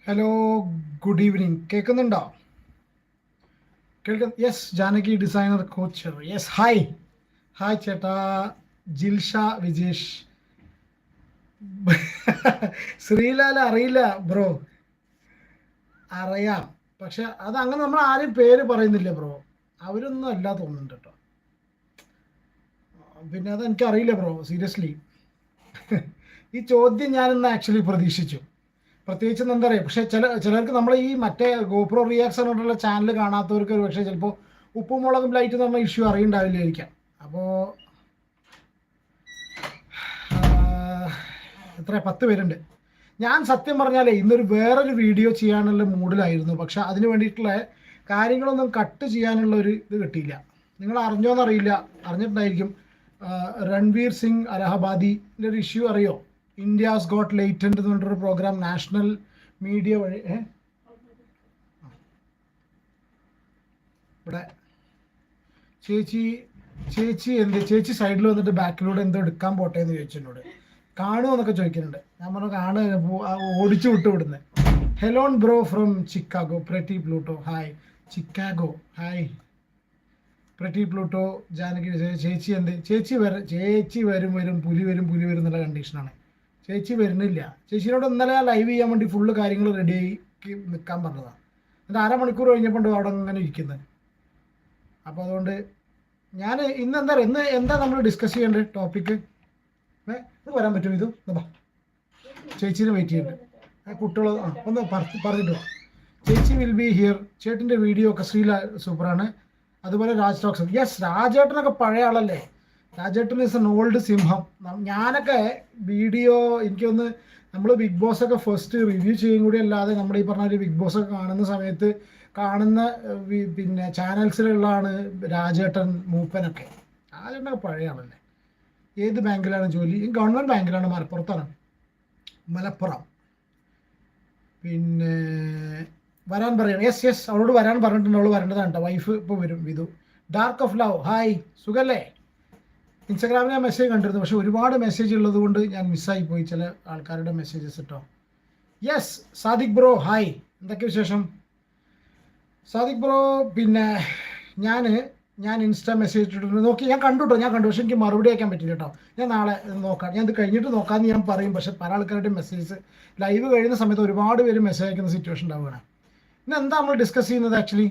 Hello, good evening. കേൾക്കുന്നുണ്ടോ? Yes, Janaki designer couture. Yes, hi hi ചേട്ടാ. ജിൽഷ വിജേഷ്. ശ്രീലാൽ അറിയില്ല ബ്രോ. അറിയാം, പക്ഷെ അത് അങ്ങനെ നമ്മൾ ആരും പേര് പറയുന്നില്ല ബ്രോ. അവരൊന്നും അല്ല തോന്നുന്നുണ്ട് കേട്ടോ. പിന്നെ അത് എനിക്കറിയില്ല ബ്രോ, സീരിയസ്ലി. ഈ ചോദ്യം ഞാനിന്ന് ആക്ച്വലി പ്രതീക്ഷിച്ചു. പ്രത്യേകിച്ച് എന്താ പറയുക, പക്ഷേ ചിലർക്ക് നമ്മൾ ഈ മറ്റേ ഗോപ്രോ റിയാക്ഷൻ കൊണ്ടുള്ള ചാനൽ കാണാത്തവർക്ക് ഒരു പക്ഷേ ചിലപ്പോൾ ഉപ്പും മുളകും ലൈറ്റ് എന്ന് പറഞ്ഞ ഇഷ്യൂ അറിയണ്ടാവില്ലായിരിക്കാം. അപ്പോൾ എത്ര 10 പേരുണ്ട്. ഞാൻ സത്യം പറഞ്ഞാലേ ഇന്നൊരു വേറൊരു വീഡിയോ ചെയ്യാനുള്ള മൂഡിലായിരുന്നു, പക്ഷെ അതിന് വേണ്ടിയിട്ടുള്ള കാര്യങ്ങളൊന്നും കട്ട് ചെയ്യാനുള്ള ഒരു ഇത് കിട്ടിയില്ല. നിങ്ങൾ അറിഞ്ഞോന്നറിയില്ല, അറിഞ്ഞിട്ടുണ്ടായിരിക്കും. രൺവീർ സിംഗ് അലഹബാദിൻ്റെ ഒരു ഇഷ്യൂ അറിയോ? ഇന്ത്യാസ് ഗോട്ട് ലേറ്റൻറ്റ് എന്ന് പറഞ്ഞൊരു പ്രോഗ്രാം നാഷണൽ മീഡിയ വഴി ഇവിടെ ചേച്ചി സൈഡിൽ വന്നിട്ട് ബാക്കിലൂടെ എന്തോ എടുക്കാൻ പോട്ടെ എന്ന് ചോദിച്ചു എന്നോട്. കാണുമോ എന്നൊക്കെ ചോദിക്കുന്നുണ്ട്. ഞാൻ പറഞ്ഞു ഓടിച്ചു വിട്ടുവിടുന്നത്. ഹെലോൺ bro from Chicago. Pretty Pluto hi. Chicago hi. Pretty Pluto. Janaki ചേച്ചി വരും പുലി വരും എന്നുള്ള കണ്ടീഷനാണ്. ചേച്ചി വരുന്നില്ല. ചേച്ചിയോട് ഇന്നലെ ലൈവ് ചെയ്യാൻ വേണ്ടി ഫുള്ള് കാര്യങ്ങൾ റെഡി ആക്കി നിൽക്കാൻ പറഞ്ഞതാണ്. എന്നിട്ട് അരമണിക്കൂർ കഴിഞ്ഞപ്പോൾ അവിടെ അങ്ങനെ ഇരിക്കുന്നത്. അപ്പോൾ അതുകൊണ്ട് ഞാൻ ഇന്ന് എന്താ നമ്മൾ ഡിസ്കസ് ചെയ്യേണ്ടത് ടോപ്പിക്ക്? ഇത് വരാൻ പറ്റുമോ? ഇത് ചേച്ചീനെ വെയിറ്റ് ചെയ്യുന്നുണ്ട്. കുട്ടികൾ ഒന്ന് പറഞ്ഞിട്ട് വാ. ചേച്ചി വിൽ ബി ഹിയർ. ചേട്ടൻ്റെ വീഡിയോ ഒക്കെ സൂപ്പറാണ്. അതുപോലെ രാജ് ടോക്സ്. യെസ്, രാജേട്ടനൊക്കെ പഴയ ആളല്ലേ. രാജേട്ടൻ ഇസ് എൻ ഓൾഡ് സിംഹം. ഞാനൊക്കെ വീഡിയോ എനിക്കൊന്ന് നമ്മൾ ബിഗ് ബോസ് ഒക്കെ ഫസ്റ്റ് റിവ്യൂ ചെയ്യും കൂടി അല്ലാതെ നമ്മൾ ഈ പറഞ്ഞ ഒരു ബിഗ് ബോസ് ഒക്കെ കാണുന്ന സമയത്ത് കാണുന്ന പിന്നെ ചാനൽസിലുള്ളതാണ് രാജേട്ടൻ മൂപ്പനൊക്കെ. രാജേട്ടനൊക്കെ പഴയ ആളല്ലേ. ഏത് ബാങ്കിലാണ് ജോലി? ഗവൺമെൻറ് ബാങ്കിലാണ്, മലപ്പുറം. പിന്നെ വരാൻ പറയണം. യെസ് അവളോട് വരാൻ പറഞ്ഞിട്ടുണ്ട്. അവൾ വരേണ്ടതാണ് കേട്ടോ. വൈഫ് ഇപ്പോൾ വരും. Vidhu. Dark of love hi. സുഖല്ലേ? ഇൻസ്റ്റാഗ്രാമിൽ ഞാൻ മെസ്സേജ് കണ്ടിരുന്നു, പക്ഷെ ഒരുപാട് മെസ്സേജ് ഉള്ളത് കൊണ്ട് ഞാൻ മിസ്സായി പോയി ചില ആൾക്കാരുടെ മെസ്സേജസ് കേട്ടോ. Yes, Sadiq bro hi. എന്തൊക്കെ വിശേഷം സാദിഖ് ബ്രോ? പിന്നെ ഞാൻ ഇൻസ്റ്റാ മെസ്സേജ് ഇട്ടിട്ടുണ്ട്. നോക്കി ഞാൻ കണ്ടു, പക്ഷെ എനിക്ക് മറുപടി അയക്കാൻ പറ്റില്ല കേട്ടോ. ഞാൻ നാളെ നോക്കാം. ഞാൻ ഇത് കഴിഞ്ഞിട്ട് നോക്കാമെന്ന് ഞാൻ പറയും. പക്ഷെ പല ആൾക്കാരുടെ മെസ്സേജസ് ലൈവ് കഴിയുന്ന സമയത്ത് ഒരുപാട് പേര് മെസ്സേജ് അയക്കുന്ന സിറ്റുവേഷൻ ഉണ്ടാവുകയാണ്. ഇന്ന് നമ്മൾ ഡിസ്കസ് ചെയ്യുന്നത് ആക്ച്വലി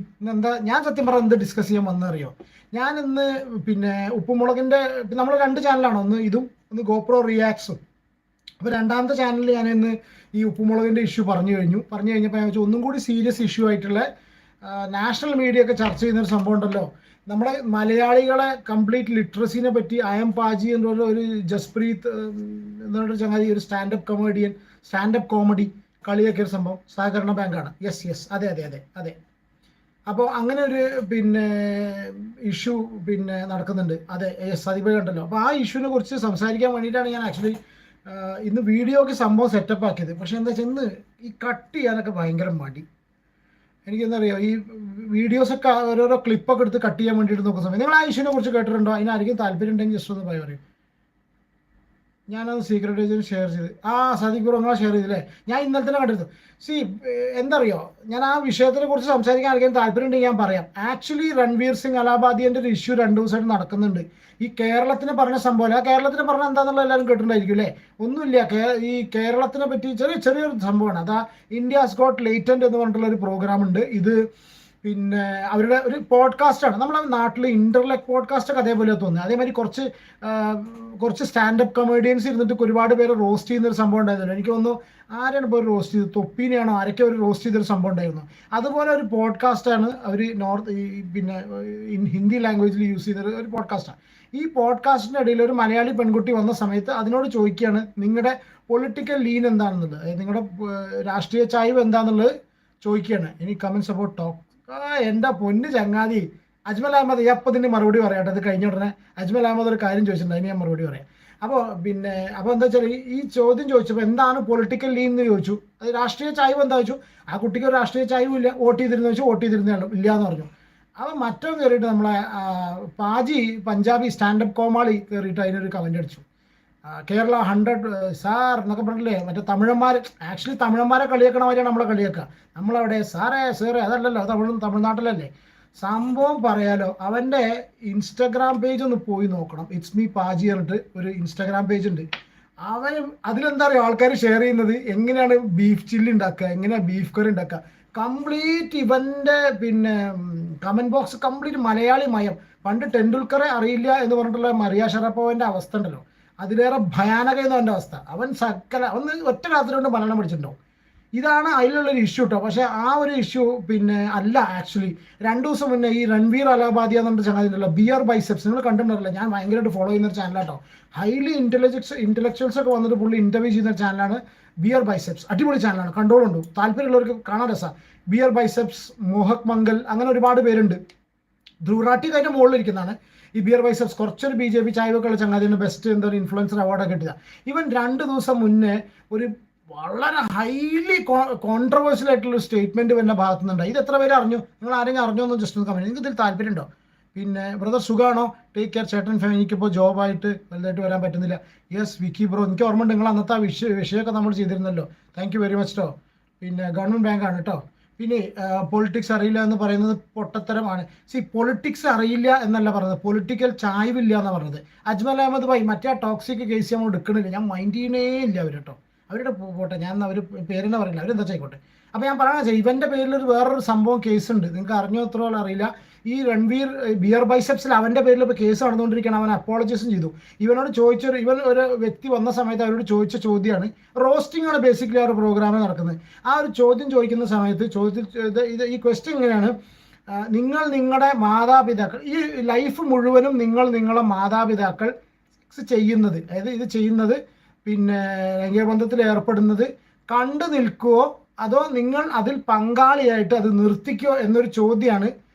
ഞാൻ സത്യം പറഞ്ഞാൽ എന്ത് ഡിസ്കസ് ചെയ്യാൻ വന്നറിയോ? ഞാൻ ഇന്ന് പിന്നെ ഉപ്പുമുളകിൻ്റെ നമ്മൾ 2 ചാനലാണ്, ഒന്ന് ഇതും ഒന്ന് ഗോപ്രോ റിയാക്സും. അപ്പോൾ രണ്ടാമത്തെ ചാനലിൽ ഞാൻ ഇന്ന് ഈ ഉപ്പുമുളകിൻ്റെ ഇഷ്യൂ പറഞ്ഞു കഴിഞ്ഞപ്പോൾ ഞാൻ വെച്ചാൽ ഒന്നും കൂടി സീരിയസ് ഇഷ്യൂ ആയിട്ടുള്ള നാഷണൽ മീഡിയ ഒക്കെ ചർച്ച ചെയ്യുന്നൊരു സംഭവം ഉണ്ടല്ലോ. നമ്മുടെ മലയാളികളെ കംപ്ലീറ്റ് ലിറ്ററസിനെ പറ്റി അയം പാജി എന്നുള്ള ഒരു ജസ്പ്രീത് എന്നൊരു ചങ്ങാതി, ഒരു സ്റ്റാൻഡപ്പ് കോമഡി കളിയാക്കിയ ഒരു സംഭവം സഹകരണ ബാങ്കാണ്. യെസ് അതെ. അപ്പോൾ അങ്ങനെ ഒരു പിന്നെ ഇഷ്യൂ നടക്കുന്നുണ്ട്. അതെ, സതിപ കണ്ടല്ലോ. അപ്പോൾ ആ ഇഷ്യൂവിനെ കുറിച്ച് സംസാരിക്കാൻ വേണ്ടിയിട്ടാണ് ഞാൻ ആക്ച്വലി ഇന്ന് വീഡിയോക്ക് സംഭവം സെറ്റപ്പ് ആക്കിയത്. പക്ഷെ എന്താ വെച്ചാൽ ഇന്ന് ഈ കട്ട് ചെയ്യാനൊക്കെ ഭയങ്കര മടി. എനിക്കെന്താ അറിയാം, ഈ വീഡിയോസൊക്കെ ഓരോരോ ക്ലിപ്പൊക്കെ എടുത്ത് കട്ട് ചെയ്യാൻ വേണ്ടിയിട്ട് നോക്കുന്ന സമയം നിങ്ങൾ ആ ഇഷ്യൂവിനെ കുറിച്ച് കേട്ടിട്ടുണ്ടോ? അതിനായിരിക്കും താല്പര്യം ഉണ്ടെങ്കിൽ ജസ്റ്റ് ഒന്ന് പറയും. ഞാനത് സീക്രട്ട് ഏജൻറ്റ് ഷെയർ ചെയ്ത് സദിഖ് ബ്രോ നിങ്ങളെ ഷെയർ ചെയ്തില്ലേ? ഞാൻ ഇന്നലെ തന്നെ കണ്ടിരുന്നു. എന്താ അറിയോ, ഞാൻ ആ വിഷയത്തിനെ കുറിച്ച് സംസാരിക്കാൻ ആർക്കും താല്പര്യം ഉണ്ടെങ്കിൽ ഞാൻ പറയാം. ആക്ച്വലി രൺവീർ സിംഗ് അലഹാബാദിൻ്റെ ഒരു ഇഷ്യൂ 2 ദിവസമായിട്ട് നടക്കുന്നുണ്ട്. ഈ കേരളത്തിന് പറഞ്ഞ സംഭവം കേരളത്തിന് പറഞ്ഞ എന്താണെന്നുള്ള എല്ലാവരും കേട്ടിട്ടുണ്ടായിരിക്കും അല്ലേ? ഒന്നുമില്ല, ഈ കേരളത്തിനെ പറ്റി ചെറിയൊരു സംഭവമാണ്. അതാ ഇന്ത്യാസ് ഗോട്ട് ലേറ്റൻറ്റ് എന്ന് പറഞ്ഞിട്ടുള്ള ഒരു പ്രോഗ്രാം ഉണ്ട്. ഇത് പിന്നെ അവരുടെ ഒരു പോഡ്കാസ്റ്റാണ്. നമ്മുടെ നാട്ടിൽ ഇന്റർലെക് പോഡ്കാസ്റ്റൊക്കെ അതേപോലെ തോന്നുന്നത്. അതേമാതിരി കുറച്ച് സ്റ്റാൻഡപ്പ് കൊമേഡിയൻസ് ഇരുന്നിട്ട് ഒരുപാട് പേര് റോസ്റ്റ് ചെയ്യുന്നൊരു സംഭവം ഉണ്ടായിരുന്നല്ലോ. എനിക്ക് തോന്നുന്നു ആരാണ് ഇപ്പോൾ ഒരു റോസ്റ്റ് ചെയ്ത്, തൊപ്പീനെയാണോ ആരൊക്കെ ഒരു റോസ്റ്റ് ചെയ്തൊരു സംഭവം ഉണ്ടായിരുന്നു. അതുപോലെ ഒരു പോഡ്കാസ്റ്റാണ് അവർ ഹിന്ദി ലാംഗ്വേജിൽ യൂസ് ചെയ്യുന്ന ഒരു പോഡ്കാസ്റ്റാണ്. ഈ പോഡ്കാസ്റ്റിൻ്റെ ഇടയിൽ ഒരു മലയാളി പെൺകുട്ടി വന്ന സമയത്ത് അതിനോട് ചോദിക്കുകയാണ് നിങ്ങളുടെ പൊളിറ്റിക്കൽ ലീൻ എന്താണെന്നുള്ളത്, അതായത് നിങ്ങളുടെ രാഷ്ട്രീയ ചായ്വ് എന്താണെന്നുള്ളത് ചോദിക്കുകയാണ്. ഇനി കമൻസ് അബൌട്ട് ടോക്ക്. എൻ്റെ പൊന്ന് ചങ്ങാതി അജ്മൽ അഹമ്മദ്, അപ്പം ഇതിൻ്റെ മറുപടി പറയാട്ടെ. അത് കഴിഞ്ഞ ഉടനെ അജ്മൽ അഹമ്മദ് ഒരു കാര്യം ചോദിച്ചിട്ടുണ്ട്, അതിന് ഞാൻ മറുപടി പറയാം. അപ്പോൾ എന്താ വെച്ചാൽ ഈ ചോദ്യം ചോദിച്ചപ്പോൾ എന്താണ് പൊളിറ്റിക്കൽ ലീൻ എന്ന് ചോദിച്ചു. അത് രാഷ്ട്രീയ ചായ്വ് എന്താ ചോദിച്ചു. ആ കുട്ടിക്ക് ഒരു രാഷ്ട്രീയ ചായ്വും ഇല്ല. വോട്ട് ചെയ്തിരുന്നേ ഇല്ല എന്ന് പറഞ്ഞു. അപ്പോൾ മറ്റോ കയറിയിട്ട് നമ്മളെ പാജി പഞ്ചാബി സ്റ്റാൻഡപ്പ് കോമാളി കയറിയിട്ട് അതിനൊരു കമൻ്റ് അടിച്ചു. കേരള 100 സാർ എന്നൊക്കെ പറഞ്ഞില്ലേ, മറ്റേ തമിഴന്മാർ. ആക്ച്വലി തമിഴന്മാരെ കളിയാക്കണ മാതിരിയാണ് നമ്മളെ കളിയാക്കുക. നമ്മളവിടെ സാറേ സാറേ അതല്ലല്ലോ, തമിഴ്നാട്ടിലല്ലേ. സംഭവം പറയാലോ, അവൻ്റെ ഇൻസ്റ്റഗ്രാം പേജ് ഒന്ന് പോയി നോക്കണം. ഇറ്റ്സ് മീ പാജി പറഞ്ഞിട്ട് ഒരു ഇൻസ്റ്റാഗ്രാം പേജ് ഉണ്ട്. അവന് അതിലെന്താ പറയുക, ആൾക്കാർ ഷെയർ ചെയ്യുന്നത് എങ്ങനെയാണ് ബീഫ് ചില്ലി ഉണ്ടാക്കുക, എങ്ങനെയാണ് ബീഫ് കറി ഉണ്ടാക്കുക. കംപ്ലീറ്റ് ഇവൻ്റെ പിന്നെ കമൻറ്റ് ബോക്സ് കംപ്ലീറ്റ് മലയാളി മയം. പണ്ട് ടെണ്ടുൽക്കറെ അറിയില്ല എന്ന് പറഞ്ഞിട്ടുള്ള മറിയ ഷറപ്പോവൻ്റെ അവസ്ഥ ഉണ്ടല്ലോ, അതിലേറെ ഭയാനകമായിരുന്നു അവൻ്റെ അവസ്ഥ. അവൻ ഒന്ന് ഒറ്റ രാത്രി കൊണ്ട് മലയാളം പഠിച്ചിട്ടുണ്ടാവും. ഇതാണ് അതിലുള്ളൊരു ഇഷ്യൂ കേട്ടോ. പക്ഷേ ആ ഒരു ഇഷ്യൂ പിന്നെ അല്ല. ആക്ച്വലി 2 ദിവസം മുന്നേ ഈ രൺവീർ അലഹാബാദിയ എന്ന് പറഞ്ഞ ചങ്ങാതിണ്ടല്ലോ, ബിയർ ബൈസെപ്സ്, നിങ്ങൾ കണ്ടിട്ടുണ്ടല്ലോ. ഞാൻ ഭയങ്കരമായിട്ട് ഫോളോ ചെയ്യുന്ന ഒരു ചാനലാട്ടോ. ഹൈലി ഇന്റലക്ച്വൽസ് ഒക്കെ വന്നിട്ട് പുള്ളി ഇന്റർവ്യൂ ചെയ്യുന്ന ചാനലാണ് ബിയർ ബൈസെപ്സ്. അടിപൊളി ചാനലാണ്, കണ്ടോളുണ്ട്. താല്പര്യമുള്ളവർക്ക് കാണാൻ രസമാണ്. ബിയർ ബൈസെപ്സ്, മോഹക് മംഗൽ, അങ്ങനെ ഒരുപാട് പേരുണ്ട്. ധ്രുവറാട്ടി അതിൻ്റെ മുകളിലിരിക്കുന്നതാണ് ഈ ബിയർ ബൈസെപ്സ്. കുറച്ചൊരു BJP ചായവൊക്കെയുള്ള ചങ്ങാതിന് ബെസ്റ്റ് എന്താ പറയുക ഇൻഫ്ലുവൻസർ അവാർഡൊക്കെ കിട്ടിയതാണ്. ഇവൻ 2 ദിവസം മുന്നേ ഒരു വളരെ ഹൈലി കോൺട്രവേഴ്ഷ്യൽ ആയിട്ടുള്ള സ്റ്റേറ്റ്മെന്റ് വരുന്ന ഭാഗത്തു നിന്നുണ്ടായി. ഇത് എത്ര പേര് അറിഞ്ഞു? നിങ്ങൾ ആരെങ്കിലും അറിഞ്ഞോ എന്ന് ജസ്റ്റ് ഒന്ന് കമന്റ്. നിങ്ങൾക്ക് ഇതിൽ താല്പര്യമുണ്ടോ? പിന്നെ ബ്രദർ സുഖമാണോ? ടേക്ക് കെയർ ചേട്ടൻ ഫാമിലി. എനിക്കിപ്പോൾ ജോബായിട്ട് വലുതായിട്ട് വരാൻ പറ്റുന്നില്ല. യെസ് വിക്കി ബ്രോ, എനിക്ക് ഓർമ്മയുണ്ട് നിങ്ങൾ അന്നത്തെ ആ വിഷയമൊക്കെ നമ്മൾ ചെയ്തിരുന്നല്ലോ. താങ്ക് യു വെരി മച്ച് കേട്ടോ. പിന്നെ ഗവൺമെൻറ് ബാങ്കാണ് കേട്ടോ. പിന്നെ പൊളിറ്റിക്സ് അറിയില്ല എന്ന് പറയുന്നത് പൊട്ടത്തരമാണ്. പൊളിറ്റിക്സ് അറിയില്ല എന്നല്ല പറഞ്ഞത്, പൊളിറ്റിക്കൽ ചായ്വില്ല എന്നാണ് പറഞ്ഞത്. അജ്മൽ അഹമ്മദ് ഭായി, മറ്റേ ടോക്സിക് കേസ് നമ്മൾ എടുക്കണില്ല, ഞാൻ മൈൻഡ് ചെയ്യണേ ഇല്ല അവർ കേട്ടോ. അവരുടെ പോട്ടെ, ഞാൻ അവർ പേരെന്നെ പറയില്ല, അവരെന്താ ചെയ്യട്ടെ. അപ്പോൾ ഞാൻ പറയാൻ ഇവൻ്റെ പേരിൽ വേറൊരു സംഭവം കേസുണ്ട്, നിങ്ങൾക്ക് അറിഞ്ഞോ എത്രയോളം അറിയില്ല. ഈ രൺവീർ ബിയർ ബൈസെപ്സിൽ അവൻ്റെ പേരിൽ ഇപ്പോൾ കേസ് നടന്നുകൊണ്ടിരിക്കുകയാണ്. അവൻ അപ്പോളജൈസും ചെയ്തു. ഇവനോട് ഇവൻ ഒരു വ്യക്തി വന്ന സമയത്ത് അവരോട് ചോദിച്ച ചോദ്യമാണ്, റോസ്റ്റിംഗ് ആണ് ബേസിക്കലി ആ ഒരു പ്രോഗ്രാമിൽ നടക്കുന്നത്. ആ ഒരു ചോദ്യം ചോദിക്കുന്ന സമയത്ത് ഈ ക്വസ്റ്റ്യൻ ഇങ്ങനെയാണ്: നിങ്ങൾ നിങ്ങളുടെ മാതാപിതാക്കൾ, ഈ ലൈഫ് മുഴുവനും നിങ്ങളെ മാതാപിതാക്കൾ ചെയ്യുന്നത്, അതായത് ഇത് ചെയ്യുന്നത് പിന്നെ ലൈംഗിക ബന്ധത്തിൽ ഏർപ്പെടുന്നത് കണ്ടു നിൽക്കുവോ അതോ നിങ്ങൾ അതിൽ പങ്കാളിയായിട്ട് അത് നിർത്തിക്കോ എന്നൊരു ചോദ്യമാണ്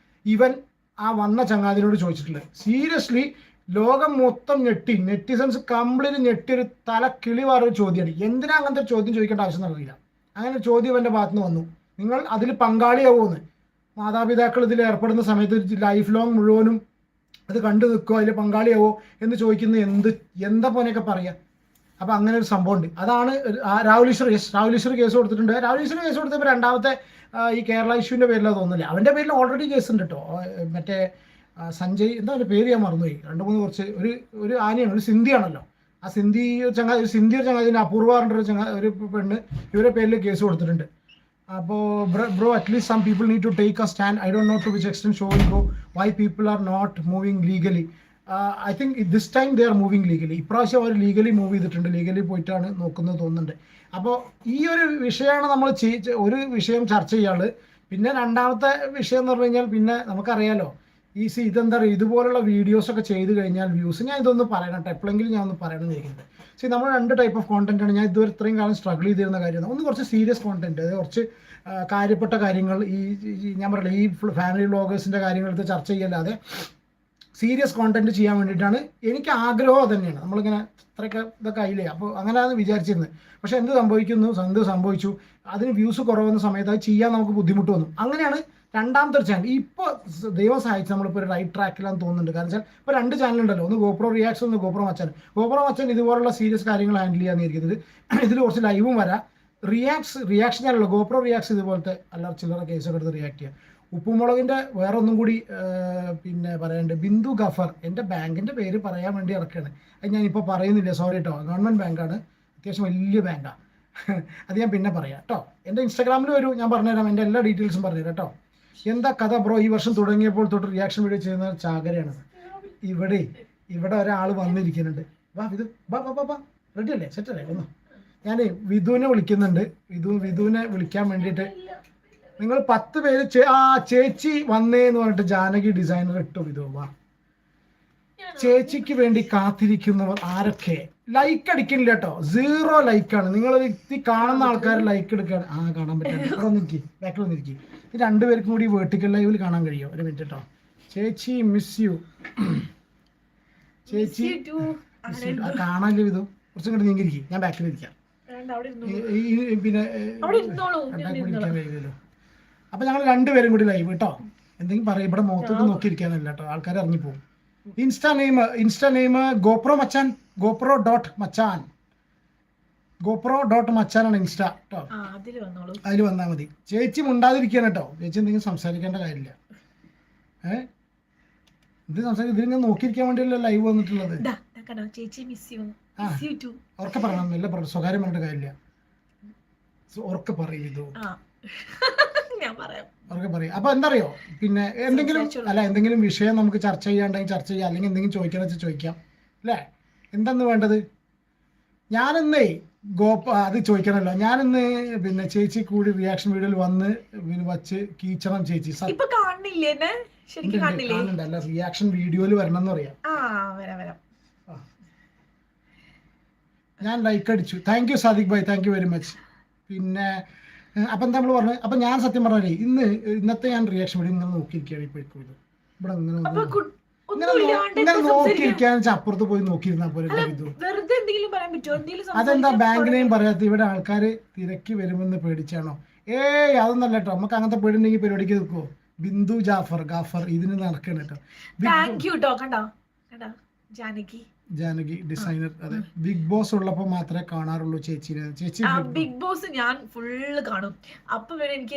ഇവൻ ആ വന്ന ചങ്ങാതിനോട് ചോദിച്ചിട്ടുള്ളത്. സീരിയസ്ലി ലോകം മൊത്തം ഞെട്ടി, നെറ്റിസൺസ് കംപ്ലീറ്റ് ഞെട്ടിയൊരു തല കിളിവാറൊരു ചോദ്യമാണ്. എന്തിനാ അങ്ങനത്തെ ചോദ്യം ചോദിക്കേണ്ട ആവശ്യം അറിയില്ല. അങ്ങനെ ഒരു ചോദ്യം ഇവൻ്റെ ഭാഗത്ത് നിന്ന് വന്നു, നിങ്ങൾ അതിൽ പങ്കാളിയാവുമെന്ന്. മാതാപിതാക്കൾ ഇതിൽ ഏർപ്പെടുന്ന സമയത്ത് ലൈഫ് ലോങ് മുഴുവനും അത് കണ്ടു നിൽക്കുമോ, അതിൽ പങ്കാളിയാവോ എന്ന് ചോദിക്കുന്നത് എന്താ പോലെയൊക്കെ പറയാം. അപ്പോൾ അങ്ങനെ ഒരു സംഭവം ഉണ്ട്. അതാണ് രാഹുൽ ഈശ്വർ കേസ് കൊടുത്തിട്ടുണ്ട്. രാഹുൽ ഈശ്വർ കേസ് കൊടുത്തപ്പോൾ രണ്ടാമത്തെ ഈ കേരള ഇഷ്യൂവിൻ്റെ പേരിലോ തോന്നുന്നില്ല, അവൻ്റെ പേരിൽ ഓൾറെഡി കേസ് ഉണ്ട് കേട്ടോ. മറ്റേ സഞ്ജയ്, എന്താ അവൻ്റെ പേര് ഞാൻ മറന്നുപോയി, 2-3 കുറച്ച് ഒരു ആനയാണ്, ഒരു സിന്ധിയാണല്ലോ. ആ സിന്ധി ഒരു ചങ്ങാതിന് അപൂർവ ഒരു പെണ്ണ് ഇവരുടെ പേരിൽ കേസ് കൊടുത്തിട്ടുണ്ട്. അപ്പോൾ bro at least some people need to take a stand. I don't know to which extent showing bro why people are not moving legally. I think this time they are moving legally. ഇപ്രാവശ്യം അവർ legally move ചെയ്തിട്ടുണ്ട്, legally പോയിട്ടാണ് നോക്കുന്നത് തോന്നുന്നുണ്ട്. അപ്പോൾ ഈ ഒരു വിഷയമാണ് നമ്മൾ ഒരു വിഷയം ചർച്ച ചെയ്യാറ്. പിന്നെ രണ്ടാമത്തെ വിഷയം എന്ന് പറഞ്ഞു കഴിഞ്ഞാൽ പിന്നെ നമുക്കറിയാലോ ഇതെന്താ പറയുക, ഇതുപോലുള്ള വീഡിയോസൊക്കെ ചെയ്ത് കഴിഞ്ഞാൽ വ്യൂസ്, ഞാൻ ഇതൊന്ന് പറയണം കേട്ടോ, എപ്പോഴെങ്കിലും ഞാൻ ഒന്ന് പറയണം എന്ന് ഇരിക്കുന്നത്. നമ്മൾ 2 ടൈപ്പ് ഓഫ് കോണ്ടന്റ് ആണ്. ഞാൻ ഇതുവരെ ഇത്രയും കാലം സ്ട്രഗിൾ ചെയ്തിരുന്ന കാര്യമാണ്. ഒന്ന് കുറച്ച് സീരിയസ് കോണ്ടന്റ്, അതായത് കുറച്ച് കാര്യപ്പെട്ട കാര്യങ്ങൾ, ഞാൻ പറയില്ല ഈ ഫാമിലി വ്ളോഗേഴ്സിൻ്റെ കാര്യങ്ങളെടുത്ത് ചർച്ച ചെയ്യല്ലാതെ സീരിയസ് കോണ്ടന്റ് ചെയ്യാൻ വേണ്ടിയിട്ടാണ് എനിക്ക് ആഗ്രഹം. തന്നെയാണ് നമ്മളിങ്ങനെ ഇത്രയൊക്കെ ഇതൊക്കെ ആയില്ലേ, അപ്പോൾ അങ്ങനെയാണ് വിചാരിച്ചിരുന്നത്. പക്ഷേ എന്ത് സംഭവിച്ചു, അതിന് വ്യൂസ് കുറവുന്ന സമയത്ത് അത് ചെയ്യാൻ നമുക്ക് ബുദ്ധിമുട്ട് വന്നു. അങ്ങനെയാണ് രണ്ടാമത്തെ ഒരു ചാനൽ. ഇപ്പോൾ ദൈവം സഹായിച്ച് നമ്മളിപ്പോൾ ഒരു റൈറ്റ് ട്രാക്കിലാന്ന് തോന്നുന്നുണ്ട്. കാരണം വെച്ചാൽ ഇപ്പോൾ 2 ചാനലുണ്ടല്ലോ, ഒന്ന് ഗോപ്രോ റിയാക്ഷൻ, ഒന്ന് ഗോപ്രോ മച്ചാൻ ഇതുപോലുള്ള സീരിയസ് കാര്യങ്ങൾ ഹാൻഡിൽ ചെയ്യാന്നിരിക്കുന്നത്. ഇതിൽ കുറച്ച് ലൈവും വരാം. റിയാക്ഷൻ ചാനലുള്ള ഗോപ്രോ റിയാക്ഷൻ ഇതുപോലത്തെ അല്ലറ ചില്ലറ കേസൊക്കെ എടുത്ത് റിയാക്ട് ചെയ്യാം. ഉപ്പുമുളകിൻ്റെ വേറെ ഒന്നും കൂടി പിന്നെ പറയാനുണ്ട്. ബിന്ദു ഗഫർ, എൻ്റെ ബാങ്കിൻ്റെ പേര് പറയാൻ വേണ്ടി ഇറക്കുകയാണ്. അത് ഞാനിപ്പോൾ പറയുന്നില്ല, സോറി കേട്ടോ. ഗവൺമെൻറ് ബാങ്കാണ്, അത്യാവശ്യം വലിയ ബാങ്കാണ്. അത് ഞാൻ പിന്നെ പറയാം കേട്ടോ. എൻ്റെ ഇൻസ്റ്റാഗ്രാമിൽ വരൂ, ഞാൻ പറഞ്ഞുതരാം, എൻ്റെ എല്ലാ ഡീറ്റെയിൽസും പറഞ്ഞുതരാം കേട്ടോ. എന്താ കഥ ബ്രോ? ഈ വർഷം തുടങ്ങിയപ്പോൾ തൊട്ട് റിയാക്ഷൻ വീഡിയോ ചെയ്യുന്ന ചാകരയാണ്. ഇവിടെ ഒരാൾ വന്നിരിക്കുന്നുണ്ട്. വാ വിധു, വാ റെഡി അല്ലേ, സെറ്റല്ലേ? ഒന്ന് ഞാൻ വിധുവിനെ വിളിക്കുന്നുണ്ട്. വിധുവിനെ വിളിക്കാൻ വേണ്ടിയിട്ട് നിങ്ങൾ 10 പേര് ചേച്ചി വന്നേന്ന് പറഞ്ഞിട്ട് ജാനകി ഡിസൈനർ ഇട്ടു. വിധു വാ. ചേച്ചിക്ക് വേണ്ടി കാത്തിരിക്കുന്നവർ ആരൊക്കെ? ലൈക്ക് അടിക്കണില്ല കേട്ടോ, 0 ലൈക്കാണ്. നിങ്ങൾ കാണുന്ന ആൾക്കാർ ലൈക്ക് എടുക്കുകയാണ്. കാണാൻ പറ്റില്ല, ഇവിടെ നിൽക്കി, ബാക്കിൽ വന്നിരിക്കും. 2 പേർക്കും കൂടി വേർട്ടിക്കൽ ലൈവിൽ കാണാൻ കഴിയും. ഒരു മിനിറ്റ് കേട്ടോ. ചേച്ചി മിസ് യു. ചേച്ചി കാണാനില്ല വിധു, കുറച്ചും കൂടി നീങ്ങിരിക്കും, ഞാൻ ബാക്കിലിരിക്കാം. പിന്നെ കഴിയുമല്ലോ. അപ്പൊ ഞങ്ങൾ 2 പേരും കൂടി ലൈവ് കേട്ടോ. എന്തെങ്കിലും പറയും, ഇവിടെ മുഖത്തൊക്കെ നോക്കിയിരിക്കാനല്ല കേട്ടോ, ആൾക്കാർ ഇറങ്ങിപ്പോവും. ഇൻസ്റ്റ നെയിം ഗോപ്രോ മച്ചാൻ, GoPro.മച്ചാൻ, GoPro.മച്ചാനാണ് ഇൻസ്റ്റ കേട്ടോ. അതിൽ വന്നാൽ മതി. ചേച്ചി മുണ്ടാതിരിക്കണം കേട്ടോ, ചേച്ചി എന്തെങ്കിലും സംസാരിക്കേണ്ട കാര്യമില്ല. ഇത് ഇതിങ്ങനെ നോക്കിയിരിക്കാൻ വേണ്ടിയല്ലോ ലൈവ് വന്നിട്ടുള്ളത്. ഉറക്കെ പറയണം, നല്ല സ്വകാര്യം പറഞ്ഞിട്ട് കാര്യമില്ല. ഉറക്കെ പറയും ഇതോ, ഉറക്കെ പറയും. അപ്പൊ എന്തറിയോ, പിന്നെ എന്തെങ്കിലും വിഷയം നമുക്ക് ചർച്ച ചെയ്യാണ്ടെങ്കിൽ ചർച്ച ചെയ്യാം, അല്ലെങ്കിൽ എന്തെങ്കിലും ചോദിക്കാന്ന് വെച്ചാൽ ചോദിക്കാം അല്ലേ? എന്താന്ന് വേണ്ടത്? ഞാനിന്നേ അത് ചോദിക്കണല്ലോ. ഞാനിന്ന് പിന്നെ ചേച്ചി കൂടി റിയാക്ഷൻ വീഡിയോയിൽ വന്ന് വച്ച് കീച്ചണം ചേച്ചി. കാണുന്നുണ്ടല്ല, റിയാക്ഷൻ വീഡിയോയിൽ വരണം എന്ന് പറയാം. ഞാൻ ലൈക്ക് അടിച്ചു. Thank you Sadiq bhai, thank you very much. പിന്നെ അപ്പൊ എന്താ നമ്മൾ പറഞ്ഞത്? അപ്പൊ ഞാൻ സത്യം പറഞ്ഞാലേ ഇന്നത്തെ ഞാൻ റിയാക്ഷൻ വീഡിയോ ഇങ്ങനെ നോക്കിയിരിക്കുകയാണ്. ഇപ്പൊ ഇവിടെ ഇങ്ങനെ നോക്കിയിരിക്കാന്ന് വെച്ചാൽ അപ്പുറത്ത് പോയി നോക്കിയിരുന്നാ പോലെ. അതെന്താ ബാങ്കിനെയും പറയാത്ത? ഇവിടെ ആൾക്കാർ തിരക്കി വരുമെന്ന് പേടിച്ചാണോ? അതൊന്നല്ല കേട്ടോ. നമുക്ക് അങ്ങനത്തെ പേടിണ്ടെങ്കിൽ പരിപാടിക്ക് നിൽക്കുവോ? ബിന്ദു ഗാഫർ ഇതിന് നടക്കണം കേട്ടോ. ജാനകി ഡിസൈനർ. അതെ, ബിഗ് ബോസ് ഉള്ളപ്പോ മാത്രമേ കാണാറുള്ളൂ ചേച്ചിനെ. ബിഗ് ബോസ് ഞാൻ ഫുള്ള് കാണും. അപ്പൊ എനിക്ക്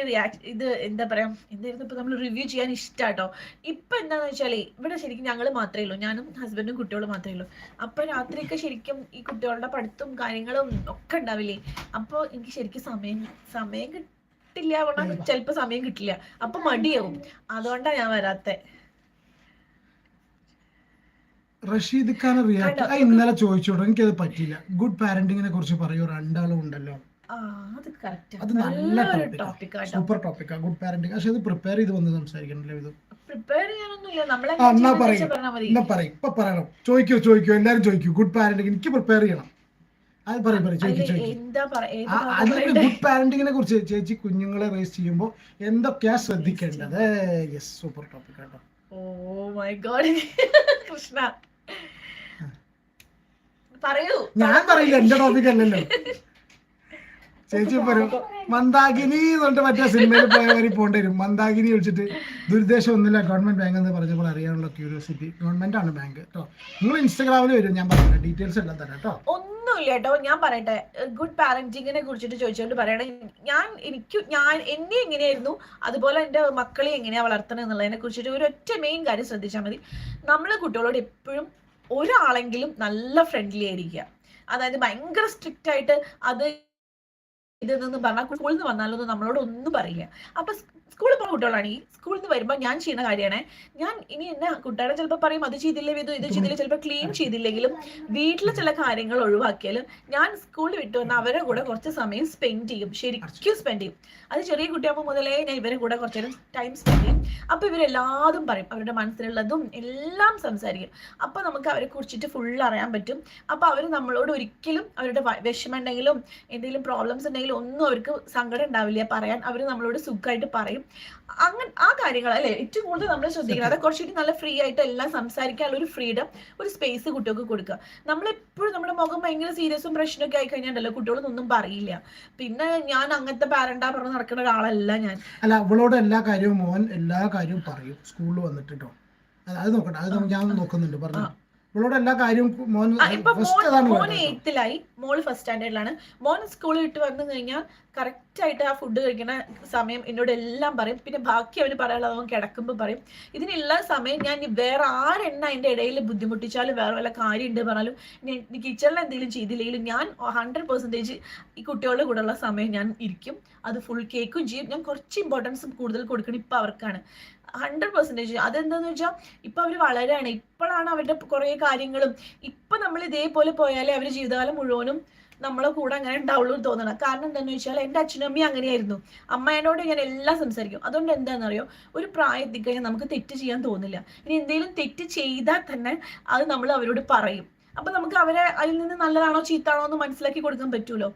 ഇത് എന്താ പറയാ, എന്തായിരുന്നു ഇപ്പൊ നമ്മൾ റിവ്യൂ ചെയ്യാൻ ഇഷ്ടാട്ടോ. ഇപ്പൊ എന്താന്ന് വെച്ചാല് ഇവിടെ ശരിക്കും ഞങ്ങള് മാത്രമേ ഉള്ളൂ, ഞാനും ഹസ്ബൻഡും കുട്ടികളും മാത്രമേ ഉള്ളൂ. അപ്പൊ രാത്രിയൊക്കെ ശരിക്കും ഈ കുട്ടികളുടെ പഠിത്തവും കാര്യങ്ങളും ഒക്കെ ഉണ്ടാവില്ലേ. അപ്പൊ എനിക്ക് ശരിക്കും സമയം കിട്ടില്ല, ചിലപ്പോ സമയം കിട്ടില്ല, അപ്പൊ മടിയാവും. അതുകൊണ്ടാ ഞാൻ വരാത്തെ. റഷീദ് ഖാൻ റിയാക്ട് ഇന്നലെ ചോദിച്ചോട്ടോ, എനിക്കത് പറ്റില്ല. ഗുഡ് പാരന്റിങ്ങിനെ കുറിച്ച് പറയൂ, രണ്ടാളും ഉണ്ടല്ലോ. അത് നല്ല ടോപ്പിക്കാണ്, സൂപ്പർ ടോപ്പിക്കാണ് ഗുഡ് പാരന്റിങ്. പക്ഷെ ഇത് പ്രിപ്പയർ ചെയ്ത് വന്ന് സംസാരിക്കണല്ലേ? ഇത് ഇപ്പൊ പറയണം. ചോദിക്കൂ, എല്ലാരും ചോദിക്കൂ. ഗുഡ് പാരന്റിങ് എനിക്ക് പ്രിപ്പയർ ചെയ്യണം. അത് ഗുഡ് പാരന്റിങ്ങിനെ കുറിച്ച് ചേച്ചി കുഞ്ഞുങ്ങളെ റേസ് ചെയ്യുമ്പോൾ എന്തൊക്കെയാ ശ്രദ്ധിക്കേണ്ടത്? യെസ്, സൂപ്പർ ടോപ്പിക് കേട്ടോ. ഓ മൈ ഗോഡ് കൃഷ്ണ, പറയൂ. ഞാൻ പറയില്ല, എന്റെ ടോപ്പിക് അല്ലല്ലോ. ചേച്ചി പറയും. മന്ദാകിനി എന്നിട്ട് മറ്റേ സിനിമയിൽ പോയവരി പോകേണ്ടി വരും. മന്ദാകിനി വിളിച്ചിട്ട് ദുരുദ്ദേശം ഒന്നുമില്ല, ഗവൺമെന്റ് ബാങ്ക് എന്ന് പറഞ്ഞപ്പോൾ അറിയാനുള്ള ക്യൂരിയോസിറ്റി. ഗവൺമെന്റ് ആണ് ബാങ്ക് കേട്ടോ. നിങ്ങൾ ഇൻസ്റ്റാഗ്രാമിൽ വരും, ഞാൻ പറഞ്ഞ ഡീറ്റെയിൽസ് എല്ലാം തരാം കേട്ടോ. ഒന്നുമില്ല കേട്ടോ, ഞാൻ പറയട്ടെ. ഗുഡ് പാരന്റിങ്ങിനെ കുറിച്ചിട്ട് ചോദിച്ചുകൊണ്ട് പറയണേ, എന്നെ എങ്ങനെയായിരുന്നു, അതുപോലെ എന്റെ മക്കളെ എങ്ങനെയാ വളർത്തണം എന്നുള്ളതിനെ കുറിച്ചിട്ട് ഒരൊറ്റ മെയിൻ കാര്യം ശ്രദ്ധിച്ചാൽ മതി. നമ്മൾ കുട്ടികളോട് എപ്പോഴും ഒരാളെങ്കിലും നല്ല ഫ്രണ്ട്ലി ആയിരിക്കുക. അതായത് ഭയങ്കര സ്ട്രിക്റ്റ് ആയിട്ട് ഇതെന്ന് പറഞ്ഞാൽ സ്കൂളിൽ നിന്ന് വന്നാലൊന്നും നമ്മളോട് ഒന്നും പറയില്ല. അപ്പൊ സ്കൂളിൽ പോകുന്ന കുട്ടികളാണെങ്കിൽ സ്കൂളിൽ നിന്ന് വരുമ്പോൾ ഞാൻ ചെയ്യുന്ന കാര്യമാണ്, ഞാൻ ഇനി എന്നെ കുട്ടികളെ ചിലപ്പോൾ പറയും അത് ചെയ്തില്ലേ ഇത് ചെയ്തില്ല, ചിലപ്പോൾ ക്ലീൻ ചെയ്തില്ലെങ്കിലും വീട്ടിലെ ചില കാര്യങ്ങൾ ഒഴിവാക്കിയാലും ഞാൻ സ്കൂളിൽ വിട്ടു വന്ന് അവരുടെ കൂടെ കുറച്ച് സമയം സ്പെൻഡ് ചെയ്യും, ശരിക്കും സ്പെൻഡ് ചെയ്യും. അത് ചെറിയ കുട്ടിയാകുമ്പോൾ മുതലേ ഞാൻ ഇവരെ കൂടെ കുറച്ച് നേരം ടൈം സ്പെൻഡ് ചെയ്യും. അപ്പൊ ഇവരെല്ലാതും പറയും, അവരുടെ മനസ്സിലുള്ളതും എല്ലാം സംസാരിക്കും. അപ്പൊ നമുക്ക് അവരെ കുറിച്ചിട്ട് ഫുൾ അറിയാൻ പറ്റും. അപ്പൊ അവർ നമ്മളോട് ഒരിക്കലും അവരുടെ വിഷമം ഉണ്ടെങ്കിലും എന്തെങ്കിലും പ്രോബ്ലംസ് ഉണ്ടെങ്കിലും ഒന്നും അവർക്ക് സങ്കടം ഉണ്ടാവില്ല പറയാൻ. അവർ നമ്മളോട് സുഖമായിട്ട് പറയും. അങ്ങനെ ആ കാര്യങ്ങൾ അല്ലെ ഏറ്റവും കൂടുതൽ നമ്മൾ ശ്രദ്ധിക്കണം. അത് കുറച്ചുകൂടി നല്ല ഫ്രീ ആയിട്ട് എല്ലാം സംസാരിക്കാനുള്ള ഒരു ഫ്രീഡം, ഒരു സ്പേസ് കുട്ടികൾക്ക് കൊടുക്കുക. നമ്മളെപ്പോഴും നമ്മുടെ മുഖം ഭയങ്കര സീരിയസും പ്രശ്നമൊക്കെ ആയി കഴിഞ്ഞാൽ കുട്ടികളൊന്നും പറയില്ല. പിന്നെ ഞാൻ അങ്ങനത്തെ പാരന്റാ പറഞ്ഞ് നടക്കുന്ന ഒരാളല്ല ഞാൻ. അല്ല, അവളോട് എല്ലാ കാര്യവും മോൻ എല്ലാ കാര്യവും പറയും സ്കൂളിൽ വന്നിട്ട് കേട്ടോ. അത് നോക്കട്ടെ, അത് ഞാൻ നോക്കുന്നുണ്ട് പറഞ്ഞു. എല്ലാ കാര്യവും മോൻ 8th-ലായി, മോള് ഫസ്റ്റ് സ്റ്റാൻഡേർഡിലാണ്. മോൻ സ്കൂളിൽ വിട്ട് വന്നു കഴിഞ്ഞാൽ കറക്റ്റ് ആയിട്ട് ആ ഫുഡ് കഴിക്കുന്ന സമയം എന്നോട് എല്ലാം പറയും. പിന്നെ ബാക്കി അവന് പറയാനുള്ളത് അവൻ കിടക്കുമ്പോൾ പറയും. ഇതിനുള്ള സമയം ഞാൻ വേറെ ആരെണ്ണ അതിൻ്റെ ഇടയിൽ ബുദ്ധിമുട്ടിച്ചാലും വേറെ വല്ല കാര്യം ഉണ്ട് പറഞ്ഞാലും ഇനി കിച്ചണിൽ എന്തെങ്കിലും ചെയ്തില്ലെങ്കിലും ഞാൻ 100% ഈ കുട്ടികളുടെ കൂടെയുള്ള സമയം ഞാൻ ഇരിക്കും. അത് ഫുൾ കേൾക്കും ചെയ്യും. ഞാൻ കുറച്ച് ഇമ്പോർട്ടൻസ് കൂടുതൽ കൊടുക്കണം ഇപ്പം അവർക്കാണ് 100%. അതെന്താന്ന് വെച്ചാൽ ഇപ്പൊ അവര് വളരാണ്, ഇപ്പോഴാണ് അവരുടെ കുറെ കാര്യങ്ങളും. ഇപ്പൊ നമ്മൾ ഇതേപോലെ പോയാലേ അവര് ജീവിതകാലം മുഴുവനും നമ്മളെ കൂടെ അങ്ങനെ ഉണ്ടാവുള്ളൂ എന്ന് തോന്നണം. കാരണം എന്താണെന്ന് വെച്ചാൽ എൻ്റെ അച്ഛനും അമ്മയും അങ്ങനെയായിരുന്നു. അമ്മേനോട് ഞാൻ എല്ലാം സംസാരിക്കും. അതുകൊണ്ട് എന്താണെന്നറിയോ, ഒരു പ്രായത്തിൽ കഴിഞ്ഞാൽ നമുക്ക് തെറ്റ് ചെയ്യാൻ തോന്നില്ല. ഇനി എന്തെങ്കിലും തെറ്റ് ചെയ്താൽ തന്നെ അത് നമ്മൾ അവരോട് പറയും. അപ്പൊ നമുക്ക് അവരെ അതിൽ നിന്ന് നല്ലതാണോ ചീത്താണോ എന്ന് മനസ്സിലാക്കി കൊടുക്കാൻ പറ്റുമല്ലോ.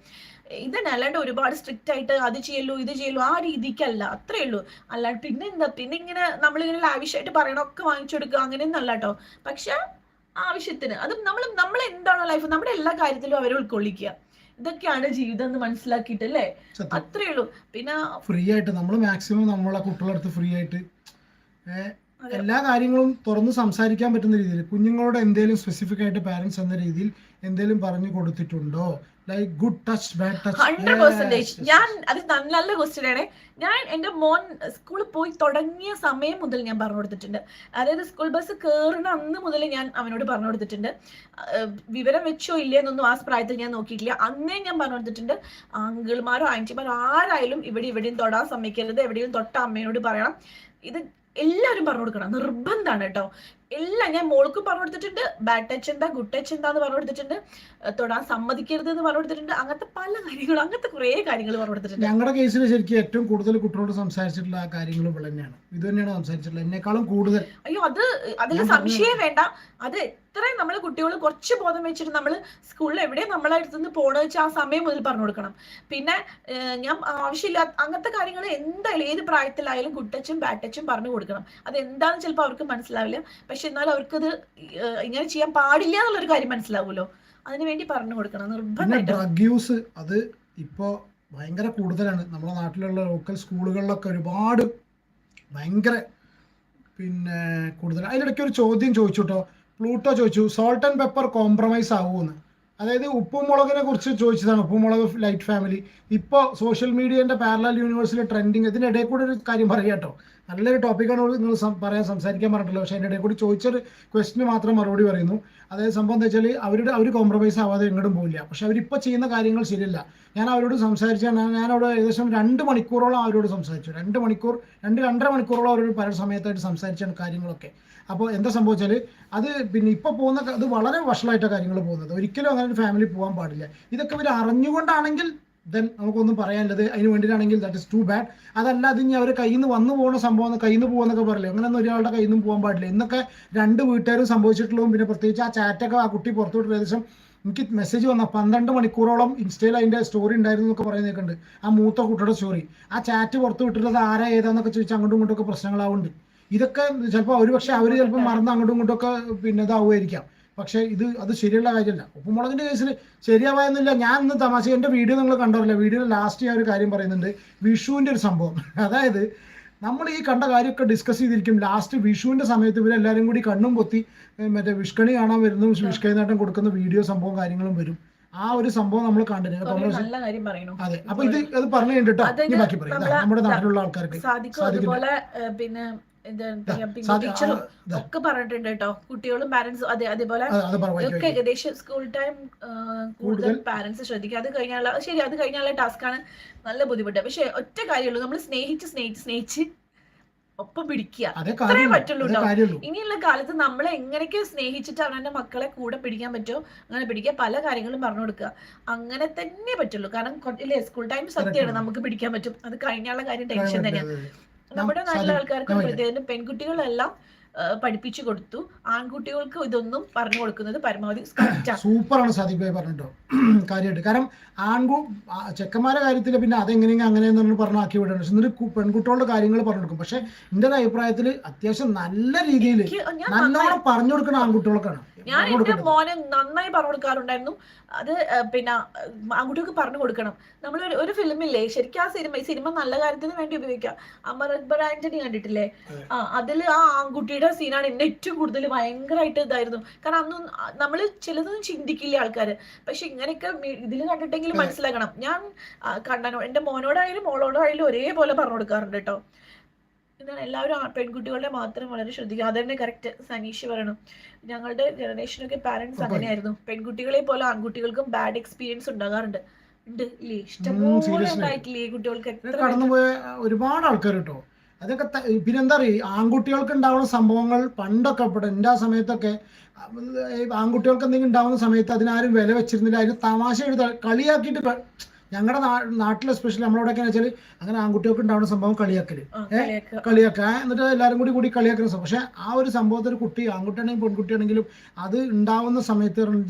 ഇതന്നെ, അല്ലാണ്ട് ഒരുപാട് സ്ട്രിക്റ്റ് ആയിട്ട് അത് ചെയ്യല്ലോ ഇത് ചെയ്യല്ലോ ആ രീതിക്കല്ല, അത്രേ ഉള്ളൂ. അല്ലാണ്ട് പിന്നെ എന്താ, പിന്നെ ഇങ്ങനെ നമ്മളിങ്ങനെ ലാവിഷായിട്ട് പറയണൊക്കെ വാങ്ങിച്ചെടുക്കുക അങ്ങനെയൊന്നും അല്ല കേട്ടോ. പക്ഷെ ആവശ്യത്തിന് അത് നമ്മൾ എന്താണോ ലൈഫ്, നമ്മുടെ എല്ലാ കാര്യത്തിലും അവരെ ഉൾക്കൊള്ളിക്കുക. ഇതൊക്കെയാണ് ജീവിതം എന്ന് മനസ്സിലാക്കിയിട്ട് അല്ലേ, അത്രേ ഉള്ളൂ. പിന്നെ ഫ്രീ ആയിട്ട് നമ്മൾ മാക്സിമം നമ്മളെ കുട്ടികളടുത്ത് ഫ്രീ ആയിട്ട് എല്ലാ കാര്യങ്ങളും തുറന്ന് സംസാരിക്കാൻ പറ്റുന്ന രീതിയിൽ കുഞ്ഞുങ്ങളോട് എന്തെങ്കിലും സ്പെസിഫിക് ആയിട്ട് പാരന്റ്സ് എന്ന രീതിയിൽ എന്തെങ്കിലും പറഞ്ഞു കൊടുത്തിട്ടുണ്ടോ? Like good touch, bad touch? 100%. ഞാൻ അത് നല്ല ക്വസ്റ്റ്യൻ ആണ്. ഞാൻ എന്റെ മോൻ സ്കൂളിൽ പോയി തുടങ്ങിയ സമയം മുതൽ ഞാൻ പറഞ്ഞു കൊടുത്തിട്ടുണ്ട്. അതായത് സ്കൂൾ ബസ് കയറുന്ന അന്ന് മുതൽ ഞാൻ അവനോട് പറഞ്ഞു കൊടുത്തിട്ടുണ്ട്. വിവരം വെച്ചോ ഇല്ലേന്നൊന്നും ആ പ്രായത്തിൽ ഞാൻ നോക്കിയിട്ടില്ല. അന്നേ ഞാൻ പറഞ്ഞു കൊടുത്തിട്ടുണ്ട്, അങ്കിൾമാരോ ആന്റിമാരോ ആരായാലും ഇവിടെയും തൊടാൻ സമ്മതിക്കരുത്, എവിടെയും തൊട്ട അമ്മയോട് പറയണം. ഇത് എല്ലാവരും പറഞ്ഞു കൊടുക്കണം, നിർബന്ധമാണ് കേട്ടോ. എല്ലാം ഞാൻ മോൾക്കും പറഞ്ഞു കൊടുത്തിട്ടുണ്ട്. ബാഡ് ടച്ച് എന്താ, ഗുഡ് ടച്ച് എന്താന്ന് പറഞ്ഞു കൊടുത്തിട്ടുണ്ട്. തൊടാൻ സമ്മതിക്കരുത് എന്ന് പറഞ്ഞു കൊടുത്തിട്ടുണ്ട്. അങ്ങനത്തെ പല കാര്യങ്ങളും, അങ്ങനത്തെ കുറെ കാര്യങ്ങൾ പറഞ്ഞു കൊടുത്തിട്ടുണ്ട്. ഞങ്ങളുടെ കേസിൽ ശരിക്കും ഏറ്റവും കൂടുതൽ കുട്ടികളോട് സംസാരിച്ചിട്ടുള്ള ആ കാര്യങ്ങൾ ഇവിടെ തന്നെയാണ്. ഇത് തന്നെയാണ് സംസാരിച്ചിട്ടുള്ളത്, എന്നെക്കാളും കൂടുതൽ. അയ്യോ, അതിൽ സംശയം വേണ്ട. അത് എത്രയും നമ്മൾ കുട്ടികൾ കുറച്ച് ബോധം വെച്ചിട്ട് നമ്മൾ സ്കൂളിൽ എവിടെ നമ്മളെ അടുത്തുനിന്ന് പോണെന്ന് വെച്ചാൽ ആ സമയം മുതൽ പറഞ്ഞു കൊടുക്കണം. പിന്നെ ഞാൻ ആവശ്യമില്ല അങ്ങനത്തെ കാര്യങ്ങൾ എന്തായാലും ഏത് പ്രായത്തിലായാലും ഗുഡ് ടച്ചും ബാഡ് ടച്ചും പറഞ്ഞു കൊടുക്കണം. അത് എന്താണെന്ന് ചിലപ്പോൾ അവർക്ക് മനസ്സിലാവില്ല, പക്ഷെ എന്നാലും അവർക്കത് ഇങ്ങനെ ചെയ്യാൻ പാടില്ല എന്നുള്ളൊരു കാര്യം മനസ്സിലാവുമല്ലോ, അതിനു വേണ്ടി പറഞ്ഞു കൊടുക്കണം നിർബന്ധമായിട്ട്. ഡ്രഗ് യൂസ് അത് ഇപ്പോ ഭയങ്കര കൂടുതലാണ് നമ്മുടെ നാട്ടിലുള്ള ലോക്കൽ സ്കൂളുകളിലൊക്കെ. ഒരുപാട് ഭയങ്കര കൂടുതൽ. അതിനിടയ്ക്ക് ഒരു ചോദ്യം ചോദിച്ചു കേട്ടോ, പ്ലൂട്ടോ ചോദിച്ചു, സോൾട്ട് ആൻഡ് പെപ്പർ കോംപ്രമൈസ് ആവുമെന്ന്. അതായത് ഉപ്പും മുളകിനെ കുറിച്ച് ചോദിച്ചതാണ്. ഉപ്പും മുളക് ലൈറ്റ് ഫാമിലി ഇപ്പോൾ സോഷ്യൽ മീഡിയൻ്റെ പാരലൽ യൂണിവേഴ്സിലെ ട്രെൻഡിങ്. ഇതിനിടയിൽ കൂടെ ഒരു കാര്യം പറയാം കേട്ടോ, നല്ലൊരു ടോപ്പിക്കാണ് നിങ്ങൾ സംസാരിക്കാൻ പറഞ്ഞിട്ടുള്ളത്. പക്ഷേ അതിൻ്റെ ഇടയിൽ കൂടി ചോദിച്ചൊരു ക്വസ്റ്റിന് മാത്രം മറുപടി പറയുന്നു. അതായത് സംഭവം എന്താ വെച്ചാൽ അവർ കോംപ്രമൈസ് ആവാതെ എങ്ങോട്ടും പോയില്ല. പക്ഷെ അവരിപ്പോൾ ചെയ്യുന്ന കാര്യങ്ങൾ ശരിയല്ല. ഞാൻ അവരോട് സംസാരിച്ചാണ്, ഞാനവിടെ ഏകദേശം 2 മണിക്കൂറോളം അവരോട് സംസാരിച്ചു. 2-2.5 മണിക്കൂറോളം അവരോട് പല സമയത്തായിട്ട് സംസാരിച്ചാണ് കാര്യങ്ങളൊക്കെ. അപ്പോൾ എന്താ സംഭവിച്ചാൽ അത് ഇപ്പോൾ പോകുന്ന അത് വളരെ വഷളായിട്ടാണ് കാര്യങ്ങൾ പോകുന്നത്. ഒരിക്കലും അങ്ങനെ ഒരു ഫാമിലി പോകാൻ പാടില്ല. ഇതൊക്കെ ഇവർ അറിഞ്ഞുകൊണ്ടാണെങ്കിൽ ദെൻ നമുക്കൊന്നും പറയാനുള്ളത്. അതിന് വേണ്ടിയിട്ടാണെങ്കിൽ ദാറ്റ് ഇസ് ടു ബാഡ്. അതല്ല അത് ഇനി അവർ കയ്യിൽ നിന്ന് വന്നു പോകുന്ന സംഭവം, കയ്യിൽ നിന്ന് പോകുന്നൊക്കെ പറയില്ലേ, അങ്ങനെയൊന്നും ഒരാളുടെ കയ്യിൽ നിന്നും പോകാൻ പാടില്ല. ഇന്നൊക്കെ 2 വീട്ടുകാരും സംഭവിച്ചിട്ടുള്ളതും പിന്നെ പ്രത്യേകിച്ച് ആ ചാറ്റൊക്കെ ആ കുട്ടി പുറത്തോട്ട് ഏകദേശം എനിക്ക് മെസ്സേജ് വന്ന 12 മണിക്കൂറോളം ഇൻസ്റ്റയിൽ അതിൻ്റെ സ്റ്റോറി ഉണ്ടായിരുന്നു എന്നൊക്കെ പറയുന്നേക്കുണ്ട്. ആ മൂത്ത കുട്ടിയുടെ സ്റ്റോറി, ആ ചാറ്റ് പുറത്ത് വിട്ടിട്ടുള്ളത് ആരാ ഏതാന്നൊക്കെ ചോദിച്ചാൽ അങ്ങോട്ടും ഇങ്ങോട്ടൊക്കെ പ്രശ്നങ്ങളാവുന്നുണ്ട്. ഇതൊക്കെ ചിലപ്പോൾ പക്ഷേ അവർ ചിലപ്പോൾ മറന്ന് അങ്ങോട്ടും ഇങ്ങോട്ടൊക്കെ ഇതാവുമായിരിക്കാം. പക്ഷേ അത് ശരിയുള്ള കാര്യമല്ല. ഉപ്പുമുളകിൻ്റെ കേസിൽ ശരിയാവായെന്നില്ല. ഞാൻ ഇന്ന് തമാശ എൻ്റെ വീഡിയോ നിങ്ങൾ കണ്ടറില്ല, വീഡിയോയിൽ ലാസ്റ്റ് ഞാൻ ഒരു കാര്യം പറയുന്നുണ്ട്, വിഷുവിൻ്റെ ഒരു സംഭവം. അതായത് നമ്മൾ ഈ കണ്ട കാര്യമൊക്കെ ഡിസ്കസ് ചെയ്തിരിക്കും. ലാസ്റ്റ് വിഷുവിൻ്റെ സമയത്ത് ഇവരെല്ലാവരും കൂടി കണ്ണും പൊത്തി മറ്റേ വിഷ്കണി കാണാൻ വരുന്നു, വിഷ്കണി നാട്ടം കൊടുക്കുന്ന വീഡിയോ സംഭവം കാര്യങ്ങളും വരും. ആ ഒരു സംഭവം നമ്മൾ കണ്ടിരുന്നു. അതെ, അപ്പൊ അത് പറഞ്ഞു കഴിഞ്ഞിട്ടോ ബാക്കി പറയാം. നമ്മുടെ നാട്ടിലുള്ള ആൾക്കാർക്ക് പിന്നെ ഒക്കെ പറഞ്ഞിട്ടുണ്ട് കേട്ടോ, കുട്ടികളും പാരന്റ്സും. അതേപോലെ ഏകദേശം സ്കൂൾ ടൈം കൂടുതൽ പാരന്റ്സ് ശ്രദ്ധിക്കുക. അത് കഴിഞ്ഞാലുള്ള ടാസ്ക് ആണ്, നല്ല ബുദ്ധിമുട്ട്. പക്ഷെ ഒറ്റ കാര്യമുള്ളൂ, നമ്മൾ സ്നേഹിച്ച് ഒപ്പം പിടിക്കുക, അത്രേ പറ്റുള്ളൂ കേട്ടോ. ഇനിയുള്ള കാലത്ത് നമ്മളെ എങ്ങനെയൊക്കെ സ്നേഹിച്ചിട്ട് അവനെ മക്കളെ കൂടെ പിടിക്കാൻ പറ്റുമോ അങ്ങനെ പിടിക്കുക. പല കാര്യങ്ങളും പറഞ്ഞു കൊടുക്കുക, അങ്ങനെ തന്നെ പറ്റുള്ളൂ. കാരണം ഇല്ലേ, സ്കൂൾ ടൈം സത്യമാണ്, നമുക്ക് പിടിക്കാൻ പറ്റും. അത് കഴിഞ്ഞുള്ള കാര്യം ടെൻഷൻ തന്നെയാണ്. നമ്മുടെ നാട്ടിലെ ആൾക്കാർക്ക് പ്രത്യേകം പെൺകുട്ടികളെല്ലാം പഠിപ്പിച്ചു കൊടുത്തു, ആൺകുട്ടികൾക്ക് ഇതൊന്നും പറഞ്ഞു കൊടുക്കുന്നത് പരമാവധി സൂപ്പറാണ് സാദിഖ് ഭായി പറഞ്ഞിട്ടോ കാര്യമായിട്ട്. കാരണം ചെക്കന്മാരുടെ കാര്യത്തിൽ പിന്നെ അതെങ്ങനെയെങ്കിലും അങ്ങനെയെന്നു പറഞ്ഞാക്കി വിടണം. പക്ഷെ എന്നിട്ട് പെൺകുട്ടികളുടെ കാര്യങ്ങൾ പറഞ്ഞു കൊടുക്കും. പക്ഷെ എൻ്റെ ഒരു അഭിപ്രായത്തിൽ അത്യാവശ്യം നല്ല രീതിയിൽ നല്ലോണം പറഞ്ഞു കൊടുക്കണം ആൺകുട്ടികൾക്കാണ്. ഞാൻ എന്റെ മോനെ നന്നായി പറഞ്ഞു കൊടുക്കാറുണ്ടായിരുന്നു. അത് പിന്നെ ആൺകുട്ടികൾക്ക് പറഞ്ഞു കൊടുക്കണം. നമ്മൾ ഒരു ഫിലിമില്ലേ, ശരിക്കും ആ സിനിമ നല്ല കാര്യത്തിന് വേണ്ടി ഉപയോഗിക്കാം. അമർ അക്ബർ ആന്റണി കണ്ടിട്ടില്ലേ? അതിൽ ആ ആൺകുട്ടിയുടെ സീനാണ് എന്നെ ഏറ്റവും കൂടുതൽ ഭയങ്കരമായിട്ട് ഇതായിരുന്നു. കാരണം അന്നും നമ്മൾ ചിലതൊന്നും ചിന്തിക്കില്ല ആൾക്കാര്, പക്ഷെ ഇങ്ങനെയൊക്കെ ഇതിൽ കണ്ടിട്ടെങ്കിലും മനസ്സിലാക്കണം. ഞാൻ എന്റെ മോനോടായാലും മോളോടായാലും ഒരേപോലെ പറഞ്ഞു കൊടുക്കാറുണ്ട് കേട്ടോ. ഇതാണ് എല്ലാവരും പെൺകുട്ടികളുടെ മാത്രം വളരെ ശ്രദ്ധിക്കുക. അതന്നെ കറക്റ്റ് സനീഷ് പറയണം. ഞങ്ങളുടെ ജനറേഷനൊക്കെ പാരന്റ്സ് അങ്ങനെയായിരുന്നു. പെൺകുട്ടികളെ പോലെ ആൺകുട്ടികൾക്കും ബാഡ് എക്സ്പീരിയൻസ് ഉണ്ടാകാറുണ്ട്. ഇഷ്ടംപോലെ ഉണ്ടായിട്ടില്ലേ കുട്ടികൾക്ക്? കടന്നുപോയ ഒരുപാട് ആൾക്കാർ കേട്ടോ. അതൊക്കെ പിന്നെ എന്താ പറയുക, ആൺകുട്ടികൾക്ക് ഉണ്ടാവുന്ന സംഭവങ്ങൾ പണ്ടൊക്കെ എൻ്റെ ആ സമയത്തൊക്കെ ആൺകുട്ടികൾക്ക് എന്തെങ്കിലും ഉണ്ടാവുന്ന സമയത്ത് അതിനാരും വില വെച്ചിരുന്നില്ല. അതിന് തമാശ കളിയാക്കിയിട്ട് ഞങ്ങളുടെ നാട്ടിൽ എസ്പെഷ്യലി നമ്മളവിടെയൊക്കെ വെച്ചാൽ അങ്ങനെ ആൺകുട്ടികൾക്ക് ഉണ്ടാവുന്ന സംഭവം കളിയാക്കല്, എന്നിട്ട് എല്ലാവരും കൂടി കളിയാക്കുന്ന സംഭവം. പക്ഷെ ആ ഒരു സംഭവത്തിൽ കുട്ടി ആൺകുട്ടിയാണെങ്കിലും പെൺകുട്ടിയാണെങ്കിലും അത് ഉണ്ടാവുന്ന സമയത്ത്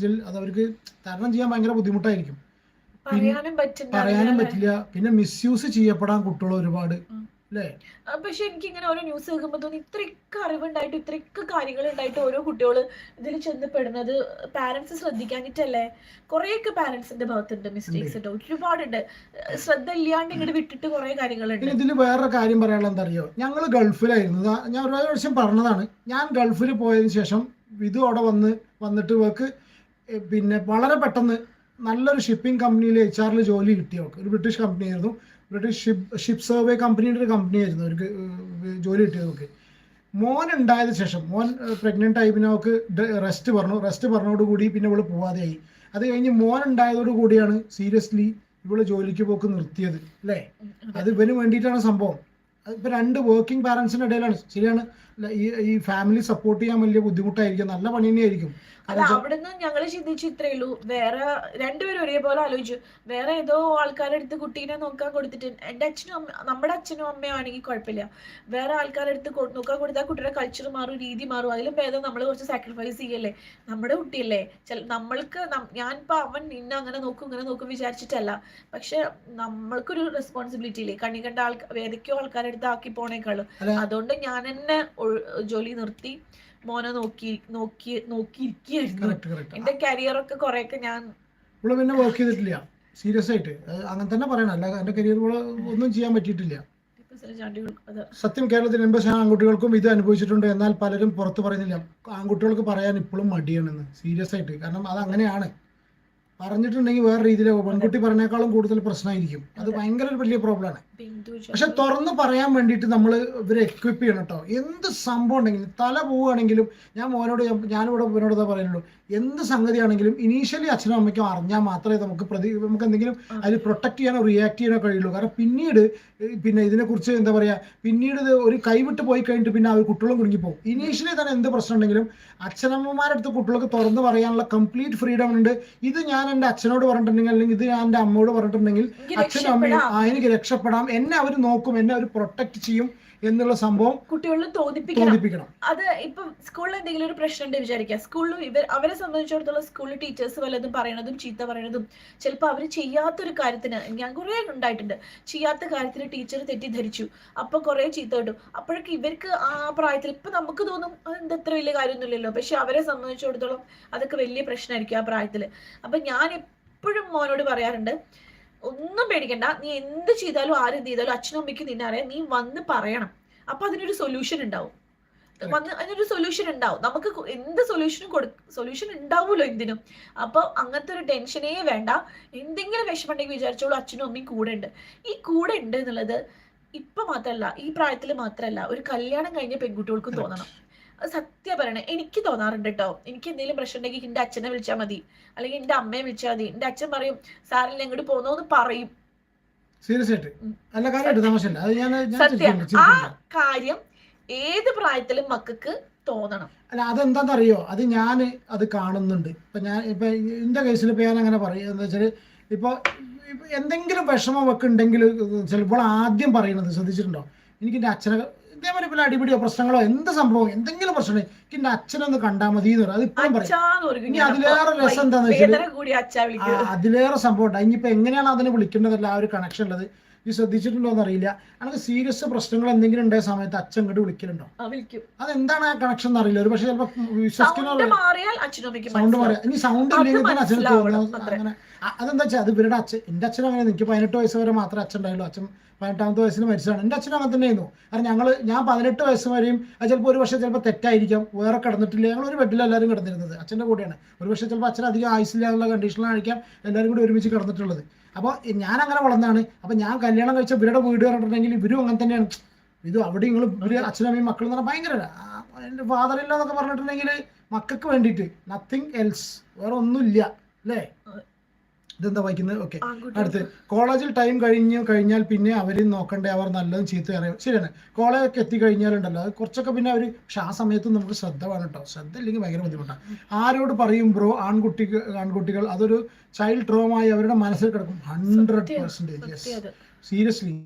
അത് അവർക്ക് തരണം ചെയ്യാൻ ഭയങ്കര ബുദ്ധിമുട്ടായിരിക്കും. പറയാനും പറ്റില്ല. പിന്നെ മിസ്യൂസ് ചെയ്യപ്പെടാൻ കുട്ടികൾ ഒരുപാട് അല്ലേ? പക്ഷെ എനിക്ക് ഇങ്ങനെ ഓരോ ന്യൂസ് കേൾക്കുമ്പോൾ തോന്നി ഇത്രയൊക്കെ അറിവുണ്ടായിട്ട് ഇത്രയൊക്കെ കാര്യങ്ങൾ ഉണ്ടായിട്ട് ഓരോ കുട്ടികൾ ഇതിൽ ചെന്ന് പെടുന്നത് പാരന്റ്സ് ശ്രദ്ധിക്കാഞ്ഞിട്ടല്ലേ? കുറെയൊക്കെ പാരന്റ്സിന്റെ ഭാഗത്തുണ്ട് മിസ്റ്റേക്സ് ഉണ്ട്, ഒരുപാടുണ്ട്. ശ്രദ്ധ ഇല്ലാണ്ട് ഇങ്ങോട്ട് വിട്ടിട്ട് കുറെ കാര്യങ്ങളുണ്ട്. പിന്നെ ഇതിൽ വേറൊരു കാര്യം പറയാനുള്ള എന്താ അറിയോ, ഞങ്ങൾ ഗൾഫിലായിരുന്നു. ഞാൻ ഒരു പ്രാവശ്യം പറഞ്ഞതാണ്, ഞാൻ ഗൾഫിൽ പോയതിന് ശേഷം ഇത് അവിടെ വന്നിട്ട് ഇവർക്ക് പിന്നെ വളരെ പെട്ടെന്ന് നല്ലൊരു ഷിപ്പിംഗ് കമ്പനിയിൽ HR ജോലി കിട്ടിയവർക്ക്. ഒരു ബ്രിട്ടീഷ് കമ്പനി ആയിരുന്നു, ബ്രിട്ടീഷ് ഷിപ്പ് സർവേ കമ്പനിയുടെ ഒരു കമ്പനി ആയിരുന്നു അവർക്ക് ജോലി കിട്ടിയവർക്ക്. മോൻ ഉണ്ടായതിനു ശേഷം, മോൻ പ്രഗ്നൻ്റ് ആയി, പിന്നെ അവൾക്ക് റെസ്റ്റ് പറഞ്ഞോടുകൂടി പിന്നെ ഇവള് പോവാതെയായി. അത് കഴിഞ്ഞ് മോൻ ഉണ്ടായതോടു കൂടിയാണ് സീരിയസ്ലി ഇവള് ജോലിക്ക് പോക്ക് നിർത്തിയത്, അല്ലേ? അത് ഇവന് വേണ്ടിയിട്ടാണ് സംഭവം. അതിപ്പോൾ 2 വർക്കിംഗ് പാരൻസിൻ്റെ ഇടയിലാണ്. ശരിയാണ്, ഈ ഫാമിലി സപ്പോർട്ട് ചെയ്യാൻ വലിയ ബുദ്ധിമുട്ടായിരിക്കും, നല്ല പണി തന്നെയായിരിക്കും. അല്ല, അവിടുന്ന് ഞങ്ങൾ ചിന്തിച്ചു ഇത്രേ ഉള്ളൂ. വേറെ രണ്ടുപേരും ഒരേപോലെ ആലോചിച്ചു. വേറെ ഏതോ ആൾക്കാരുടെ അടുത്ത് കുട്ടീനെ നോക്കാൻ കൊടുത്തിട്ട്, എൻ്റെ നമ്മുടെ അച്ഛനും അമ്മയും ആണെങ്കിൽ കുഴപ്പമില്ല, വേറെ ആൾക്കാരുടെ അടുത്ത് നോക്കാൻ കൊടുത്താൽ കുട്ടിയുടെ കൾച്ചർ മാറും, രീതി മാറും. അതിലും ഭേദം നമ്മൾ കുറച്ച് സാക്രിഫൈസ് ചെയ്യല്ലേ, നമ്മുടെ കുട്ടിയല്ലേ. നമ്മൾക്ക് ഞാനിപ്പോൾ അവൻ ഇന്ന അങ്ങനെ നോക്കും ഇങ്ങനെ നോക്കും വിചാരിച്ചിട്ടല്ല, പക്ഷെ നമ്മൾക്കൊരു റെസ്പോൺസിബിലിറ്റി ഇല്ലേ, കണ്ണി കണ്ട ഏതൊക്കെയോ ആൾക്കാരുടെ അടുത്ത് ആക്കി പോണേക്കാളും. അതുകൊണ്ട് ഞാൻ തന്നെ ജോലി നിർത്തി മോനെ നോക്കിയിരിക്കുകയായിരുന്നു. എന്റെ കരിയറൊക്കെ കുറെയൊക്കെ ഞാൻ പിന്നെ വർക്ക് ചെയ്തിട്ടില്ല, സീരിയസ് ആയിട്ട് അങ്ങനെ തന്നെ പറയണം. അല്ല, എന്റെ കരിയർ ഒന്നും ചെയ്യാൻ പറ്റിയിട്ടില്ല. സത്യം, കേരളത്തിൽ 80% ആൺകുട്ടികൾക്കും ഇത് അനുഭവിച്ചിട്ടുണ്ട്. എന്നാൽ പലരും പുറത്ത് പറയുന്നില്ല. ആൺകുട്ടികൾക്ക് പറയാൻ ഇപ്പോഴും മടിയാണെന്ന്, സീരിയസ് ആയിട്ട്. കാരണം അത് അങ്ങനെയാണ്. പറഞ്ഞിട്ടുണ്ടെങ്കിൽ വേറെ രീതിയിൽ പെൺകുട്ടി പറഞ്ഞേക്കാളും കൂടുതൽ പ്രശ്നമായിരിക്കും. അത് ഭയങ്കര ഒരു വലിയ പ്രോബ്ലമാണ്. പക്ഷെ തുറന്ന് പറയാൻ വേണ്ടിയിട്ട് നമ്മൾ ഇവരെ എക്വിപ്പ് ചെയ്യണം കേട്ടോ. എന്ത് സംഭവം ഉണ്ടെങ്കിലും, തല പോവുകയാണെങ്കിലും, ഞാനിവിടെ ഇവനോട് ഇതാ പറയുള്ളൂ, എന്ത് സംഗതിയാണെങ്കിലും ഇനീഷ്യലി അച്ഛനും അമ്മയ്ക്കും അറിഞ്ഞാൽ മാത്രമേ നമുക്ക് എന്തെങ്കിലും അതിൽ പ്രൊട്ടക്ട് ചെയ്യാനോ റിയാക്ട് ചെയ്യാനോ കഴിയുള്ളൂ. കാരണം പിന്നീട് പിന്നെ ഇതിനെക്കുറിച്ച് എന്താ പറയുക, പിന്നീട് ഇത് ഒരു കൈവിട്ട് പോയി കഴിഞ്ഞിട്ട് പിന്നെ അവർ കുട്ടികളും കുടുങ്ങിപ്പോകും. ഇനീഷ്യലി തന്നെ എന്ത് പ്രശ്നം ഉണ്ടെങ്കിലും അച്ഛനമ്മമാരുടെ അടുത്ത് കുട്ടികൾക്ക് തുറന്ന് പറയാനുള്ള കംപ്ലീറ്റ് ഫ്രീഡം ഉണ്ട്. ഇത് ഞാൻ എൻ്റെ അച്ഛനോട് പറഞ്ഞിട്ടുണ്ടെങ്കിൽ, അല്ലെങ്കിൽ ഇത് ഞാൻ എൻ്റെ അമ്മയോട് പറഞ്ഞിട്ടുണ്ടെങ്കിൽ അച്ഛനും അമ്മയും എനിക്ക് രക്ഷപ്പെടാം, എന്നെ അവർ നോക്കും, എന്നെ അവർ പ്രൊട്ടക്ട് ചെയ്യും എന്നുള്ള സംഭവം കുട്ടികളിൽ തോന്നിപ്പിക്കണം. അത് ഇപ്പൊ സ്കൂളിൽ എന്തെങ്കിലും ഒരു പ്രശ്നം ഉണ്ട് വിചാരിക്കുക, സ്കൂളിൽ അവരെ സംബന്ധിച്ചിടത്തോളം സ്കൂളിൽ ടീച്ചേഴ്സ് വല്ലതും പറയണതും ചീത്ത പറയണതും, ചിലപ്പോൾ അവർ ചെയ്യാത്തൊരു കാര്യത്തിന്, ഞാൻ കുറെ ഉണ്ടായിട്ടുണ്ട്, ചെയ്യാത്ത കാര്യത്തിന് ടീച്ചർ തെറ്റിദ്ധരിച്ചു, അപ്പൊ കുറെ ചീത്ത കിട്ടും. അപ്പോഴൊക്കെ ഇവർക്ക് ആ പ്രായത്തിൽ ഇപ്പൊ നമുക്ക് തോന്നും അതെന്താ അത്ര വലിയ കാര്യമൊന്നുമില്ലല്ലോ, പക്ഷെ അവരെ സംബന്ധിച്ചിടത്തോളം അതൊക്കെ വലിയ പ്രശ്നമായിരിക്കും ആ പ്രായത്തിൽ. അപ്പൊ ഞാൻ എപ്പോഴും മോനോട് പറയാറുണ്ട്, ഒന്നും പേടിക്കണ്ട, നീ എന്ത് ചെയ്താലും ആരെന്ത് ചെയ്താലും അച്ഛനും അമ്മയ്ക്ക് നിന്നെ അറിയാം, നീ വന്ന് പറയണം. അപ്പൊ അതിനൊരു സൊല്യൂഷൻ ഉണ്ടാവും, അതിനൊരു സൊല്യൂഷൻ ഉണ്ടാവും. നമുക്ക് എന്ത് സൊല്യൂഷൻ ഉണ്ടാവുമല്ലോ എന്തിനും. അപ്പൊ അങ്ങനത്തെ ഒരു ടെൻഷനേ വേണ്ട. എന്തെങ്കിലും വിഷമമുണ്ടെങ്കിൽ വിചാരിച്ചോളൂ, അച്ഛനും അമ്മയും കൂടെ ഉണ്ട്. ഈ കൂടെ ഉണ്ട് എന്നുള്ളത് ഇപ്പൊ മാത്രല്ല, ഈ പ്രായത്തിൽ മാത്രല്ല, ഒരു കല്യാണം കഴിഞ്ഞ പെൺകുട്ടികൾക്കും തോന്നണം. സത്യം പറയണേ, എനിക്ക് തോന്നാറുണ്ട് കേട്ടോ. എനിക്ക് എന്തെങ്കിലും പ്രശ്നം ഉണ്ടെങ്കിൽ എന്റെ അച്ഛനെ വിളിച്ചാൽ മതി, അല്ലെങ്കിൽ എന്റെ അമ്മയെ വിളിച്ചാൽ മതി. എന്റെ അച്ഛൻ പറയും, സാറിൽ എങ്ങോട്ട് പോന്നോന്ന് പറയും. സത്യം, ആ കാര്യം ഏത് പ്രായത്തിലും മക്കൾക്ക് തോന്നണം. അല്ല, അതെന്താണെന്നറിയോ, അത് കാണുന്നുണ്ട്. ഇപ്പൊ എന്റെ കേസിൽ ഇപ്പൊ ഞാൻ അങ്ങനെ പറയും, എന്താ വെച്ചാല്, ഇപ്പൊ എന്തെങ്കിലും വിഷമം ഒക്കെ ഉണ്ടെങ്കിൽ ചിലപ്പോൾ ആദ്യം പറയുന്നത് ശ്രദ്ധിച്ചിട്ടുണ്ടോ, എനിക്ക് എന്റെ അച്ഛനെ ഇതേപോലെ ഇപ്പോൾ അടിപിടിയോ പ്രശ്നങ്ങളോ എന്ത് സംഭവം എന്തെങ്കിലും പ്രശ്നം എനിക്ക് എൻ്റെ അച്ഛനൊന്ന് കണ്ടാൽ മതി എന്ന് പറയും. അതിപ്പോഴും പറയും. ഇനി അതിലേറെ രസം എന്താന്ന് വെച്ചാൽ അതിലേറെ സംഭവം ഉണ്ട്. ഇനിയിപ്പോൾ എങ്ങനെയാണ് അതിനെ വിളിക്കേണ്ടതല്ല, ആ ഒരു കണക്ഷൻ ഉള്ളത്. ഈ ശ്രദ്ധിച്ചിട്ടുണ്ടോ എന്നറിയില്ല, അങ്ങനെ സീരിയസ് പ്രശ്നങ്ങൾ എന്തെങ്കിലും ഉണ്ടായ സമയത്ത് അച്ഛൻ ഇങ്ങോട്ട് വിളിക്കലുണ്ടോ? അതെന്താണ് ആ കണക്ഷൻ എന്നറിയില്ല. ഒരു പക്ഷെ ചിലപ്പോൾ വിശ്വസിക്കുന്ന സൗണ്ട് മാറിയ ഇനി സൗണ്ട് ഇല്ലെങ്കിൽ തന്നെ അച്ഛന് തോന്നുന്നു അങ്ങനെ. അതെന്താ വെച്ചാൽ അത് ഇവരുടെ അച്ഛൻ, എൻ്റെ അച്ഛനും അങ്ങനെ, എനിക്ക് 18 വയസ്സ് വരെ മാത്രമേ അച്ഛൻ ഉണ്ടായുള്ളൂ. അച്ഛൻ 18ാമത്തെ വയസ്സിൽ മരിച്ചതാണ്. എൻ്റെ അച്ഛനും അങ്ങനെ തന്നെയായിരുന്നു. കാരണം ഞാൻ 18 വയസ്സ് വരെയും, അത് ചിലപ്പോൾ ഒരു പക്ഷേ ചിലപ്പോൾ തെറ്റായിരിക്കാം, വേറെ കിടന്നിട്ടില്ല, ഞങ്ങളൊരു ബെഡിൽ എല്ലാവരും കിടന്നിരുന്നത് അച്ഛൻ്റെ കൂടെയാണ്. ഒരു പക്ഷേ ചിലപ്പോൾ അച്ഛൻ അധികം ആയുസില്ല എന്നുള്ള കണ്ടീഷനിലായിരിക്കാം എല്ലാവരും കൂടി ഒരുമിച്ച് കിടന്നിട്ടുള്ളത്. അപ്പോൾ ഞാൻ അങ്ങനെ വളർന്നാണ്. അപ്പോൾ ഞാൻ കല്യാണം കഴിച്ച ഇവരുടെ വീട് പറഞ്ഞിട്ടുണ്ടെങ്കിൽ ഇവരും അങ്ങനെ തന്നെയാണ്. ഇത് അവിടെ ഇവർ അച്ഛനമ്മയും മക്കളും എന്ന് പറഞ്ഞാൽ ഭയങ്കര, എൻ്റെ ഫാദറില്ല എന്നൊക്കെ പറഞ്ഞിട്ടുണ്ടെങ്കിൽ മക്കൾക്ക് വേണ്ടിയിട്ട് നത്തിങ് എൽസ്, വേറെ ഒന്നുമില്ല, അല്ലേ? ഇതെന്താ വായിക്കുന്നത്? ഓക്കെ, അടുത്ത് കോളേജിൽ ടൈം കഴിഞ്ഞാൽ പിന്നെ അവരും നോക്കണ്ടേ, അവർ നല്ലതും ചീത്ത അറിയാം. ശരിയാണ്, കോളേജൊക്കെ എത്തിക്കഴിഞ്ഞാലുണ്ടല്ലോ അത് കുറച്ചൊക്കെ പിന്നെ അവർ, പക്ഷെ ആ സമയത്ത് നമുക്ക് ശ്രദ്ധ വേണം കേട്ടോ. ശ്രദ്ധ ഇല്ലെങ്കിൽ ഭയങ്കര ബുദ്ധിമുട്ടാണ്. ആരോട് പറയും ബ്രോ, ആൺകുട്ടികൾ അതൊരു ചൈൽഡ് ട്രോമായി അവരുടെ മനസ്സിൽ കിടക്കും. 100% സീരിയസ്ലി.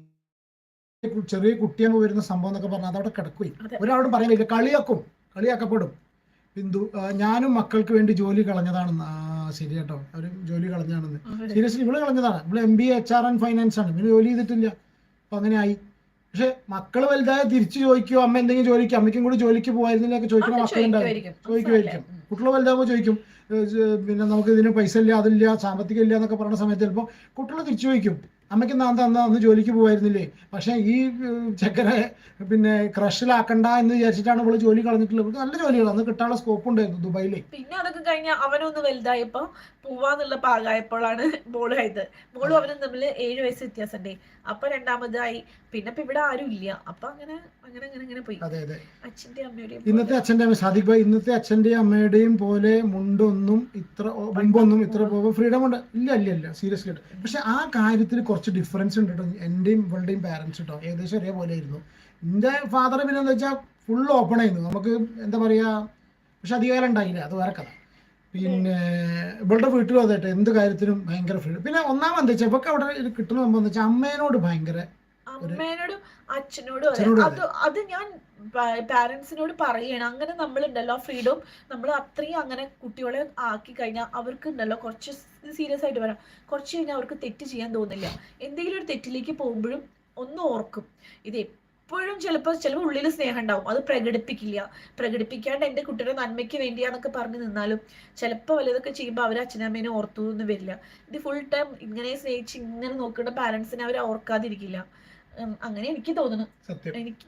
ചെറിയ കുട്ടിയാകുമ്പോൾ വരുന്ന സംഭവം എന്നൊക്കെ പറഞ്ഞാൽ അതവിടെ കിടക്കുകയും ഒരാളോട് പറയാൻ കഴിയില്ല, കളിയാക്കപ്പെടും. ബിന്ദു, ഞാനും മക്കൾക്ക് വേണ്ടി ജോലി കളഞ്ഞതാണെന്ന്. ശരി കേട്ടോ, അവർ ജോലി കളഞ്ഞാണെന്ന്. സീരിയസ്ലി ഇവള് കളഞ്ഞതാണ്. ഇവള് MBA HR and Finance ആണ്, ഇവന് ജോലി ചെയ്തിട്ടില്ല, അപ്പൊ അങ്ങനെ ആയി. പക്ഷെ മക്കള് വലുതായ തിരിച്ചു ചോദിക്കുമോ, അമ്മ എന്തെങ്കിലും ജോലിക്ക്, അമ്മയ്ക്കും കൂടി ജോലിക്ക് പോയിരുന്നില്ലൊക്കെ ചോദിക്കുന്ന മക്കളുണ്ടാവും. ചോദിക്കുമായിരിക്കും. കുട്ടികൾ വലുതാകുമ്പോൾ ചോദിക്കും, പിന്നെ നമുക്ക് ഇതിന് പൈസ ഇല്ല, അതില്ല, സാമ്പത്തികം ഇല്ല എന്നൊക്കെ പറയുന്ന സമയത്ത് ചിലപ്പോൾ കുട്ടികൾ തിരിച്ചു ചോദിക്കും, അമ്മയ്ക്ക് അന്ന് ജോലിക്ക് പോകായിരുന്നില്ലേ. പക്ഷെ ഈ ചെക്കനെ പിന്നെ ക്രഷിലാക്കണ്ട എന്ന് വിചാരിച്ചിട്ടാണ് ഇവള് ജോലി കളഞ്ഞിട്ടുള്ളത്. നല്ല ജോലികൾ അന്ന് കിട്ടാനുള്ള സ്കോപ്പ് ഉണ്ടായിരുന്നു ദുബായില്. പിന്നെ അതൊക്കെ കഴിഞ്ഞ അവനൊന്ന് വലുതായപ്പോ പോവാന്നുള്ള പാകായപ്പോഴാണ് മോളായത്. മോളും അവനും തമ്മിൽ 7 വയസ്സ് വ്യത്യാസണ്ടേ. അപ്പൊ രണ്ടാമതായി. പിന്നെ ഇപ്പൊ ഇവിടെ ആരും ഇല്ല. അപ്പൊ അങ്ങനെ പോയി. അച്ഛന്റെ അമ്മയുടെയും ഇന്നത്തെ അച്ഛന്റെ അമ്മ സാദിഖ് ഭായ്, ഇന്നത്തെ അച്ഛന്റെയും അമ്മയുടെയും പോലെ മുമ്പൊന്നും ഇത്ര ഫ്രീഡം ഉണ്ട് ഇല്ല സീരിയസ്ലി. പക്ഷെ ആ കാര്യത്തിൽ കുറച്ച് ഡിഫറൻസ് ഉണ്ട് കേട്ടോ. എന്റെയും ഇവളുടെയും പാരന്റ്സ് കേട്ടോ ഏകദേശം ഒരേപോലെ ആയിരുന്നു. എന്റെ ഫാദർ പിന്നെ എന്താ വെച്ചാൽ ഫുൾ ഓപ്പൺ ആയിരുന്നു, നമുക്ക് എന്താ പറയാ. പക്ഷെ അധികാരം ഉണ്ടായില്ല, അത് വേറെ കഥ. പിന്നെ ഇവളുടെ വീട്ടിലും അതായിട്ട് എന്ത് കാര്യത്തിനും ഭയങ്കര ഫ്രീഡം. പിന്നെ ഒന്നാമത് എന്താ വെച്ചാൽ ഇവർക്ക് അവിടെ കിട്ടുന്ന സംഭവം എന്താ വെച്ചാൽ അമ്മേനോട് ഭയങ്കര, അമ്മേനോടും അച്ഛനോടും അത് ഞാൻ പാരന്റ്സിനോട് പറയണം. അങ്ങനെ നമ്മളുണ്ടല്ലോ ഫ്രീഡം നമ്മൾ അത്രയും അങ്ങനെ കുട്ടികളെ ആക്കി കഴിഞ്ഞാൽ അവർക്ക് ഉണ്ടല്ലോ കുറച്ച് സീരിയസ് ആയിട്ട് വരാം. കുറച്ച് കഴിഞ്ഞാൽ അവർക്ക് തെറ്റ് ചെയ്യാൻ തോന്നില്ല. എന്തെങ്കിലും ഒരു തെറ്റിലേക്ക് പോകുമ്പോഴും ഒന്ന് ഓർക്കും. ഇത് എപ്പോഴും ചിലപ്പോൾ ഉള്ളിൽ സ്നേഹം ഉണ്ടാവും, അത് പ്രകടിപ്പിക്കാണ്ട് എൻ്റെ കുട്ടിയുടെ നന്മയ്ക്ക് വേണ്ടിയാന്നൊക്കെ പറഞ്ഞു നിന്നാലും ചിലപ്പോൾ വലുതൊക്കെ ചെയ്യുമ്പോൾ അവർ അച്ഛനമ്മേനെ ഓർത്തു എന്ന് വരില്ല. ഇത് ഫുൾ ടൈം ഇങ്ങനെ സ്നേഹിച്ച് ഇങ്ങനെ നോക്കുന്ന പാരന്റ്സിനെ അവർ ഓർക്കാതിരിക്കില്ല. അങ്ങനെ എനിക്ക് തോന്നുന്നു.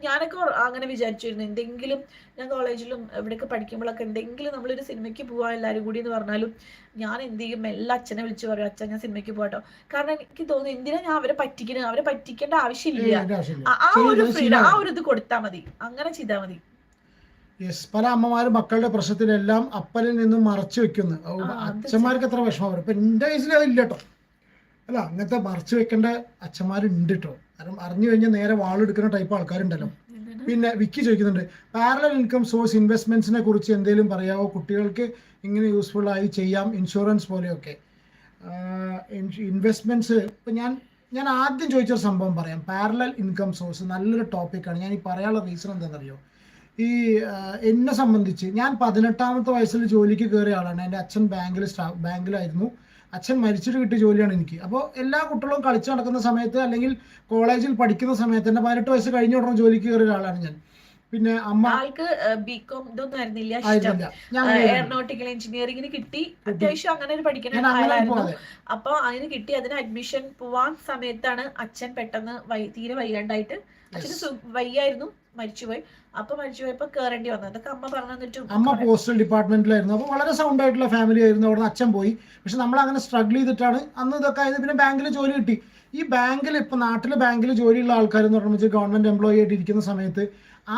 ഞാനൊക്കെ അങ്ങനെ വിചാരിച്ചിരുന്നു. എന്തെങ്കിലും ഞാൻ കോളേജിലും എവിടെയൊക്കെ പഠിക്കുമ്പോഴൊക്കെ എന്തെങ്കിലും നമ്മളൊരു സിനിമയ്ക്ക് പോവാ എല്ലാവരും കൂടി എന്ന് പറഞ്ഞാലും ഞാൻ എന്ത് ചെയ്യും, എല്ലാ അച്ഛനെ വിളിച്ചു പറയും, അച്ഛൻ ഞാൻ സിനിമയ്ക്ക് പോകട്ടോ. കാരണം എനിക്ക് തോന്നുന്നു എന്തിനാ ഞാൻ അവരെ പറ്റിക്കേണ്ട ആവശ്യമില്ല. ആ ഒരു ഫ്രീഡം, ആ ഒരു ഇത് കൊടുത്താൽ മതി, അങ്ങനെ ചെയ്താൽ മതി. പല അമ്മമാരും മക്കളുടെ പ്രശ്നത്തിലെല്ലാം അപ്പനിൽ നിന്നും മറച്ചു വെക്കുന്നു. അച്ഛന്മാർക്ക് എത്ര വിഷമം വരും. ഇപ്പൊ എന്റെ കേസിൽ അതില്ല കേട്ടോ. അല്ല, അങ്ങനത്തെ മറച്ചു വെക്കേണ്ട അച്ഛന്മാരുണ്ട് കേട്ടോ. കാരണം അറിഞ്ഞു കഴിഞ്ഞാൽ നേരെ വാളെടുക്കുന്ന ടൈപ്പ് ആൾക്കാരുണ്ടല്ലോ. പിന്നെ വിക്കി ചോദിക്കുന്നുണ്ട്, പാരലൽ ഇൻകം സോഴ്സ് ഇൻവെസ്റ്റ്മെന്റ്സിനെ കുറിച്ച് എന്തെങ്കിലും പറയാമോ, കുട്ടികൾക്ക് ഇങ്ങനെ യൂസ്ഫുൾ ആയി ചെയ്യാം, ഇൻഷുറൻസ് പോലെയൊക്കെ. ഇൻവെസ്റ്റ്മെന്റ്സ് ഇപ്പം ഞാൻ ആദ്യം ചോദിച്ചൊരു സംഭവം പറയാം. പാരലൽ ഇൻകം സോഴ്സ് നല്ലൊരു ടോപ്പിക്കാണ്. ഞാൻ ഈ പറയാനുള്ള റീസൺ എന്താണെന്നറിയോ, ഈ എന്നെ സംബന്ധിച്ച് ഞാൻ 18ാമത്തെ വയസ്സിൽ ജോലിക്ക് കയറിയ ആളാണ്. എൻ്റെ അച്ഛൻ ബാങ്കിലായിരുന്നു. അച്ഛൻ മരിച്ചിട്ട് കിട്ടിയ ജോലിയാണ് എനിക്ക്. അപ്പോൾ എല്ലാ കുട്ടികളും കളിച്ചു നടക്കുന്ന സമയത്ത് അല്ലെങ്കിൽ കോളേജിൽ പഠിക്കുന്ന സമയത്ത് തന്നെ 18 വയസ്സ് കഴിഞ്ഞ ഉടനെ ജോലിക്ക് കയറിയ ഒരാളാണ് ഞാൻ. പിന്നെ അമ്മ ബികോം ഇതൊന്നും ആയിരുന്നില്ല, എയറോനോട്ടിക്കൽ എഞ്ചിനീയറിംഗിന് കിട്ടി. അത്യാവശ്യം അങ്ങനെ ഒരു പഠിക്കുന്ന. അപ്പൊ അതിന് കിട്ടി. അതിന് അഡ്മിഷൻ പോവാൻ സമയത്താണ് അച്ഛൻ പെട്ടെന്ന് തീരെ വയ്യാണ്ടായിട്ട്, അച്ഛന് വയ്യായിരുന്നു, മരിച്ചുപോയി. അപ്പൊ മരിച്ചുപോയപ്പോ കേറേണ്ടി വന്നത്. അതൊക്കെ അമ്മ പറഞ്ഞു. അമ്മ പോസ്റ്റൽ ഡിപ്പാർട്ട്മെന്റിലായിരുന്നു. അപ്പൊ വളരെ സൗണ്ട് ആയിട്ടുള്ള ഫാമിലി ആയിരുന്നു. അവിടെ നിന്ന് അച്ഛൻ പോയി. പക്ഷെ നമ്മൾ അങ്ങനെ സ്ട്രഗിൾ ചെയ്തിട്ടാണ് അന്ന് ഇതൊക്കെ ആയത്. പിന്നെ ബാങ്കിൽ ജോലി കിട്ടി. ഈ ബാങ്കിൽ ഇപ്പൊ നാട്ടിലെ ബാങ്കിൽ ജോലിയുള്ള ആൾക്കാർ എന്ന് പറഞ്ഞാൽ ഗവൺമെന്റ് എംപ്ലോയി ആയിട്ട് ഇരിക്കുന്ന സമയത്ത്,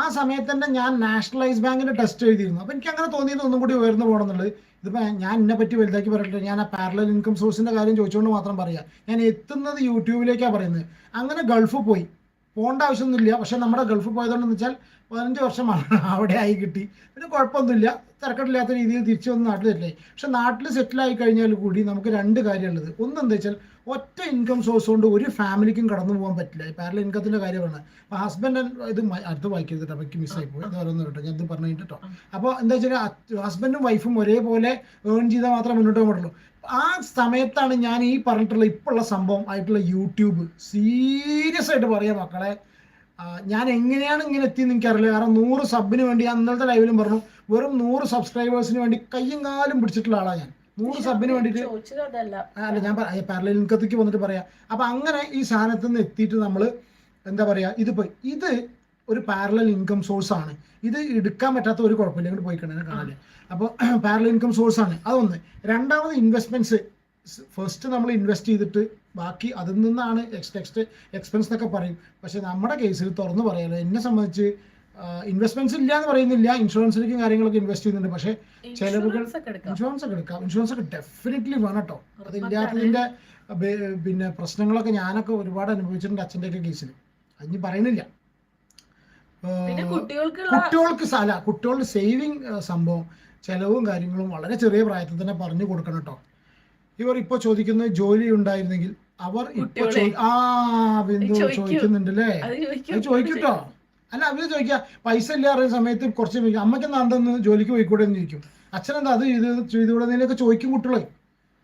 ആ സമയത്ത് തന്നെ ഞാൻ നാഷണലൈസ് ബാങ്കിന്റെ ടെസ്റ്റ് എഴുതിയിരുന്നു. അപ്പൊ എനിക്ക് അങ്ങനെ തോന്നിയത് ഒന്നും കൂടി ഉയർന്നു പോകണം എന്നുള്ളത്. ഇതിപ്പോ ഞാൻ എന്നെ പറ്റി വലുതാക്കി പറഞ്ഞിട്ട് ഞാൻ ആ പാരലൽ ഇൻകം സോഴ്സിന്റെ കാര്യം ചോദിച്ചുകൊണ്ട് മാത്രം പറയാം. ഞാൻ എത്തുന്നത് യൂട്യൂബിലേക്കാണ് പറയുന്നത്. അങ്ങനെ ഗൾഫ് പോകേണ്ട ആവശ്യമൊന്നുമില്ല. പക്ഷെ നമ്മുടെ ഗൾഫ് പോയതുകൊണ്ടെന്ന് വെച്ചാൽ 15 വർഷമാണ് അവിടെ ആയി കിട്ടി. പിന്നെ കുഴപ്പമൊന്നുമില്ല, തിരക്കടില്ലാത്ത രീതിയിൽ തിരിച്ചു വന്ന് നാട്ടിൽ സെറ്റിലായി. പക്ഷെ നാട്ടിൽ സെറ്റിലായി കഴിഞ്ഞാൽ കൂടി നമുക്ക് 2 കാര്യമുള്ളത്. ഒന്നെന്താ വെച്ചാൽ ഒറ്റ ഇൻകം സോഴ്സ് കൊണ്ട് ഒരു ഫാമിലിക്കും കടന്നു പോകാൻ പറ്റില്ല. ഈ പാരലൽ ഇൻകത്തിന്റെ കാര്യമാണ്. അപ്പോൾ ഹസ്ബൻഡ് ഇത് അടുത്ത് വായിക്കരുത്, അവയ്ക്ക് മിസ്സായി പോയി. ഇത് പറയുന്നത് കേട്ടോ, ഞാൻ ഇത് പറഞ്ഞു കേട്ടോ. അപ്പോൾ എന്താ വെച്ചാൽ ഹസ്ബൻഡും വൈഫും ഒരേപോലെ ഏൺ ചെയ്താൽ മാത്രമേ മുന്നോട്ട് പോകാൻ പറ്റുള്ളൂ. ആ സമയത്താണ് ഞാൻ ഈ പറഞ്ഞിട്ടുള്ള ഇപ്പോഴുള്ള സംഭവം ആയിട്ടുള്ള യൂട്യൂബ് സീരിയസ് ആയിട്ട് പറയാം മക്കളെ. ഞാൻ എങ്ങനെയാണ് ഇങ്ങനെ എത്തിയെന്ന് എനിക്കറിയില്ല. കാരണം 100 സബിന് വേണ്ടി അന്നത്തെ ലൈവിലും പറഞ്ഞു, വെറും 100 സബ്സ്ക്രൈബേഴ്സിന് വേണ്ടി കയ്യും കാലും പിടിച്ചിട്ടുള്ള ആളാണ് ഞാൻ. 100 സബിന് വേണ്ടിയിട്ട് അല്ല, ഞാൻ പാരലൽ ഇൻകത്തേക്ക് വന്നിട്ട് പറയാം. അപ്പൊ അങ്ങനെ ഈ സാധനത്തിൽ നിന്ന് എത്തിയിട്ട് നമ്മൾ എന്താ പറയാ, ഇത് ഒരു പാരലൽ ഇൻകം സോഴ്സ് ആണ്. ഇത് എടുക്കാൻ പറ്റാത്ത ഒരു കുഴപ്പമില്ല, ഇങ്ങോട്ട് പോയി കാണാൻ. അപ്പോൾ പാരലൽ ഇൻകം സോഴ്സ് ആണ് അതൊന്ന്. രണ്ടാമത് ഇൻവെസ്റ്റ്മെന്റ്സ്. ഫസ്റ്റ് നമ്മൾ ഇൻവെസ്റ്റ് ചെയ്തിട്ട് ബാക്കി അതിൽ നിന്നാണ് എക്സ്പെൻസ് എന്നൊക്കെ പറയും. പക്ഷെ നമ്മുടെ കേസിൽ തുറന്നു പറയാലോ, എന്നെ സംബന്ധിച്ച് ഇൻവെസ്റ്റ്മെന്റ്സ് ഇല്ല എന്ന് പറയുന്നില്ല, ഇൻഷുറൻസിലേക്കും കാര്യങ്ങളൊക്കെ ഇൻവെസ്റ്റ് ചെയ്യുന്നുണ്ട്. പക്ഷെ ചിലവുകൾ ഇൻഷുറൻസ് ഒക്കെ എടുക്കാം. ഇൻഷുറൻസ് ഒക്കെ ഡെഫിനറ്റ്ലി വേണം കേട്ടോ. അതില്ലാത്തതിന്റെ പിന്നെ പ്രശ്നങ്ങളൊക്കെ ഞാനൊക്കെ ഒരുപാട് അനുഭവിച്ചിട്ടുണ്ട് അച്ഛൻ്റെ ഒക്കെ കേസിൽ. അതിന് പറയുന്നില്ല. കുട്ടികളുടെ സേവിങ് സംഭവം, ചെലവും കാര്യങ്ങളും വളരെ ചെറിയ പ്രായത്തിൽ തന്നെ പറഞ്ഞു കൊടുക്കണം കേട്ടോ. ഇവർ ഇപ്പൊ ചോദിക്കുന്നത് ജോലി ഉണ്ടായിരുന്നെങ്കിൽ അവർ ഇപ്പൊ ചോദിക്കുന്നുണ്ട് അല്ലേ? അത് ചോദിക്കൂട്ടോ. അല്ല, അവര് ചോദിക്കുക പൈസ ഇല്ല അറിയുന്ന സമയത്ത് കുറച്ച് അമ്മയ്ക്ക് എന്താന്ന് ജോലിക്ക് പോയിക്കൂടെ എന്ന് ചോദിക്കും. അച്ഛനെന്താ അത് ചെയ്തുകൂടെ ചോദിക്കും കുട്ടികളെ.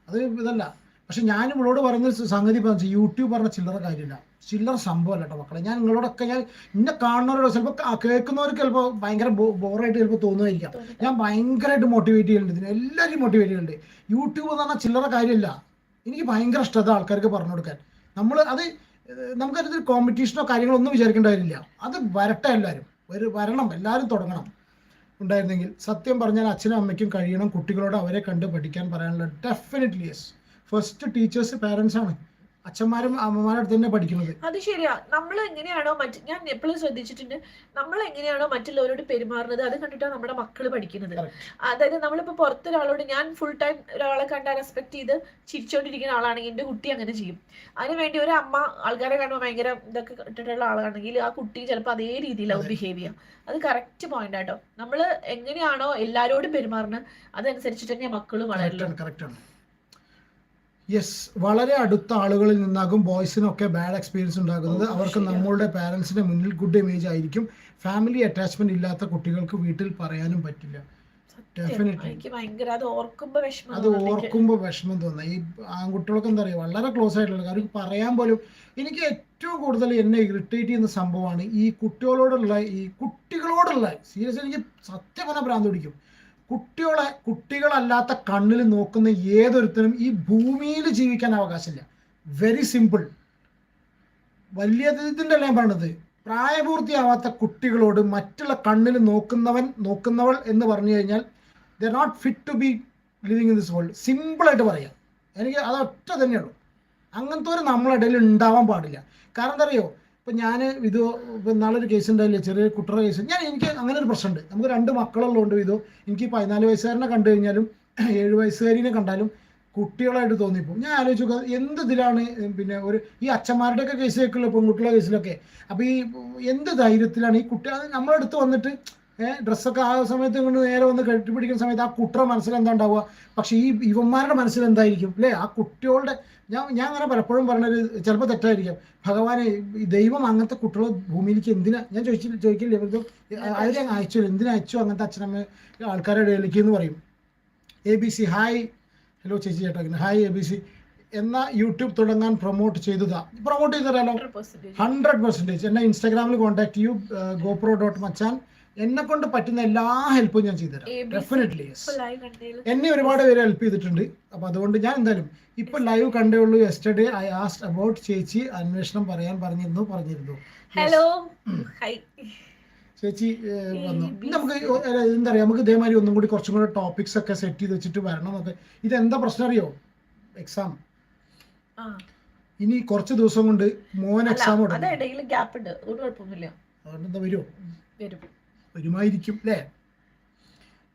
അത് ഇതല്ല. പക്ഷെ ഞാൻ ഇവളോട് പറയുന്ന സംഗതി പറഞ്ഞു, യൂട്യൂബ് പറഞ്ഞ ചില്ലറ കാര്യമില്ല, ചില്ലറ സംഭവമല്ല കേട്ടോ മക്കളെ. ഞാൻ നിങ്ങളോടൊക്കെ ഞാൻ ഇന്നെ കാണുന്നവരോട് ചിലപ്പോൾ കേൾക്കുന്നവർക്ക് ചിലപ്പോൾ ഭയങ്കര ബോറായിട്ട് ചിലപ്പോൾ തോന്നുമായിരിക്കാം. ഞാൻ ഭയങ്കരമായിട്ട് മോട്ടിവേറ്റ് ചെയ്യുന്നുണ്ട്, ഇതിന് എല്ലാവരും മോട്ടിവേറ്റ് ചെയ്യുന്നുണ്ട്. യൂട്യൂബ് എന്ന് പറഞ്ഞാൽ ചില്ലറ കാര്യമില്ല. എനിക്ക് ഭയങ്കര ഇഷ്ടത ആൾക്കാർക്ക് പറഞ്ഞു കൊടുക്കാൻ. നമുക്കതിൽ കോമ്പറ്റീഷനോ കാര്യങ്ങളോ ഒന്നും വിചാരിക്കേണ്ട കാര്യമില്ല. അത് വരട്ടെ, എല്ലാവരും വരണം, എല്ലാവരും തുടങ്ങണം ഉണ്ടായിരുന്നെങ്കിൽ. സത്യം പറഞ്ഞാൽ അച്ഛനും അമ്മയ്ക്കും കഴിയണം കുട്ടികളോട് അവരെ കണ്ട് പഠിക്കാൻ പറയാനുള്ള. Definitely yes. First teachers parents ആണ്. അച്ഛന്മാരും അമ്മമാരുടെ അടുത്ത് തന്നെ പഠിക്കുന്നത്. അത് ശരിയാ. നമ്മൾ എങ്ങനെയാണോ ഞാൻ എപ്പോഴും ശ്രദ്ധിച്ചിട്ടുണ്ട്, നമ്മൾ എങ്ങനെയാണോ മറ്റുള്ളവരോട് പെരുമാറുന്നത് അത് കണ്ടിട്ടാണ് നമ്മുടെ മക്കള് പഠിക്കുന്നത്. അതായത് നമ്മളിപ്പോ പുറത്തൊരാളോട്, ഞാൻ ഫുൾ ടൈം ഒരാളെ കണ്ടാൽ റെസ്പെക്ട് ചെയ്ത് ചിരിച്ചോണ്ടിരിക്കുന്ന ആളാണെങ്കിൽ എന്റെ കുട്ടി അങ്ങനെ ചെയ്യും. അതിനുവേണ്ടി ഒരു അമ്മ ആൾക്കാരെ കാണുമ്പോൾ ഭയങ്കര ഇതൊക്കെ ഇട്ടിട്ടുള്ള ആളാണെങ്കിൽ ആ കുട്ടി ചിലപ്പോൾ അതേ രീതിയിലാവും ബിഹേവ് ചെയ്യാം. അത് കറക്റ്റ് പോയിന്റ് ആട്ടോ. നമ്മൾ എങ്ങനെയാണോ എല്ലാരോടും പെരുമാറുന്നത് അതനുസരിച്ചിട്ട് തന്നെ മക്കളും വളരുള്ളൂ. കറക്റ്റാണ്. യെസ്, വളരെ അടുത്ത ആളുകളിൽ നിന്നാകും ബോയ്സിനൊക്കെ ബാഡ് എക്സ്പീരിയൻസ് ഉണ്ടാകുന്നത്. അവർക്ക് നമ്മളുടെ പാരൻസിന്റെ മുന്നിൽ ഗുഡ് ഇമേജ് ആയിരിക്കും. ഫാമിലി അറ്റാച്ച്മെന്റ് ഇല്ലാത്ത കുട്ടികൾക്ക് വീട്ടിൽ പറയാനും പറ്റില്ല. അത് ഓർക്കുമ്പോ വിഷമം തോന്നുന്നു. ഈ ആൺകുട്ടികൾക്ക് എന്താ പറയുക, വളരെ ക്ലോസ് ആയിട്ടുള്ള കാര്യം പറയാൻ പോലും. എനിക്ക് ഏറ്റവും കൂടുതൽ എന്നെ ഇറിറ്റേറ്റ് ചെയ്യുന്ന സംഭവമാണ് ഈ കുട്ടികളോടുള്ള സീരിയസ്. എനിക്ക് സത്യം പറഞ്ഞാൽ ഭ്രാന്ത് പിടിക്കും. കുട്ടികളല്ലാത്ത കണ്ണിൽ നോക്കുന്ന ഏതൊരുത്തരും ഈ ഭൂമിയിൽ ജീവിക്കാൻ അവകാശമില്ല. Very simple. വലിയ ഇതിൻ്റെ എല്ലാം പറഞ്ഞത്, പ്രായപൂർത്തിയാവാത്ത കുട്ടികളോട് മറ്റുള്ള കണ്ണിൽ നോക്കുന്നവൾ എന്ന് പറഞ്ഞു കഴിഞ്ഞാൽ they are not fit to be living in this world. സിമ്പിളായിട്ട് പറയാം. എനിക്ക് അതൊറ്റ തന്നെയുള്ളൂ. അങ്ങനത്തെ ഒരു നമ്മളിടയിൽ ഉണ്ടാവാൻ പാടില്ല. കാരണം എന്താ അറിയോ, ഇപ്പം ഞാൻ ഇപ്പം നാളൊരു കേസ് ഉണ്ടായില്ലേ, ചെറിയ കുട്ടറ കേസ്. എനിക്ക് അങ്ങനെ ഒരു പ്രശ്നമുണ്ട്. നമുക്ക് 2 മക്കളുള്ളതുകൊണ്ട് എനിക്ക് 14 വയസ്സുകാരനെ കണ്ടു കഴിഞ്ഞാലും 7 വയസ്സുകാരിനെ കണ്ടാലും കുട്ടികളായിട്ട് തോന്നിപ്പോകും. ഞാൻ ആലോചിച്ചു എന്ത് ഇതിലാണ് പിന്നെ ഈ അച്ഛന്മാരുടെയൊക്കെ കേസ് കേൾക്കുള്ളൂ, പെൺകുട്ടികളുടെ കേസിലൊക്കെ. അപ്പോൾ ഈ എന്ത് ധൈര്യത്തിലാണ് ഈ കുട്ടി നമ്മളടുത്ത് വന്നിട്ട് ഡ്രസ്സൊക്കെ ആ സമയത്ത് കൊണ്ട് നേരെ വന്ന് കെട്ടിപ്പിടിക്കുന്ന സമയത്ത് ആ കുട്ടിയുടെ മനസ്സിൽ എന്താ ഉണ്ടാവുക. പക്ഷേ ഈ ഇവന്മാരുടെ മനസ്സിൽ എന്തായിരിക്കും അല്ലേ? ആ കുട്ടികളുടെ ഞാൻ അങ്ങനെ പലപ്പോഴും പറഞ്ഞൊരു, ചിലപ്പോൾ തെറ്റായിരിക്കാം, ഭഗവാനെ ദൈവം അങ്ങനത്തെ കുട്ടികളെ ഭൂമിയിലേക്ക് എന്തിനാ, ഞാൻ ചോദിക്കില്ല ഇവർക്ക് അവരെ അയച്ചു, എന്തിനാ അയച്ചു അങ്ങനത്തെ അച്ഛനമ്മ ആൾക്കാരുടെ ഇടയിലേക്ക് എന്ന് പറയും. ABC ഹായ്, ഹലോ ചേച്ചി ചേട്ടാ, ഹായ് ABC. എന്നാ യൂട്യൂബ് തുടങ്ങാൻ പ്രൊമോട്ട് ചെയ്തു തരാലോ. 100% എന്നെ ഇൻസ്റ്റാഗ്രാമിൽ കോൺടാക്ട് ചെയ്യൂ, gopro.machan. എന്നെ കൊണ്ട് പറ്റുന്ന എല്ലാ ഹെൽപ്പും ഞാൻ ചെയ്തുതരാം. Definitely yes. എന്നെ ഒരുപാട് പേര് ഹെൽപ്പ് ചെയ്തിട്ടുണ്ട്. അപ്പൊ അതുകൊണ്ട് ഞാൻ എന്തായാലും ഇപ്പൊ ലൈവ് കണ്ടേ ഉള്ളൂ. യെസ്റ്റർഡേ ഐ ആസ്ക്ഡ് അബൌട്ട് ചേച്ചി അന്വേഷണം പറഞ്ഞിരുന്നു. ഹലോ ചേച്ചി വന്നു. നമുക്ക് എന്താ പറയാ, നമുക്ക് ഇതേമാതിരി ഒന്നും കൂടി കുറച്ചും കൂടെ ടോപ്പിക്സ് ഒക്കെ സെറ്റ് ചെയ്ത് വെച്ചിട്ട് വരണം എന്നൊക്കെ. ഇതെന്താ പ്രശ്നം അറിയോ, എക്സാം ഇനി കുറച്ച് ദിവസം കൊണ്ട് മോൻ എക്സാം അതുകൊണ്ടെന്താ വരുമായിരിക്കും അല്ലേ?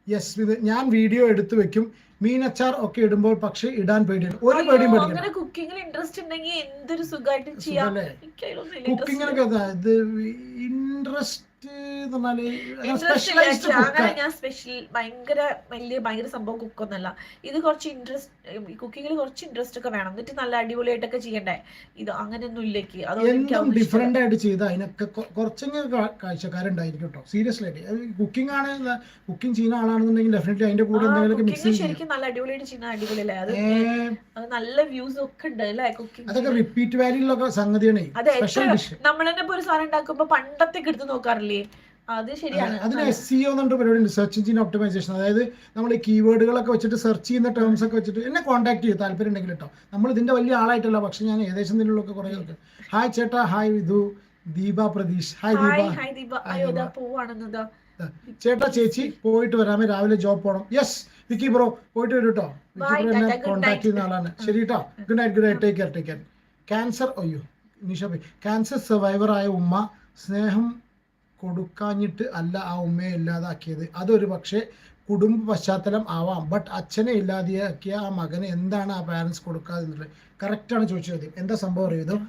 യെസ്. ഇത് ഞാൻ വീഡിയോ എടുത്തു വെക്കും. മീനച്ചാർ ഒക്കെ ഇടുമ്പോൾ പക്ഷെ ഇടാൻ പേടിയാണ്. ഒരു പേടിയും പേടിക്കണം. കുക്കിംഗിൽ ഇൻട്രസ്റ്റ് ഉണ്ടെങ്കിൽ എന്തൊരു സുഖമായിട്ട് ചെയ്യാം. കുക്കിങ്ങിനൊക്കെ ഇത് ഇൻട്രസ്റ്റ് ഞാൻ സ്പെഷ്യൽ ഭയങ്കര സംഭവം കുക്കൊന്നല്ല. ഇത് കുറച്ച് ഇൻട്രസ്റ്റ്, കുക്കിങ്ങിൽ കുറച്ച് ഇൻട്രസ്റ്റ് ഒക്കെ വേണം. എന്നിട്ട് നല്ല അടിപൊളിയായിട്ടൊക്കെ ചെയ്യണ്ടേ. ഇത് അങ്ങനെയൊന്നും ഇല്ലേക്ക്. അതുകൊണ്ട് ഡിഫറെന്റ് ആയിട്ട് ചെയ്ത അതിനൊക്കെ കുറച്ചെങ്കിലും കാഴ്ചക്കാരുണ്ടായിരിക്കും കേട്ടോ. സീരിയസ്ലി ആയിട്ട് കുക്കിംഗ് ആണ്, കുക്കിംഗ് ചെയ്യുന്ന ആളാണെന്നുണ്ടെങ്കിൽ ഡെഫിനറ്റ്ലി അതിന്റെ കൂടെ എന്തെങ്കിലും മിക്സ് ശരിക്കും നല്ല അടിപൊളിയായിട്ട് ചെയ്യുന്ന അടിപൊളിയല്ലേ. അത് നല്ല വ്യൂസ് ഒക്കെ ഉണ്ട് അല്ലേ കുക്കിംഗ്. അതൊക്കെ റിപ്പീറ്റ് വാല്യൂലുള്ള സംഗതിയാണ്. നമ്മൾ തന്നെ ഇപ്പൊ ഒരു സാധനം ഉണ്ടാക്കുമ്പോ പണ്ടത്തെ എടുത്ത് നോക്കാറില്ലേ, അത് ശരിയാണ്. അതിന് SEO എന്നുണ്ട് പരിപാടി, സെർച്ച് എഞ്ചിൻ ഒപ്റ്റിമൈസേഷൻ. അതായത് നമ്മൾ ഈ കീവേഡുകളൊക്കെ വെച്ചിട്ട് സെർച്ച് ചെയ്യുന്ന ടേംസ് ഒക്കെ വെച്ചിട്ട് എന്നെ കോൺടാക്ട് ചെയ്യും താല്പര്യം ഉണ്ടെങ്കിൽ കേട്ടോ. നമ്മൾ ഇതിന്റെ വലിയ ആളായിട്ടല്ല, പക്ഷെ ഞാൻ ഏകദേശം ഇതിനുള്ളൊക്കെ കുറെ. ഹായ് ചേട്ടാ, ഹായ് വിധു, ദീപ പ്രതീഷ്, ഹായ് ദീപ. ചേട്ടാ ചേച്ചി പോയിട്ട് വരാമേ, രാവിലെ ജോബ് പോകണം. യെസ് വിക്കി ബ്രോ, പോയിട്ട് വരും കേട്ടോ. വിക്കി ബ്രോ എന്നെ കോൺടാക്ട് ചെയ്യുന്ന ആളാണ്. ശരി കേട്ടോ, good night, take care. Cancer, അയ്യോ നിഷ ഭായ്, ക്യാൻസർ സർവൈവർ ആയ ഉമ്മ സ്നേഹം കൊടുക്കാഞ്ഞിട്ട് അല്ല ആ ഉമ്മയെ ഇല്ലാതാക്കിയത്. അതൊരു പക്ഷേ കുടുംബ പശ്ചാത്തലം ആവാം. ബട്ട് അച്ഛനെ ഇല്ലാതെയാക്കിയ ആ മകന് എന്താണ് ആ പാരൻസ് കൊടുക്കാതെ? കറക്റ്റാണ് ചോദിച്ച ചോദ്യം. എന്താ സംഭവം അറിയുന്നത്?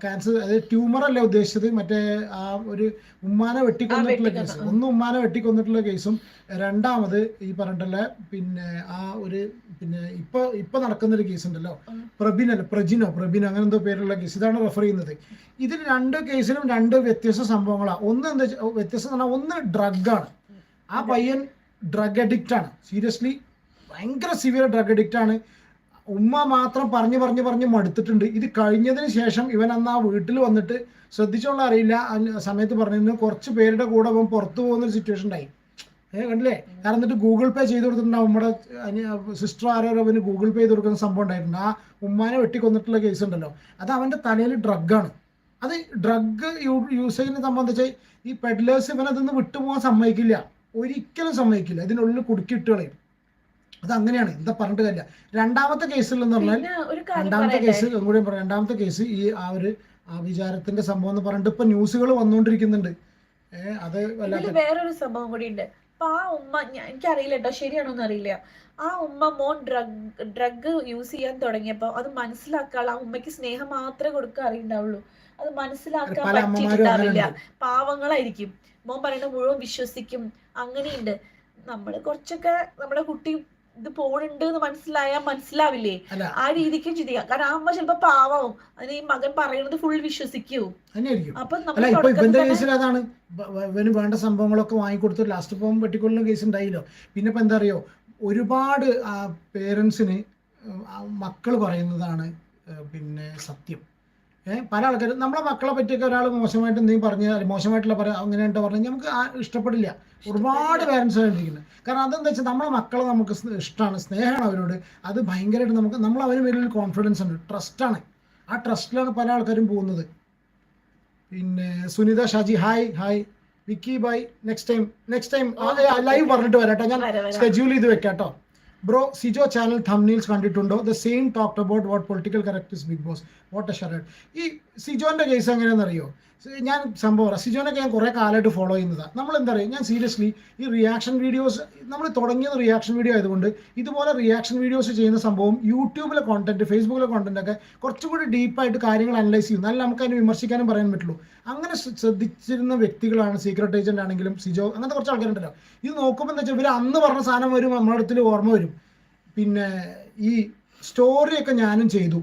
ക്യാൻസർ, അതായത് ട്യൂമർ അല്ല ഉദ്ദേശിച്ചത്, മറ്റേ ആ ഒരു ഉമ്മാനെ വെട്ടിക്കൊന്നിട്ടുള്ള കേസ്. ഒന്ന് ഉമ്മാനെ വെട്ടിക്കൊന്നിട്ടുള്ള കേസും, രണ്ടാമത് ഈ പറഞ്ഞിട്ടുള്ള പിന്നെ ആ ഒരു പിന്നെ ഇപ്പൊ നടക്കുന്നൊരു കേസ് ഉണ്ടല്ലോ, പ്രജിനോ അങ്ങനെ എന്തോ പേരുള്ള കേസ്. ഇതാണ് റെഫർ ചെയ്യുന്നത്. ഇതിൽ 2 കേസിലും 2 വ്യത്യസ്ത സംഭവങ്ങളാണ്. ഒന്ന് എന്താ വ്യത്യസ്തം എന്ന് പറഞ്ഞാൽ, ഒന്ന് ഡ്രഗാണ്. ആ പയ്യൻ ഡ്രഗ് അഡിക്റ്റ് ആണ്. സീരിയസ്ലി ഭയങ്കര സിവിയർ ഡ്രഗ് അഡിക്റ്റ് ആണ്. ഉമ്മ മാത്രം പറഞ്ഞ് മടുത്തിട്ടുണ്ട്. ഇത് കഴിഞ്ഞതിന് ശേഷം ഇവൻ അന്ന് ആ വീട്ടിൽ വന്നിട്ട് ശ്രദ്ധിച്ചോളാം അറിയില്ല, സമയത്ത് പറഞ്ഞിരുന്നു കുറച്ച് പേരുടെ കൂടെ അവൻ പുറത്തു പോകുന്നൊരു സിറ്റുവേഷൻ ഉണ്ടായി. കണ്ടില്ലേ? കാരണം എന്നിട്ട് ഗൂഗിൾ പേ ചെയ്ത് കൊടുത്തിട്ടുണ്ടാവും. നമ്മുടെ സിസ്റ്റർ ആരോ അവന് ഗൂഗിൾ പേ ചെയ്ത് കൊടുക്കുന്ന സംഭവം ഉണ്ടായിട്ടുണ്ട്. ആ ഉമ്മാനെ വെട്ടിക്കൊന്നിട്ടുള്ള കേസ് ഉണ്ടല്ലോ, അത് അവൻ്റെ തലയിൽ ഡ്രഗാണ്. അത് ഡ്രഗ് യൂസേജിനെ സംബന്ധിച്ച് ഈ പെഡ്ലേഴ്സ് ഇവനതൊന്ന് വിട്ടുപോകാൻ സമ്മതിക്കില്ല, ഒരിക്കലും സമ്മതിക്കില്ല. ഇതിനുള്ളിൽ കുടുക്കിയിട്ട് കളയും. അത് അങ്ങനെയാണ്, എന്താ പറഞ്ഞിട്ട് കാര്യമില്ല. രണ്ടാമത്തെ കേസിൽ എന്ന് പറഞ്ഞാൽ രണ്ടാമത്തെ കേസ് ഈ ആ വിചാരത്തിന്റെ സംഭവം എന്ന് പറഞ്ഞിട്ട് ഇപ്പൊ ന്യൂസുകൾ വന്നുകൊണ്ടിരിക്കുന്നുണ്ട്. അത് വേറൊരു സംഭവം കൂടി ഉണ്ട്. അപ്പൊ ആ ഉമ്മ, എനിക്കറിയില്ല കേട്ടോ ശരിയാണോന്ന് അറിയില്ല, ആ ഉമ്മ മോൻ ഡ്രഗ് യൂസ് ചെയ്യാൻ തുടങ്ങിയപ്പോ അത് മനസ്സിലാക്കാനുള്ള, ആ ഉമ്മയ്ക്ക് സ്നേഹം മാത്രമേ കൊടുക്കാൻ അറിയുണ്ടാവുള്ളൂ, അത് മനസ്സിലാക്കാൻ പറ്റിയിട്ടുണ്ടാവില്ല. പാവങ്ങളായിരിക്കും. മോൻ പറയുന്നത് മുഴുവൻ വിശ്വസിക്കും. അങ്ങനെയുണ്ട്. നമ്മള് കുറച്ചൊക്കെ നമ്മുടെ കുട്ടി ഇത് പോണുണ്ട് എന്ന് മനസ്സിലാവില്ലേ, ആ രീതിക്കും ചെയ്യാം. കാരണം ആ അമ്മ ചിലപ്പോ പാവവും അതിന് ഈ മകൻ പറയുന്നത് ഫുൾ വിശ്വസിക്കൂ. അപ്പൊ ഇവന്റെ കേസിൽ അതാണ്, ഇവന് വേണ്ട സംഭവങ്ങളൊക്കെ വാങ്ങിക്കൊടുത്ത് ലാസ്റ്റ് പോകും വെട്ടിക്കൊള്ളുന്ന കേസ് ഉണ്ടായില്ലോ. പിന്നെ ഇപ്പൊ എന്താ അറിയോ, ഒരുപാട് പേരൻസിന് മക്കൾ പറയുന്നതാണ് പിന്നെ സത്യം. പല ആൾക്കാരും നമ്മളെ മക്കളെ പറ്റിയൊക്കെ ഒരാൾ മോശമായിട്ട് എന്തെങ്കിലും പറഞ്ഞാൽ, മോശമായിട്ടുള്ള അങ്ങനെ ഉണ്ടോ പറഞ്ഞാൽ നമുക്ക് നമുക്കിഷ്ടപ്പെടില്ല. ഒരുപാട് പേരൻസ് കണ്ടിരിക്കുന്നത്. കാരണം അതെന്താ വെച്ചാൽ നമ്മളെ മക്കളെ നമുക്ക് ഇഷ്ടമാണ്, സ്നേഹമാണ് അവരോട്. അത് ഭയങ്കരമായിട്ട് നമ്മൾ അവന് വലിയൊരു കോൺഫിഡൻസ് ഉണ്ട്, ട്രസ്റ്റാണ്. ആ ട്രസ്റ്റിലാണ് പല ആൾക്കാരും പോകുന്നത്. പിന്നെ Sunitha Shaji hi Vicky bye, next time live പറഞ്ഞിട്ട് വരാട്ടോ, ഞാൻ ഷെഡ്യൂൾ ചെയ്ത് വെക്കാട്ടോ. ബ്രോ, സിജോ ചാനൽ തംബ്നെയിൽസ് കണ്ടിട്ടുണ്ടോ? The same talked about what political correct is Bigg Boss, what a charade. ഈ സിജോന്റെ കേസ് എങ്ങനെയാണെന്ന് അറിയോ? ഞാൻ സംഭവം സിജോനൊക്കെ ഞാൻ കുറേ കാലമായിട്ട് ഫോളോ ചെയ്യുന്നതാണ്. നമ്മൾ എന്താ പറയുക, ഞാൻ സീരിയസ്ലി ഈ റിയാക്ഷൻ വീഡിയോസ് നമ്മൾ തുടങ്ങിയത് റിയാക്ഷൻ വീഡിയോ ആയതുകൊണ്ട് ഇതുപോലെ റിയാക്ഷൻ വീഡിയോസ് ചെയ്യുന്ന സംഭവം യൂട്യൂബിലെ കോണ്ടന്റ്, ഫേസ്ബുക്കിലെ കോണ്ടന്റ് ഒക്കെ കുറച്ചുകൂടി ഡീപ്പായിട്ട് കാര്യങ്ങൾ അനലൈസ് ചെയ്യും. നല്ല നമുക്ക് അതിനെ വിമർശിക്കാനും പറയാൻ പറ്റുള്ളൂ. അങ്ങനെ ശ്രദ്ധിച്ചിരുന്ന വ്യക്തികളാണ് സീക്രട്ട് ഏജന്റ് ആണെങ്കിലും സിജോ, അങ്ങനത്തെ കുറച്ച് ആൾക്കാരുണ്ടല്ലോ. ഇത് നോക്കുമ്പോൾ എന്താ വെച്ചാൽ ഇവർ അന്ന് പറഞ്ഞ സാധനം വരും, നമ്മുടെ അടുത്തിൽ ഓർമ്മ വരും. പിന്നെ ഈ സ്റ്റോറിയൊക്കെ ഞാനും ചെയ്തു.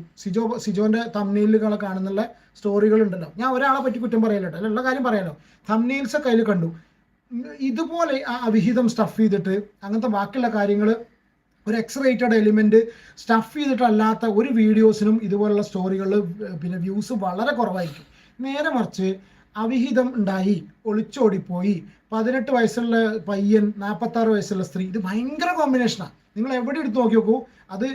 സിജോന്റെ തംബ്നെയിലുകൾ കാണുന്നുള്ള സ്റ്റോറികൾ ഉണ്ടല്ലോ, ഞാൻ ഒരാളെ പറ്റി കുറ്റം പറയല്ലോ, ഉള്ള കാര്യം പറയാലോ. തംബ്നെയിൽസ് ഒക്കെ അതിൽ കണ്ടു. ഇതുപോലെ ആ അവിഹിതം സ്റ്റഫ് ചെയ്തിട്ട് അങ്ങനത്തെ ബാക്കിയുള്ള കാര്യങ്ങൾ, ഒരു എക്സ്റേറ്റഡ് എലിമെന്റ് സ്റ്റഫ് ചെയ്തിട്ടല്ലാത്ത ഒരു വീഡിയോസിനും ഇതുപോലുള്ള സ്റ്റോറികളിൽ പിന്നെ വ്യൂസ് വളരെ കുറവായിരിക്കും. നേരെ മറിച്ച് അവിഹിതം ഉണ്ടായി, ഒളിച്ചോടിപ്പോയി, 18 വയസ്സുള്ള പയ്യൻ, 46 വയസ്സുള്ള സ്ത്രീ, ഇത് ഭയങ്കര കോമ്പിനേഷനാണ്. നിങ്ങൾ എവിടെ എടുത്ത് നോക്കി നോക്കൂ. അത്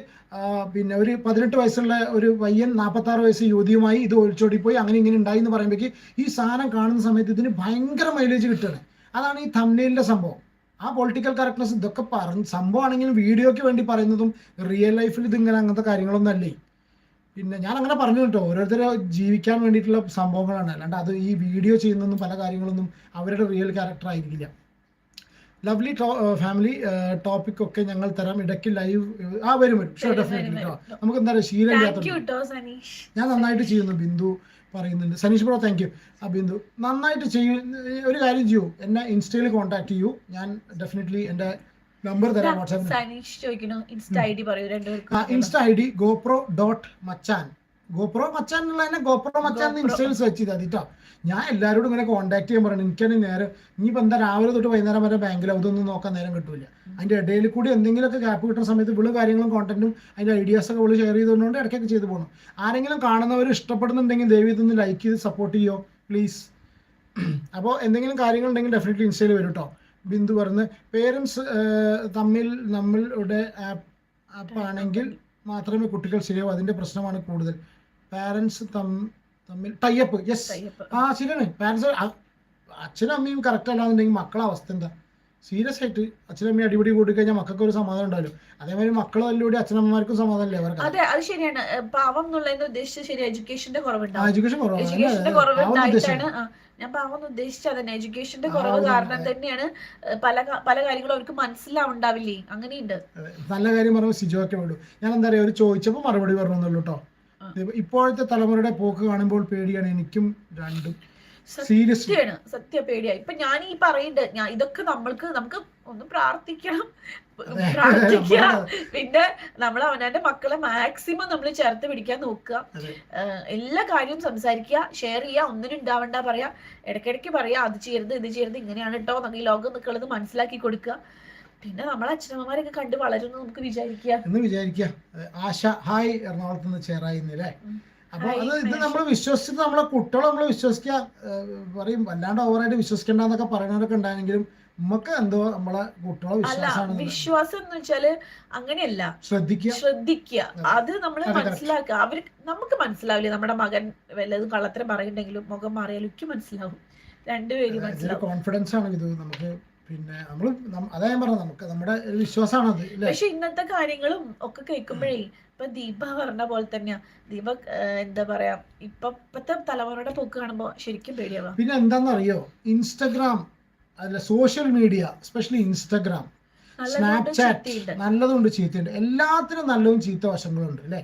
പിന്നെ ഒരു 18 വയസ്സുള്ള ഒരു പയ്യൻ 46 വയസ്സ് യുവതിയുമായി ഇത് ഒളിച്ചോടിപ്പോയി, അങ്ങനെ ഇങ്ങനെ ഉണ്ടായി എന്ന് പറയുമ്പോഴേക്ക് ഈ സാധനം കാണുന്ന സമയത്ത് ഇതിന് ഭയങ്കര മൈലേജ് കിട്ടുകയാണ്. അതാണ് ഈ തംബ്നെയിലിന്റെ സംഭവം. ആ പൊളിറ്റിക്കൽ കറക്റ്റ്നസ് ഇതൊക്കെ സംഭവമാണെങ്കിലും വീഡിയോയ്ക്ക് വേണ്ടി പറയുന്നതും റിയൽ ലൈഫിൽ ഇതിങ്ങനെ അങ്ങനത്തെ കാര്യങ്ങളൊന്നും അല്ലേ. പിന്നെ ഞാൻ അങ്ങനെ പറഞ്ഞു കേട്ടോ, ഓരോരുത്തരെ ജീവിക്കാൻ വേണ്ടിയിട്ടുള്ള സംഭവങ്ങളാണ്, അല്ലാണ്ട് അത് ഈ വീഡിയോ ചെയ്യുന്നൊന്നും പല കാര്യങ്ങളൊന്നും അവരുടെ റിയൽ ക്യാരക്ടർ ആയിരിക്കില്ല. ലവ്ലി ഫാമിലി ടോപ്പിക് ഒക്കെ ഞങ്ങൾ തരാം, ഇടയ്ക്ക് ലൈവ് വരും ഷുവർ ഡെഫിനറ്റ്ലി കേട്ടോ. നമുക്ക് എന്താ പറയുക, ശീലമില്ലാത്ത ഞാൻ നന്നായിട്ട് ചെയ്യുന്നു. ബിന്ദു പറയുന്നുണ്ട്. Saneesh bro thank you. ആ ബിന്ദു നന്നായിട്ട് ചെയ്യും. ഒരു കാര്യം ചെയ്യൂ, എന്നെ ഇൻസ്റ്റയിൽ കോൺടാക്ട് ചെയ്യൂ, ഞാൻ ഡെഫിനറ്റ്ലി എൻ്റെ നമ്പർ തരാം വാട്സാപ്പിൽ. Insta I D GoPro.Machan. GoPro Machan എന്നുള്ളതിനെ GoPro Machan ഇൻസ്റ്റയിൽ സെർച്ച് ചെയ്താൽ മതി കേട്ടോ. ഞാൻ എല്ലാവരോടും ഇങ്ങനെ കോൺടാക്ട് ചെയ്യാൻ പറയണം. എനിക്കാണെങ്കിൽ നേരം ഇനിയിപ്പോൾ എന്താ രാവിലെ തൊട്ട് വൈകുന്നേരം വരെ ബാങ്കിൽ അതൊന്നും നോക്കാൻ നേരം കിട്ടില്ല. അതിൻ്റെ ഇടയിൽ കൂടി എന്തെങ്കിലുമൊക്കെ ഗ്യാപ്പ് കിട്ടുന്ന സമയത്ത് ഇവള് കാര്യങ്ങളും കോണ്ടന്റും അതിൻ്റെ ഐഡിയാസൊക്കെ ഇവള് ഷെയർ ചെയ്തുകൊണ്ട് ഇടയ്ക്കൊക്കെ ചെയ്ത് പോകണം. ആരെങ്കിലും കാണുന്നവർ ഇഷ്ടപ്പെടുന്നുണ്ടെങ്കിൽ ദയവ് ഇതൊന്ന് ലൈക്ക് ചെയ്ത് സപ്പോർട്ട് ചെയ്യോ പ്ലീസ്. അപ്പോൾ എന്തെങ്കിലും കാര്യങ്ങളുണ്ടെങ്കിൽ ഡെഫിനറ്റ്ലി ഇൻസ്റ്റയിൽ വരും കേട്ടോ. ബിന്ദു പറഞ്ഞ് പേരൻസ് നമ്മളുടെ ആപ്പാണെങ്കിൽ മാത്രമേ കുട്ടികൾ ശരിയാവും, അതിൻ്റെ പ്രശ്നമാണ് കൂടുതൽ. പാരൻസ് തമ്മിൽ ടൈപ്പ്. യെസ്, ശരിയാണ്. പാരൻസ് അച്ഛനും അമ്മയും കറക്റ്റ് അല്ലാന്നുണ്ടെങ്കിൽ മക്കളെ അവസ്ഥ എന്താ? സീരിയസ് ആയിട്ട് അച്ഛനും അമ്മയും അടിപിടി കൂടി കഴിഞ്ഞാൽ മക്കൾക്ക് ഒരു സമാധാനം ഉണ്ടാവില്ല. അതേമാതിരി മക്കളെ തല്ലുകൂടി അച്ഛനമ്മമാർക്കും സമാധാനമില്ല അവർക്ക്. അതെ, അത് ശരിയാണ്. പാവം എന്നുള്ളതിന്റെ ഉദ്ദേശിച്ചത് ശരി, എഡ്യൂക്കേഷന്റെ കുറവുണ്ടാവും. എഡ്യൂക്കേഷൻ ഞാൻ പാവം ഉദ്ദേശിച്ചത് അതന്നെ, എഡ്യൂക്കേഷന്റെ കുറവ് കാരണം തന്നെയാണ് പല കാര്യങ്ങളും അവർക്ക് മനസ്സിലാവുണ്ടാവില്ലേ. അങ്ങനെയുണ്ട്. നല്ല കാര്യം പറയുമ്പോൾ സിജോക്കെ വിടും. ഞാൻ എന്താ പറയാ, ഒരു ചോദിച്ചപ്പോൾ മറുപടി പറഞ്ഞുള്ളൂ കേട്ടോ. ഇപ്പോഴത്തെ തലമുറയുടെ പോക്ക് കാണുമ്പോൾ പേടിയാണ് എനിക്കും രണ്ടും. സത്യ പേടിയായി. ഇപ്പൊ ഞാൻ ഈ പറയുന്നുണ്ട്, ഇതൊക്കെ നമുക്ക് ഒന്ന് പ്രാർത്ഥിക്കണം, പിന്നെ നമ്മൾ അവനവന്റെ മക്കളെ മാക്സിമം നമ്മൾ ചേർത്ത് പിടിക്കാൻ നോക്കുക. എല്ലാ കാര്യവും സംസാരിക്കുക, ഷെയർ ചെയ്യുക, ഒന്നിനും ഉണ്ടാവണ്ട പറയാ, ഇടയ്ക്കിടയ്ക്ക് പറയാ അത് ചെയ്യരുത് ഇത് ചെയ്യരുത് ഇങ്ങനെയാണ് കേട്ടോ, നമുക്ക് ഈ ലോകം നിൽക്കുന്നത് മനസ്സിലാക്കി കൊടുക്കുക. പിന്നെ നമ്മളെ അച്ഛനമ്മമാരൊക്കെ കണ്ട് വളരുന്നു നമുക്ക് വിചാരിക്കുക എന്ന് വിചാരിക്കുക. ആശ ഹായ്, എറണാകുളത്ത് നിന്ന് ചേറായിന്നല്ലേ. അപ്പൊ ഹായ്, അത് ഇത് നമ്മൾ വിശ്വസിച്ചിട്ട് നമ്മളെ കുട്ടികളെ നമ്മൾ വിശ്വസിക്കുക പറയും, വല്ലാണ്ട് ഓവറായിട്ട് വിശ്വസിക്കേണ്ടെന്നൊക്കെ പറയണവരൊക്കെ ഉണ്ടായെങ്കിലും നമുക്ക് എന്തോ നമ്മളെ കുട്ടികളെ അല്ല വിശ്വാസമാണ്. വിശ്വാസം എന്ന് വെച്ചാല് അങ്ങനെയല്ല, ശ്രദ്ധിക്കുക. അത് നമ്മൾ മനസ്സിലാക്കുക. നമുക്ക് മനസ്സിലാവില്ലേ നമ്മുടെ മകൻ വല്ലതും കള്ളത്തരം പറയുന്നുണ്ടെങ്കിലും മുഖം മാറിയാലും എനിക്ക് മനസ്സിലാവും, രണ്ടുപേരും മനസ്സിലാവും. കോൺഫിഡൻസ് ആണ് ഇത് നമുക്ക്. പിന്നെ നമ്മള് അതാ ഞാൻ പറഞ്ഞത്, നമുക്ക് നമ്മുടെ ഒരു വിശ്വാസമാണത്. പക്ഷെ ഇന്നത്തെ കാര്യങ്ങളും ഒക്കെ കേൾക്കുമ്പോഴേ ഇപ്പൊ ദീപ പറഞ്ഞ പോലെ തന്നെയാ. ദീപ എന്താ പറയാ, ഇപ്പത്തെ തലമുറയുടെ പോക്ക് കാണുമ്പോ ശരിക്കും പേടിയാവാ. പിന്നെ എന്താണെന്നറിയോ, ഇൻസ്റ്റഗ്രാം അല്ല social media, especially Instagram, Snapchat, നല്ലതുണ്ട് ചീത്തയുണ്ട്. എല്ലാത്തിനും നല്ലതും ചീത്ത വശങ്ങളുണ്ട് അല്ലേ.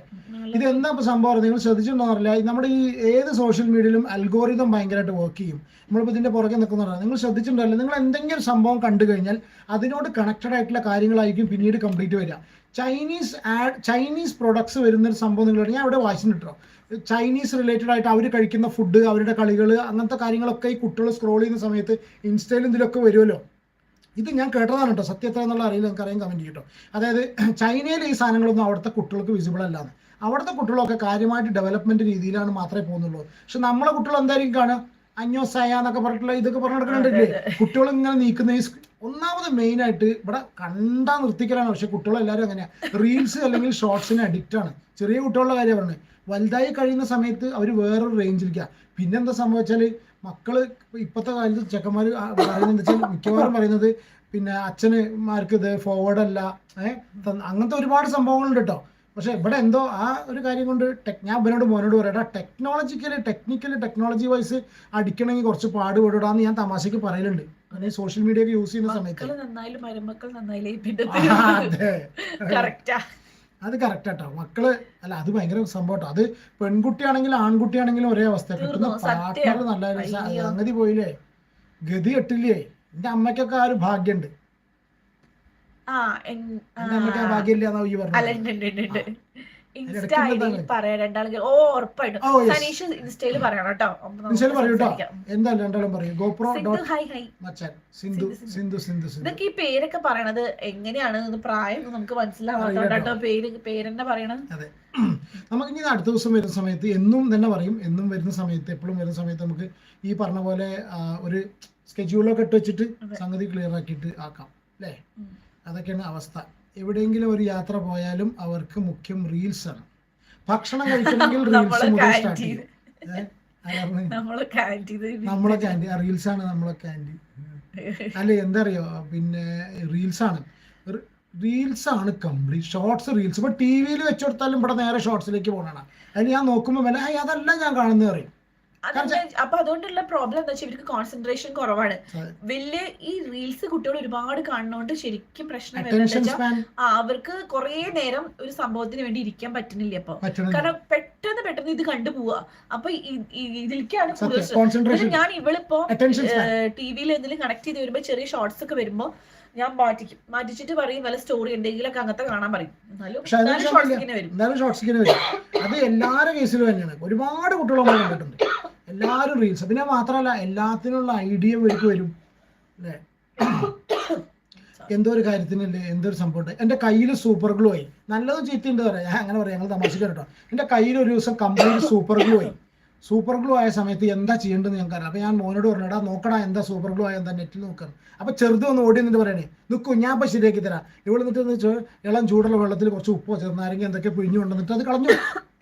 ഇത് എന്താ ഇപ്പൊ സംഭവം നിങ്ങൾ ശ്രദ്ധിച്ചിട്ടുണ്ടോ അറിയില്ല, നമ്മുടെ ഈ ഏത് സോഷ്യൽ മീഡിയയിലും അൽഗോറിതം ഭയങ്കരമായിട്ട് വർക്ക് ചെയ്യും. നമ്മളിപ്പോൾ ഇതിന്റെ പുറകെ നിൽക്കുന്ന നിങ്ങൾ ശ്രദ്ധിച്ചിട്ടുണ്ടല്ലോ, നിങ്ങൾ എന്തെങ്കിലും സംഭവം കണ്ടു കഴിഞ്ഞാൽ അതിനോട് കണക്റ്റഡ് ആയിട്ടുള്ള കാര്യങ്ങളായിരിക്കും പിന്നീട് കംപ്ലീറ്റ് വരിക. ചൈനീസ് പ്രൊഡക്ട്സ് വരുന്നൊരു സംഭവം നിങ്ങൾ ഞാൻ അവിടെ വായിച്ചിട്ടോ, ചൈനീസ് റിലേറ്റഡ് ആയിട്ട് അവർ കഴിക്കുന്ന ഫുഡ്, അവരുടെ കളികൾ, അങ്ങനത്തെ കാര്യങ്ങളൊക്കെ ഈ കുട്ടികൾ സ്ക്രോൾ ചെയ്യുന്ന സമയത്ത് ഇൻസ്റ്റയിലും ഇതിലൊക്കെ വരുമല്ലോ. ഇത് ഞാൻ കേട്ടതാണ് കേട്ടോ, സത്യത്ര എന്നുള്ള അറിയില്ല, നിങ്ങൾക്ക് അറിയാൻ കമൻറ്റ് കേട്ടോ. അതായത് ചൈനയിൽ ഈ സാധനങ്ങളൊന്നും അവിടുത്തെ കുട്ടികൾക്ക് വിസിബിൾ അല്ലാന്ന്. അവിടുത്തെ കുട്ടികളൊക്കെ കാര്യമായിട്ട് ഡെവലപ്മെന്റ് രീതിയിലാണ് മാത്രമേ പോകുന്നുള്ളൂ. പക്ഷെ നമ്മളെ കുട്ടികൾ എന്തായിരിക്കും കാണുക, അഞ്ഞോസായ എന്നൊക്കെ പറഞ്ഞിട്ടുള്ള ഇതൊക്കെ പറഞ്ഞെടുക്കുന്നുണ്ടല്ലേ കുട്ടികൾ ഇങ്ങനെ നീക്കുന്ന. ഈ ഒന്നാമത് മെയിൻ ആയിട്ട് ഇവിടെ കണ്ടാ നിർത്തിക്കലാണ്. പക്ഷെ കുട്ടികളെല്ലാവരും അങ്ങനെയാണ്, റീൽസ് അല്ലെങ്കിൽ ഷോർട്സിന് അഡിക്റ്റ് ആണ്. ചെറിയ കുട്ടികളുടെ കാര്യം പറഞ്ഞത്, വലുതായി കഴിയുന്ന സമയത്ത് അവർ വേറൊരു റേഞ്ചിലിരിക്കുക. പിന്നെന്താ സംഭവിച്ചാൽ മക്കള് ഇപ്പോഴത്തെ കാലത്ത് ചെക്കന്മാർ പറയുന്നത് വെച്ചാൽ മിക്കവാറും പറയുന്നത് പിന്നെ അച്ഛന്മാർക്ക് ഇത് ഫോർവേഡ് അല്ല, അങ്ങനത്തെ ഒരുപാട് സംഭവങ്ങളുണ്ട് കേട്ടോ. പക്ഷെ ഇവിടെ എന്തോ ആ ഒരു കാര്യം കൊണ്ട് ഞാൻ മോനോട് പറയട്ടെ, ടെക്നോളജി വൈസ് അടിക്കണമെങ്കിൽ കുറച്ച് പാടുപെടാന്ന് ഞാൻ തമാശക്ക് പറയലുണ്ട്. അങ്ങനെ സോഷ്യൽ മീഡിയ ഒക്കെ യൂസ് ചെയ്യുന്ന സമയത്ത് അത് കറക്റ്റ് ആട്ടോ. മക്കള് അല്ല, അത് ഭയങ്കര സംഭവം കേട്ടോ. അത് പെൺകുട്ടിയാണെങ്കിലും ആൺകുട്ടിയാണെങ്കിലും ഒരേ അവസ്ഥ. കിട്ടുന്ന പാർട്ട്ണർ നല്ല സംഗതി പോയില്ലേ, ഗതി കെട്ടില്ലേ. എന്റെ അമ്മയ്ക്കൊക്കെ ആ ഒരു ഭാഗ്യമുണ്ട്. എന്റെ അമ്മയ്ക്ക് ആ ഭാഗ്യം ഇല്ലാന്നാ ഈ പറഞ്ഞത്. ഇതൊക്കെ ഈ പേരൊക്കെ പറയണത് എങ്ങനെയാണ് പ്രായം നമുക്ക് മനസ്സിലാവാത്തോട്ടോ പേരെന്നെ പറയണത്. അതെ, നമുക്ക് ഇനി അടുത്ത ദിവസം വരുന്ന സമയത്ത് എന്നും തന്നെ പറയും. എന്നും വരുന്ന സമയത്ത്, എപ്പോഴും വരുന്ന സമയത്ത് നമുക്ക് ഈ പറഞ്ഞ പോലെ ഒരു സ്കെഡ്യൂളൊക്കെ ഇട്ട് വെച്ചിട്ട് സംഗതി ക്ലിയർ ആക്കിയിട്ട് ആക്കാം അല്ലേ. അതൊക്കെയാണ് അവസ്ഥ. എവിടെയെങ്കിലും ഒരു യാത്ര പോയാലും അവർക്ക് മുഖ്യം റീൽസ് ആണ്. ഭക്ഷണം കഴിക്കണമെങ്കിൽ റീൽസ് മുതൽ സ്റ്റാർട്ട് ചെയ്യും. നമ്മളെ ക്യാൻറ്റീൻ റീൽസ് ആണ്, നമ്മളെ ക്യാൻറ്റീൻ അല്ലെ. എന്താ അറിയോ, പിന്നെ റീൽസ് ആണ് കംപ്ലീറ്റ്. ഷോർട്സ് റീൽസ് ഇപ്പൊ ടി വിയിൽ വെച്ചു കൊടുത്താലും ഇവിടെ നേരെ ഷോർട്സിലേക്ക് പോകണം. അതിന് ഞാൻ നോക്കുമ്പോൾ വില അതല്ല ഞാൻ കാണുന്നത് പറയും. അപ്പൊ അതുകൊണ്ടുള്ള പ്രോബ്ലം എന്താ വെച്ചാൽ ഇവർക്ക് കോൺസെൻട്രേഷൻ കുറവാണ്. വലിയ ഈ റീൽസ് കുട്ടികൾ ഒരുപാട് കാണുന്നോണ്ട് ശരിക്കും പ്രശ്നം അവർക്ക് കുറെ നേരം ഒരു സംഭവത്തിന് വേണ്ടി ഇരിക്കാൻ പറ്റുന്നില്ല. അപ്പൊ കാരണം പെട്ടെന്ന് ഇത് കണ്ടുപോവാ. അപ്പൊ ഇതിലേക്കാണ് കൂടുതൽ. ഞാൻ ഇവളിപ്പോ ടിവിയിൽ എന്തെങ്കിലും കണക്ട് ചെയ്ത് വരുമ്പോ ചെറിയ ഷോർട്സ് ഒക്കെ വരുമ്പോ ഞാൻ മാറ്റിച്ചിട്ട് പറയും വല്ല സ്റ്റോറി എന്തെങ്കിലുമൊക്കെ അങ്ങനത്തെ കാണാൻ പറയും. അത് എല്ലാവരുടെ കേസിലും തന്നെയാണ്. ഒരുപാട് കുട്ടികൾ കണ്ടിട്ടുണ്ട് എല്ലാവരും റീൽസ്. പിന്നെ മാത്രമല്ല എല്ലാത്തിനുള്ള ഐഡിയ ഇവർക്ക് വരും അല്ലേ. എന്തോ ഒരു കാര്യത്തിനല്ലേ എന്തൊരു സംഭവം. എൻ്റെ കയ്യിൽ സൂപ്പർ ഗ്ലൂ ആയി. നല്ലതും ചീത്തയുണ്ട് പറയാം, ഞാൻ അങ്ങനെ പറയാം, ഞങ്ങൾ തമാശക്ക് കേട്ടോ. എൻ്റെ കയ്യിൽ ഒരു ദിവസം കംപ്ലീറ്റ് സൂപ്പർ ഗ്ലൂ ആയ സമയത്ത് എന്താ ചെയ്യേണ്ടതെന്ന് ഞങ്ങൾക്ക് അറിയാം. അപ്പോൾ ഞാൻ മോനോട് പറഞ്ഞടാ നോക്കടാ എന്താ സൂപ്പർ ഗ്ലൂ ആയ എന്താ നെറ്റിൽ നോക്കണം. അപ്പോൾ ചെറുതൊന്ന് ഓടി എന്നിട്ട് പറയണേ നിൽക്കും ഞാൻ ഇപ്പം ശരിയാക്കി തരാം. ഇവിടെ നിന്നിട്ട് ഇളം ചൂടുള്ള വെള്ളത്തിൽ കുറച്ച് ഉപ്പോ ചെറുനാരങ്ങ എന്തൊക്കെ പിഴിഞ്ഞു കൊണ്ടുവന്നിട്ട് അത് കളഞ്ഞു.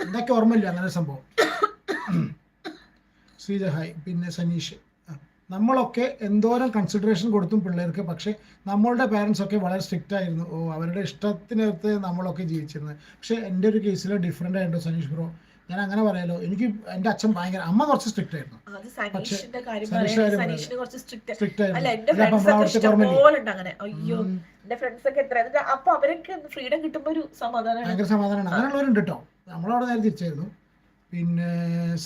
എന്തൊക്കെ ഓർമ്മയില്ല അങ്ങനെ സംഭവം. ശ്രീജ ഹായ്. പിന്നെ സനീഷ്, നമ്മളൊക്കെ എന്തോരം കൺസിഡറേഷൻ കൊടുത്തും പിള്ളേർക്ക്. പക്ഷേ നമ്മളുടെ പാരൻസ് ഒക്കെ വളരെ സ്ട്രിക്റ്റ് ആയിരുന്നു. അവരുടെ ഇഷ്ടത്തിനകത്ത് നമ്മളൊക്കെ ജീവിച്ചിരുന്നത്. പക്ഷേ എൻ്റെ ഒരു കേസിൽ ഡിഫറെൻ്റ് ആയിട്ടോ സനീഷ് ബ്രോ. ഞാൻ അങ്ങനെ പറയാലോ, എനിക്ക് എൻ്റെ അച്ഛൻ ഭയങ്കര, അമ്മ കുറച്ച് സ്ട്രിക്റ്റ് ആയിരുന്നു. ഭയങ്കര സമാധാനമാണ്. അങ്ങനെയുള്ളവരുണ്ട് കേട്ടോ. നമ്മളവിടെ നേരെ തിരിച്ചായിരുന്നു. പിന്നെ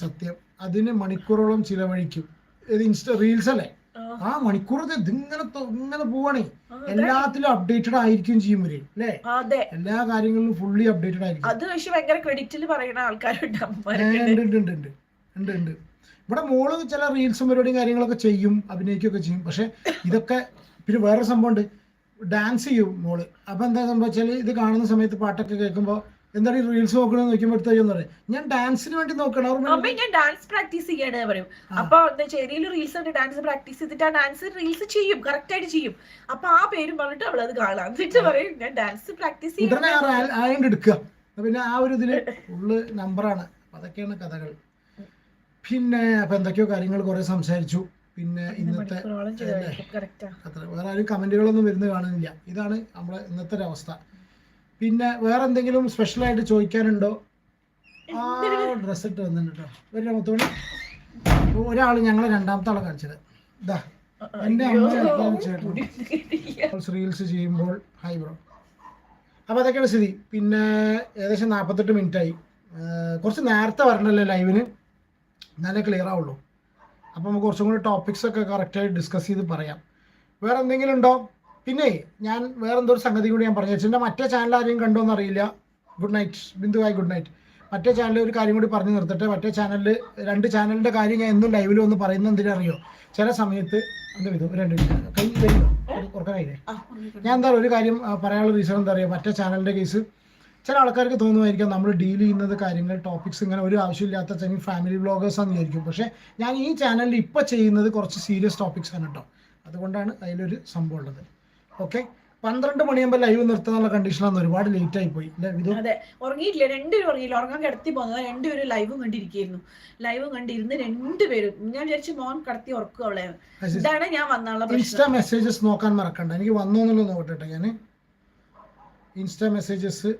സത്യം അതിന് മണിക്കൂറോളം ചിലവഴിക്കും. റീൽസ് അല്ലേ, ആ മണിക്കൂർ ഇങ്ങനെ പോവാണേ. എല്ലാത്തിലും അപ്ഡേറ്റഡ് ആയിരിക്കും ചെയ്യും ഇവര് അല്ലേ. എല്ലാ കാര്യങ്ങളിലും ഫുള്ളി അപ്ഡേറ്റഡ് ആയിരിക്കും. ഉണ്ട്. ഇവിടെ മോള് ചില റീൽസും പരിപാടിയും കാര്യങ്ങളൊക്കെ ചെയ്യും, അഭിനയിക്കുകയൊക്കെ ചെയ്യും. പക്ഷെ ഇതൊക്കെ പിന്നെ വേറെ സംഭവം ഉണ്ട്. ഡാൻസ് ചെയ്യും മോള്. അപ്പോൾ എന്താ സംഭവിച്ചാൽ ഇത് കാണുന്ന സമയത്ത് പാട്ടൊക്കെ കേൾക്കുമ്പോൾ എന്താണ് ഈ റീൽസ് നോക്കണമെന്ന് നോക്കുമ്പോഴത്തേക്കും പറയും ഞാൻ ഡാൻസിന് വേണ്ടി നോക്കണം. അമ്മ ഞാൻ ഡാൻസ് പ്രാക്ടീസ് ചെയ്യാണ് പറയും. അപ്പൊ എന്താ ചെറിയ റീൽസ് ഉണ്ട്, ഡാൻസ് പ്രാക്ടീസ് ചെയ്തിട്ട് ആ ഡാൻസ് റീൽസ് ചെയ്യും, കറക്റ്റ് ആയിട്ട് ചെയ്യും. അപ്പൊ ആ പേരും പറഞ്ഞിട്ട് അവളത് കാണാം, എന്നിട്ട് പറയും ഞാൻ ഡാൻസ് പ്രാക്ടീസ് ചെയ്യാൻ എടുക്കുക. പിന്നെ ആ ഒരു ഇതില് ഫുള്ള് നമ്പറാണ്. അതൊക്കെയാണ് കഥകൾ. പിന്നെ അപ്പൊ എന്തൊക്കെയോ കാര്യങ്ങൾ കുറെ സംസാരിച്ചു. പിന്നെ ഇന്നത്തെ വേറെ ആരും കമന്റുകളൊന്നും വരുന്നത് കാണുന്നില്ല. ഇതാണ് നമ്മളെ ഇന്നത്തെ ഒരു അവസ്ഥ. പിന്നെ വേറെ എന്തെങ്കിലും സ്പെഷ്യലായിട്ട് ചോദിക്കാനുണ്ടോ? ആ ഡ്രസ് ഇട്ട് വന്നിട്ടുണ്ട് കേട്ടോ. ഒരു മൊത്തം ഒരാൾ ഞങ്ങളെ രണ്ടാമത്തെ ആളെ കാണിച്ചത് ഇതാ എൻ്റെ അമ്മ റീൽസ് ചെയ്യുമ്പോൾ. Hi bro. അപ്പോൾ അതൊക്കെയാണ് സ്ഥിതി. പിന്നെ ഏകദേശം 48 മിനിറ്റായി. കുറച്ച് നേരത്തെ വരണല്ലോ ലൈവിന്, എന്നാലേ ക്ലിയർ ആവുള്ളൂ. അപ്പോൾ നമുക്ക് കുറച്ചും കൂടി ടോപ്പിക്സ് ഒക്കെ കറക്റ്റായിട്ട് ഡിസ്കസ് ചെയ്ത് പറയാം. വേറെ എന്തെങ്കിലും ഉണ്ടോ? പിന്നെ ഞാൻ വേറെ എന്തോ ഒരു സംഗതി കൂടി ഞാൻ പറഞ്ഞു വെച്ചിട്ടുണ്ട്. മറ്റേ ചാനൽ ആരെയും കണ്ടോന്ന് അറിയില്ല. Good night Bindu hi good night. മറ്റേ ചാനലിൽ ഒരു കാര്യം കൂടി പറഞ്ഞു നിർത്തട്ടെ. മറ്റേ ചാനലിൽ 2 ചാനലിൻ്റെ കാര്യം ഞാൻ എന്നും ലൈവിൽ ഒന്ന് പറയുന്നത് എന്തിനറിയോ? ചില സമയത്ത് എന്താ ഇത് 2 കൈ വരുമോ ഉറക്കാനായില്ലേ? ഞാൻ എന്താ ഒരു കാര്യം പറയാനുള്ള റീസൺ എന്താ പറയുക, മറ്റേ ചാനലിൻ്റെ കേസ് ചില ആൾക്കാർക്ക് തോന്നുമായിരിക്കാം നമ്മൾ ഡീൽ ചെയ്യുന്നത് കാര്യങ്ങൾ ടോപ്പിക്സ് ഇങ്ങനെ ഒരു ആവശ്യമില്ലാത്ത ചില ഫാമിലി വ്ളോഗേഴ്സ് ആണെന്ന് വിചാരിക്കും. പക്ഷേ ഞാൻ ഈ ചാനലിൽ ഇപ്പോൾ ചെയ്യുന്നത് കുറച്ച് സീരിയസ് ടോപ്പിക്സ് ആണ് കേട്ടോ. അതുകൊണ്ടാണ് അതിലൊരു സംഭവം ഉള്ളത്. ഓക്കെ, 12 മണിയാകുമ്പോൾ ലൈവ് നിർത്താനുള്ള കണ്ടീഷനാണ്. ഒരുപാട് ലേറ്റ് ആയി പോയി. അതെ, ഉറങ്ങിയില്ല, രണ്ടുപേരും ഉറങ്ങിയില്ല. ഉറങ്ങാൻ കിടത്തി പോകുന്നത് രണ്ടുപേരും ലൈവും കണ്ടിരിക്കുന്നു. ലൈവും കണ്ടിരുന്ന് രണ്ടുപേരും. ഞാൻ വിചാരിച്ചു മോൻ കടത്തി ഉറക്കും അവളെ. ഇതാണ് ഞാൻ വന്നുള്ള ഇൻസ്റ്റാ മെസ്സേജസ് നോക്കാൻ മറക്കണ്ട. എനിക്ക് വന്നോ എന്നുള്ളത് നോക്കട്ടെ. ഞാൻ ഇൻസ്റ്റാ മെസ്സേജസ്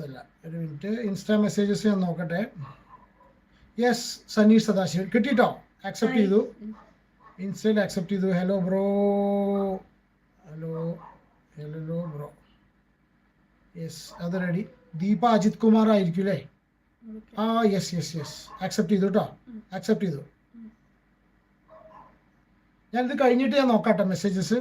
അല്ല, ഒരു മിനിറ്റ്. ഇൻസ്റ്റാ മെസ്സേജസ് ഞാൻ നോക്കട്ടെ. യെസ്, സനീഷ് സദാശിവൻ കിട്ടിട്ടോ. ആക്സെപ്റ്റ് ചെയ്തു, ഇൻസ്റ്റയിൽ ആക്സെപ്റ്റ് ചെയ്തു. Hello bro, hello bro. Yes, അത് റെഡി. ദീപ അജിത് കുമാർ ആയിരിക്കും അല്ലേ? ആ യെസ് യെസ് യെസ്, ആക്സെപ്റ്റ് ചെയ്തു കേട്ടോ. ആക്സെപ്റ്റ് ചെയ്തു. ഞാനിത് കഴിഞ്ഞിട്ട് ഞാൻ നോക്കാട്ടെ മെസ്സേജസ്.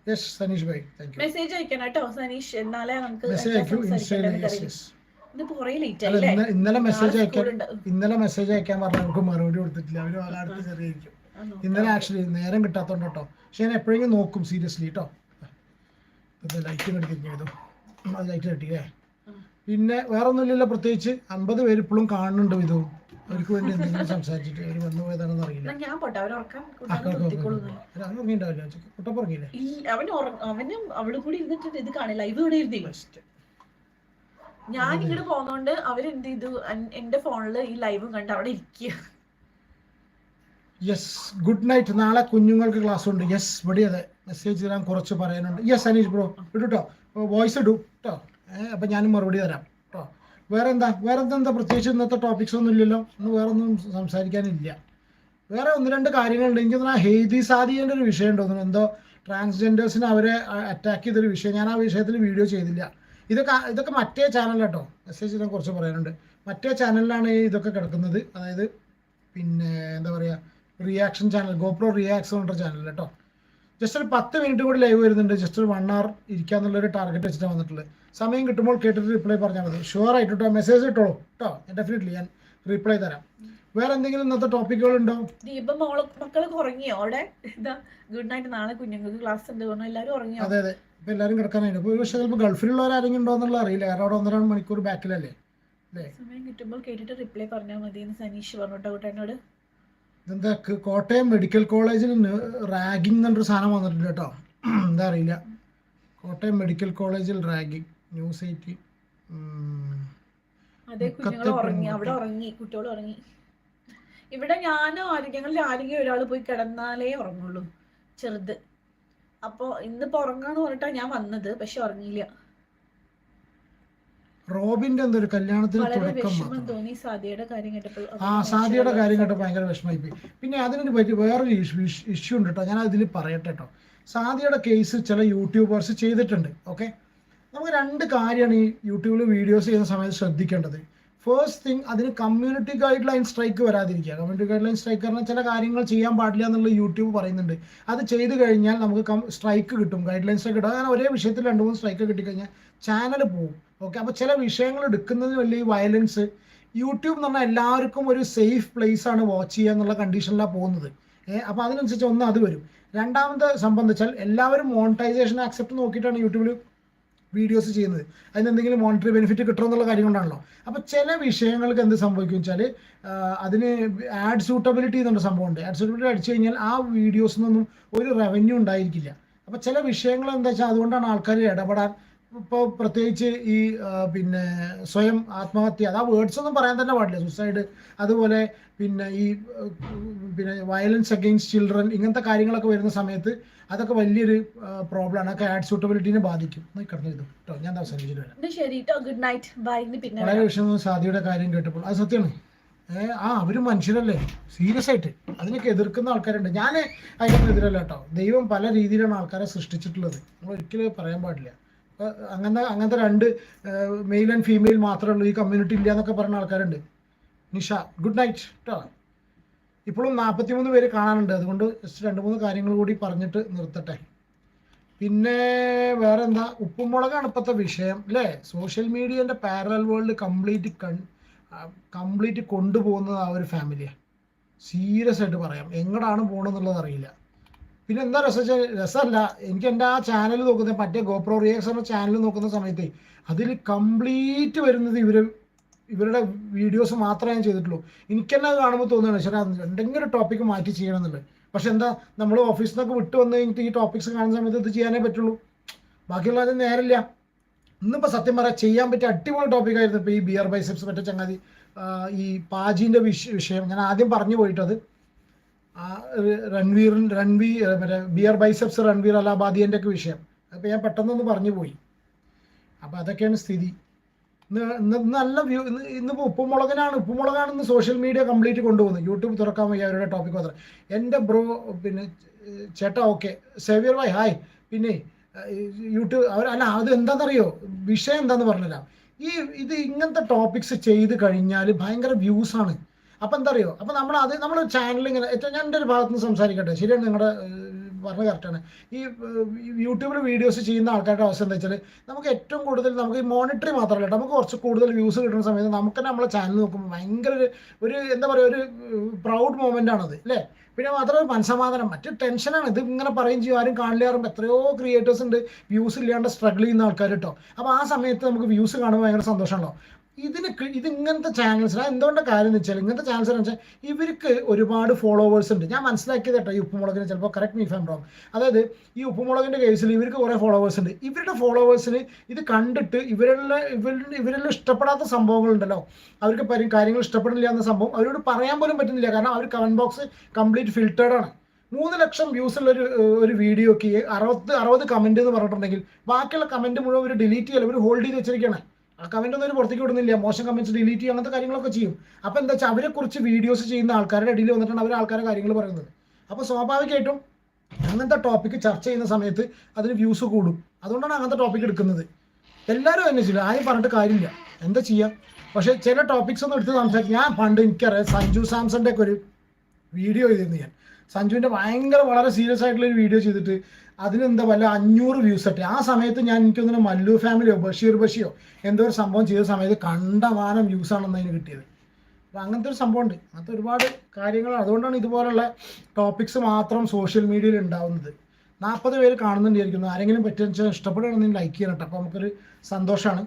യെസ് സനീഷ് ഭായ്, താങ്ക് യു. മെസ്സേജ് അയക്കണം കേട്ടോ സനീഷ്, എന്നാലേ നമുക്ക് മെസ്സേജ് അയക്കൂ ഇൻസ്റ്റയിൽ. Yes yes. ഇന്നലെ മെസ്സേജ് അയക്കാൻ പറഞ്ഞ അവർക്ക് മറുപടി കൊടുത്തിട്ടില്ല. അവർ അടുത്ത് ചെറിയായിരിക്കും. ഇന്നലെ ആക്ച്വലി നേരം കിട്ടാത്തോണ്ട് കേട്ടോ. പക്ഷെ ഞാൻ എപ്പോഴെങ്കിലും നോക്കും സീരിയസ്ലി കേട്ടോ. ലൈറ്റ് കെട്ടിരിക്കും ചെയ്തു, അത് ലൈറ്റ് കെട്ടിയേ. പിന്നെ വേറെ ഒന്നുമില്ലല്ലോ പ്രത്യേകിച്ച്. 50 പേര് ഇപ്പോഴും കാണുന്നുണ്ട്. ഇത് അവർക്ക് വേണ്ടി എന്തെങ്കിലും സംസാരിച്ചിട്ട് അവർ വന്നു പോയതാണെന്ന് അറിയില്ല. കുട്ടപ്പുറങ്ങില്ലേ? ഞാൻ ഇങ്ങോട്ട് പോകുന്നോണ്ട് അവരെന്ത് ചെയ്തു, എന്റെ ഫോണില് ഈ ലൈവും കണ്ട് അവിടെ ഇരിക്കുക. Yes, good night. നാളെ കുഞ്ഞുങ്ങൾക്ക് ക്ലാസ് ഉണ്ട്. യെസ്, ഇവിടെ അതെ. മെസ്സേജ് തരാൻ കുറച്ച് പറയാനുണ്ട്. യെസ് അനീഷ് ബ്രോ ഇട്ടു കേട്ടോ, വോയിസ് ഇടൂ കേട്ടോ. അപ്പം ഞാനും മറുപടി തരാം കേട്ടോ. വേറെ എന്താ പ്രത്യേകിച്ച് ഇന്നത്തെ ടോപ്പിക്സ് ഒന്നും ഇല്ലല്ലോ. ഇന്ന് വേറെ ഒന്നും സംസാരിക്കാനില്ല. വേറെ 1-2 കാര്യങ്ങളുണ്ട്. എനിക്ക് തോന്നുന്നു ഹെയ്തി സാദിയുടെ ഒരു വിഷയം ഉണ്ടോ, എന്തോ ട്രാൻസ്ജെൻഡേഴ്സിനെ അവരെ അറ്റാക്ക് ചെയ്തൊരു വിഷയം. ഞാൻ ആ വിഷയത്തിൽ വീഡിയോ ചെയ്തില്ല. ഇതൊക്കെ മറ്റേ ചാനൽ കേട്ടോ. മെസ്സേജ് ഞാൻ കുറച്ച് പറയാനുണ്ട്. മറ്റേ ചാനലിലാണ് ഇതൊക്കെ കിടക്കുന്നത്. അതായത് പിന്നെ എന്താ പറയുക, റിയാക്ഷൻ ചാനൽ, ഗോപ്രോ റിയാക്ഷൻ എன்ற ചാനൽ കേട്ടോ. ജസ്റ്റ് ഒരു 10 മിനിറ്റ് കൂടി ലൈവ് വരുന്നുണ്ട്. ജസ്റ്റ് ഒരു 1 hour ഇരിക്കാന്നുള്ളൊരു ടാർഗറ്റ് വെച്ചിട്ട് വന്നിട്ടുള്ളത്. സമയം കിട്ടുമ്പോൾ കേട്ടിട്ട് റിപ്ലൈ പറഞ്ഞാൽ മതി. ഷുവർ ആയിട്ട് കേട്ടോ, മെസ്സേജ് ഇട്ടോളൂ കേട്ടോ. ഡെഫിനറ്റ്ലി ഞാൻ റിപ്ലൈ തരാം. വേറെ എന്തെങ്കിലും ഇന്നത്തെ ടോപ്പിക്കുകളുണ്ടോ? മക്കളൊക്കെ ഉറങ്ങിയോ അവിടെ? Good night. നാളെ കുഞ്ഞുങ്ങൾക്ക് ക്ലാസ് ഉണ്ട്, എല്ലാവരും ഉറങ്ങിയോ? അതെ അതെ, ഇപ്പൊ എല്ലാവരും കിടക്കാനായിട്ട്. ഇപ്പോൾ പക്ഷേ ചിലപ്പോൾ ഗൾഫിലുള്ളവരാരെങ്കിലും ഉണ്ടോ എന്നുള്ള അറിയില്ല. കാരണം അവിടെ 1-2 മണിക്കൂർ ബാക്കിലല്ലേ. സമയം കിട്ടുമ്പോൾ കേട്ടിട്ട് റിപ്ലൈ പറഞ്ഞാൽ മതി എന്ന് സനീഷ് പറഞ്ഞോട്ടോ കൂട്ടനോട്. ഇതെന്താ കോട്ടയം മെഡിക്കൽ കോളേജിൽ റാഗിങ് എന്നൊരു സാധനം വന്നിട്ടുണ്ട് കേട്ടോ. എന്താ അറിയില്ല. കോട്ടയം മെഡിക്കൽ കോളേജിൽ റാഗിങ്. ന്യൂസ് 18. അതെ, കുഞ്ഞുങ്ങൾ ഉറങ്ങി, അവിടെ ഉറങ്ങി, കുട്ടികൾ ഉറങ്ങി. ഇവിടെ ഞങ്ങൾ ആരെങ്കിലും ഒരാൾ പോയി കിടന്നാലേ ഉറങ്ങുള്ളൂ, ചെറുത്. അപ്പൊ ഇന്നിപ്പോ ഉറങ്ങാന്ന് പറഞ്ഞിട്ടാ ഞാൻ വന്നത്, പക്ഷെ ഉറങ്ങിയില്ല. റോബിന്റെ എന്തൊരു കല്യാണത്തിന് വിഷമം തോന്നി സാദിയുടെ കാര്യം കേട്ടപ്പോൾ. സാദിയുടെ കാര്യം കേട്ടപ്പോൾ ഭയങ്കര വിഷമമായി പോയി. പിന്നെ അതിനെ പറ്റി വേറൊരു ഇഷ്യൂ ഉണ്ട് കേട്ടോ. ഞാൻ അതിൽ പറയട്ടെ കേട്ടോ. സാദിയുടെ കേസ് ചില യൂട്യൂബേഴ്സ് ചെയ്തിട്ടുണ്ട്. ഓക്കെ, നമുക്ക് 2 കാര്യമാണ് ഈ യൂട്യൂബിൽ വീഡിയോസ് ചെയ്യുന്ന സമയത്ത് ശ്രദ്ധിക്കേണ്ടത്. ഫസ്റ്റ് തിങ്, അതിന് കമ്മ്യൂണിറ്റി ഗൈഡ് ലൈൻ സ്ട്രൈക്ക് വരാതിരിക്കുക. കമ്മ്യൂണിറ്റി ഗൈഡ് ലൈൻ സ്ട്രൈക്ക് പറഞ്ഞാൽ ചില കാര്യങ്ങൾ ചെയ്യാൻ പാടില്ല എന്നുള്ളത് യൂട്യൂബ് പറയുന്നുണ്ട്. അത് ചെയ്ത് കഴിഞ്ഞാൽ നമുക്ക് സ്ട്രൈക്ക് കിട്ടും, ഗൈഡ് ലൈൻ സ്ട്രൈക്ക് കിട്ടും. അങ്ങനെ ഒരേ വിഷയത്തിൽ 2-3 സ്ട്രൈക്ക് കിട്ടിക്കഴിഞ്ഞാൽ ചാനൽ പോകും. ഓക്കെ, അപ്പോൾ ചില വിഷയങ്ങൾ എടുക്കുന്നതിന് വലിയ വയലൻസ്. യൂട്യൂബ് എന്ന് പറഞ്ഞാൽ എല്ലാവർക്കും ഒരു സേഫ് പ്ലേസ് ആണ് വാച്ച് ചെയ്യുക എന്നുള്ള കണ്ടീഷനിലാണ് പോകുന്നത്. അപ്പോൾ അതിനനുസരിച്ച് ഒന്ന് അത് വരും. രണ്ടാമത്തെ സംഭവം എന്ന് വെച്ചാൽ എല്ലാവരും മോണിറ്റൈസേഷൻ ആക്സെപ്റ്റ് നോക്കിയിട്ടാണ് യൂട്യൂബിൽ വീഡിയോസ് ചെയ്യുന്നത്. അതിന് എന്തെങ്കിലും മോണിറ്ററി ബെനിഫിറ്റ് കിട്ടുമെന്നുള്ള കാര്യം കൊണ്ടാണല്ലോ. അപ്പോൾ ചില വിഷയങ്ങൾക്ക് എന്ത് സംഭവിക്കും വെച്ചാൽ അതിന് ആഡ് സൂട്ടബിലിറ്റി എന്നുള്ള സംഭവമുണ്ട്. ആഡ് സൂട്ടബിലിറ്റി അടിച്ചു കഴിഞ്ഞാൽ ആ വീഡിയോസിനൊന്നും ഒരു റവന്യൂ ഉണ്ടായിരിക്കില്ല. അപ്പോൾ ചില വിഷയങ്ങൾ എന്താ വെച്ചാൽ അതുകൊണ്ടാണ് ആൾക്കാർ ഇടപെടാൻ. ഇപ്പോൾ പ്രത്യേകിച്ച് ഈ പിന്നെ സ്വയം ആത്മഹത്യ, അത് ആ വേർഡ്സ് ഒന്നും പറയാൻ തന്നെ പാടില്ല, സൂസൈഡ്, അതുപോലെ പിന്നെ ഈ പിന്നെ വയലൻസ് അഗെയിൻസ്റ്റ് ചിൽഡ്രൻ, ഇങ്ങനത്തെ കാര്യങ്ങളൊക്കെ വരുന്ന സമയത്ത് അതൊക്കെ വലിയൊരു പ്രോബ്ലമാണ്. അതൊക്കെ ആഡ് സൂട്ടബിലിറ്റിനെ ബാധിക്കും. കിടന്നു കേട്ടോ, ഞാൻ അവസാനിച്ചിട്ട് വരാം. വളരെ വിഷയം സാദിയുടെ കാര്യം കേട്ടപ്പോൾ അത് സത്യമാണ്. അവർ മനുഷ്യരല്ലേ, സീരിയസ് ആയിട്ട് അതിനൊക്കെ എതിർക്കുന്ന ആൾക്കാരുണ്ട്. ഞാൻ അതിനൊന്നും എതിരല്ല കേട്ടോ. ദൈവം പല രീതിയിലാണ് ആൾക്കാരെ സൃഷ്ടിച്ചിട്ടുള്ളത്, നമ്മൾ ഒരിക്കലും പറയാൻ പാടില്ല. അങ്ങനത്തെ രണ്ട് മെയിൽ ആൻഡ് ഫീമെയിൽ മാത്രമേ ഉള്ളൂ, ഈ കമ്മ്യൂണിറ്റി ഇല്ല എന്നൊക്കെ പറയുന്ന ആൾക്കാരുണ്ട്. നിഷ ഗുഡ് നൈറ്റ് കേട്ടോ. ഇപ്പോഴും 43 പേര് കാണാനുണ്ട്, അതുകൊണ്ട് ജസ്റ്റ് 2-3 കാര്യങ്ങൾ കൂടി പറഞ്ഞിട്ട് നിർത്തട്ടെ. പിന്നെ വേറെ എന്താ, ഉപ്പുമുളകാണ് ഇപ്പോഴത്തെ വിഷയം അല്ലേ. സോഷ്യൽ മീഡിയൻ്റെ പാരലൽ വേൾഡ് കംപ്ലീറ്റ് കൊണ്ടുപോകുന്നത് ആ ഒരു ഫാമിലിയാണ്. സീരിയസ് ആയിട്ട് പറയാം, എങ്ങോട്ടാണ് പോകണമെന്നുള്ളത് അറിയില്ല. പിന്നെ എന്താ രസമല്ല, എനിക്ക് എൻ്റെ ആ ചാനൽ നോക്കുന്നത്, മറ്റേ ഗോപ്രോ റിയാക്സ് എന്ന ചാനൽ നോക്കുന്ന സമയത്ത് അതിൽ കംപ്ലീറ്റ് വരുന്നത് ഇവരുടെ വീഡിയോസ് മാത്രമേ ഞാൻ ചെയ്തിട്ടുള്ളൂ. എനിക്കെന്നെ അത് കാണുമ്പോൾ തോന്നുകയാണ് ശരി എന്തെങ്കിലും ഒരു ടോപ്പിക്ക് മാറ്റി ചെയ്യണം എന്നുള്ളത്. പക്ഷെ എന്താ, നമ്മൾ ഓഫീസിൽ നിന്നൊക്കെ വിട്ട് വന്നു കഴിഞ്ഞിട്ട് ഈ ടോപ്പിക്സ് കാണുന്ന സമയത്ത് ഇത് ചെയ്യാനേ പറ്റുള്ളൂ, ബാക്കിയുള്ളത് നേരമില്ല. ഇന്നിപ്പോൾ സത്യം പറയാം ചെയ്യാൻ പറ്റിയ അടിപൊളി ടോപ്പിക്കായിരുന്നു ഇപ്പോൾ ഈ ബിയർ ബൈസെപ്സ് മറ്റേ ചങ്ങാതി ഈ പാജീൻ്റെ വിഷയം ഞാൻ ആദ്യം പറഞ്ഞു പോയിട്ടത്. മറ്റേ ബിയർ ബൈസെപ്സ് റൺവീർ അലാബാദിയൻ്റെ ഒക്കെ വിഷയം അപ്പോൾ ഞാൻ പെട്ടെന്നൊന്ന് പറഞ്ഞു പോയി. അപ്പോൾ അതൊക്കെയാണ് സ്ഥിതി. ഇന്ന് നല്ല ഇന്നിപ്പോൾ ഉപ്പുമുളകാണെന്ന് സോഷ്യൽ മീഡിയ കംപ്ലീറ്റ് കൊണ്ടുപോകുന്നത്. യൂട്യൂബ് തുറക്കാൻ വയ്യ അവരുടെ ടോപ്പിക് മാത്രം. എൻ്റെ ബ്രോ പിന്നെ ചേട്ടാ ഓക്കെ സേവിയർ ഭായ് ഹായ്. പിന്നെ യൂട്യൂബ് അല്ല അത് എന്താണെന്നറിയോ, വിഷയം എന്താണെന്ന് പറഞ്ഞുതരാം. ഇത് ഇങ്ങനത്തെ ടോപ്പിക്സ് ചെയ്ത് കഴിഞ്ഞാൽ ഭയങ്കര വ്യൂസാണ്. അപ്പം എന്താ അറിയോ, അപ്പം നമ്മൾ ചാനൽ ഇങ്ങനെ ഞാൻ എൻ്റെ ഒരു ഭാഗത്ത് നിന്ന് സംസാരിക്കട്ടെ, ശരിയാണ്, നിങ്ങളുടെ പറഞ്ഞത് കറക്റ്റാണ്. ഈ യൂട്യൂബിൽ വീഡിയോസ് ചെയ്യുന്ന ആൾക്കാരുടെ അവസ്ഥ എന്താ വെച്ചാൽ നമുക്ക് ഏറ്റവും കൂടുതൽ നമുക്ക് ഈ മോണിറ്ററി മാത്രമല്ല, നമുക്ക് കുറച്ച് കൂടുതൽ വ്യൂസ് കിട്ടുന്ന സമയത്ത് നമുക്ക് തന്നെ നമ്മളെ ചാനൽ നോക്കുമ്പോൾ ഭയങ്കര ഒരു എന്താ പറയുക, ഒരു പ്രൗഡ് മൊമെൻ്റ് ആണത് അല്ലേ. പിന്നെ മാത്രമല്ല മനസ്സമാധാനം, മറ്റ് ടെൻഷനാണ്. ഇത് ഇങ്ങനെ പറയും ചെയ്യും, ആരും കാണില്ലാറുമ്പോൾ എത്രയോ ക്രിയേറ്റേഴ്സ് ഉണ്ട് വ്യൂസ് ഇല്ലാണ്ട് സ്ട്രഗിൾ ചെയ്യുന്ന ആൾക്കാർ കേട്ടോ. അപ്പോൾ ആ സമയത്ത് നമുക്ക് വ്യൂസ് കാണുമ്പോൾ ഭയങ്കര സന്തോഷമാണല്ലോ. ഇങ്ങനത്തെ ചാനൽസ് എന്തുകൊണ്ടാണ് കാര്യം എന്ന് വെച്ചാൽ, ഇങ്ങനത്തെ ചാനൽസ് എന്ന് വെച്ചാൽ ഇവർക്ക് ഒരുപാട് ഫോളോവേഴ്സ് ഉണ്ട്. ഞാൻ മനസ്സിലാക്കിയത് കേട്ടോ, ഈ ഉപ്പുമുളകിന് ചിലപ്പോൾ correct me if I am wrong. അതായത് ഈ ഉപ്പുമുളകിൻ്റെ കേസിൽ ഇവർക്ക് കുറേ ഫോളോവേഴ്സ് ഉണ്ട്. ഇവരുടെ ഫോളോവേഴ്സിന് ഇത് കണ്ടിട്ട് ഇവരെല്ലാം ഇഷ്ടപ്പെടാത്ത സംഭവങ്ങളുണ്ടല്ലോ, അവർക്ക് കാര്യങ്ങൾ ഇഷ്ടപ്പെടില്ല എന്ന സംഭവം അവരോട് പറയാൻ പോലും പറ്റുന്നില്ല. കാരണം അവർ കമൻറ്റ് ബോക്സ് കംപ്ലീറ്റ് ഫിൽറ്റേർഡാണ്. 3 ലക്ഷം വ്യൂസ് ഉള്ള ഒരു വീഡിയോക്ക് 60 കമൻറ്റ് എന്ന് പറഞ്ഞിട്ടുണ്ടെങ്കിൽ ബാക്കിയുള്ള കമൻറ്റ് മുഴുവൻ ഒരു ഡിലീറ്റ് ചെയ്യല്ല, ഒരു ഹോൾഡ് ചെയ്ത് വെച്ചിരിക്കുകയാണ്. ആ കമൻ്റ് ഒന്നും ഒരു പുറത്തേക്ക് വിടുന്നില്ല, മോശം കമൻറ്റ്സ് ഡിലീറ്റ് ചെയ്യുക, അങ്ങനത്തെ കാര്യങ്ങളൊക്കെ ചെയ്യും. അപ്പോൾ എന്താ വെച്ചാൽ അവരെക്കുറിച്ച് വീഡിയോസ് ചെയ്യുന്ന ആൾക്കാരുടെ ഇടയിൽ വന്നിട്ടാണ് അവർ ആൾക്കാരുടെ കാര്യങ്ങൾ പറയുന്നത്. അപ്പോൾ സ്വാഭാവികമായിട്ടും അങ്ങനത്തെ ടോപ്പിക്ക് ചർച്ച ചെയ്യുന്ന സമയത്ത് അതിന് വ്യൂസ് കൂടും. അതുകൊണ്ടാണ് അങ്ങനത്തെ ടോപ്പിക്ക് എടുക്കുന്നത്. എല്ലാവരും തന്നെ ചെയ്യില്ല, ആരും പറഞ്ഞിട്ട് കാര്യമില്ല, എന്താ ചെയ്യുക. പക്ഷേ ചില ടോപ്പിക്സ് ഒന്നും എടുത്ത് സംസാരിക്കും. ഞാൻ പണ്ട് എനിക്കറിയാം സഞ്ജു സാംസന്റെ ഒക്കെ ഒരു വീഡിയോ ചെയ്തിരുന്നു. ഞാൻ സഞ്ജുവിൻ്റെ വളരെ സീരിയസ് ആയിട്ടുള്ള ഒരു വീഡിയോ ചെയ്തിട്ട് അതിനെന്താ വല്ല 500 വ്യൂസ് ആട്ടെ. ആ സമയത്ത് എനിക്കൊന്നും മല്ലു ഫാമിലിയോ ബഷീറോ എന്തോ ഒരു സംഭവം ചെയ്ത സമയത്ത് കണ്ടമാനം വ്യൂസാണെന്ന് അതിന് കിട്ടിയത്. അപ്പോൾ അങ്ങനത്തെ ഒരു സംഭവമുണ്ട്, അങ്ങനത്തെ ഒരുപാട് കാര്യങ്ങളാണ്. അതുകൊണ്ടാണ് ഇതുപോലുള്ള ടോപ്പിക്സ് മാത്രം സോഷ്യൽ മീഡിയയിൽ ഉണ്ടാവുന്നത്. 40 പേര് കാണുന്നുണ്ടായിരിക്കുന്നു. ആരെങ്കിലും പറ്റുന്ന ഇഷ്ടപ്പെടുകയാണെന്ന് ലൈക്ക് ചെയ്യണം കേട്ടോ. അപ്പോൾ നമുക്കൊരു സന്തോഷമാണ്.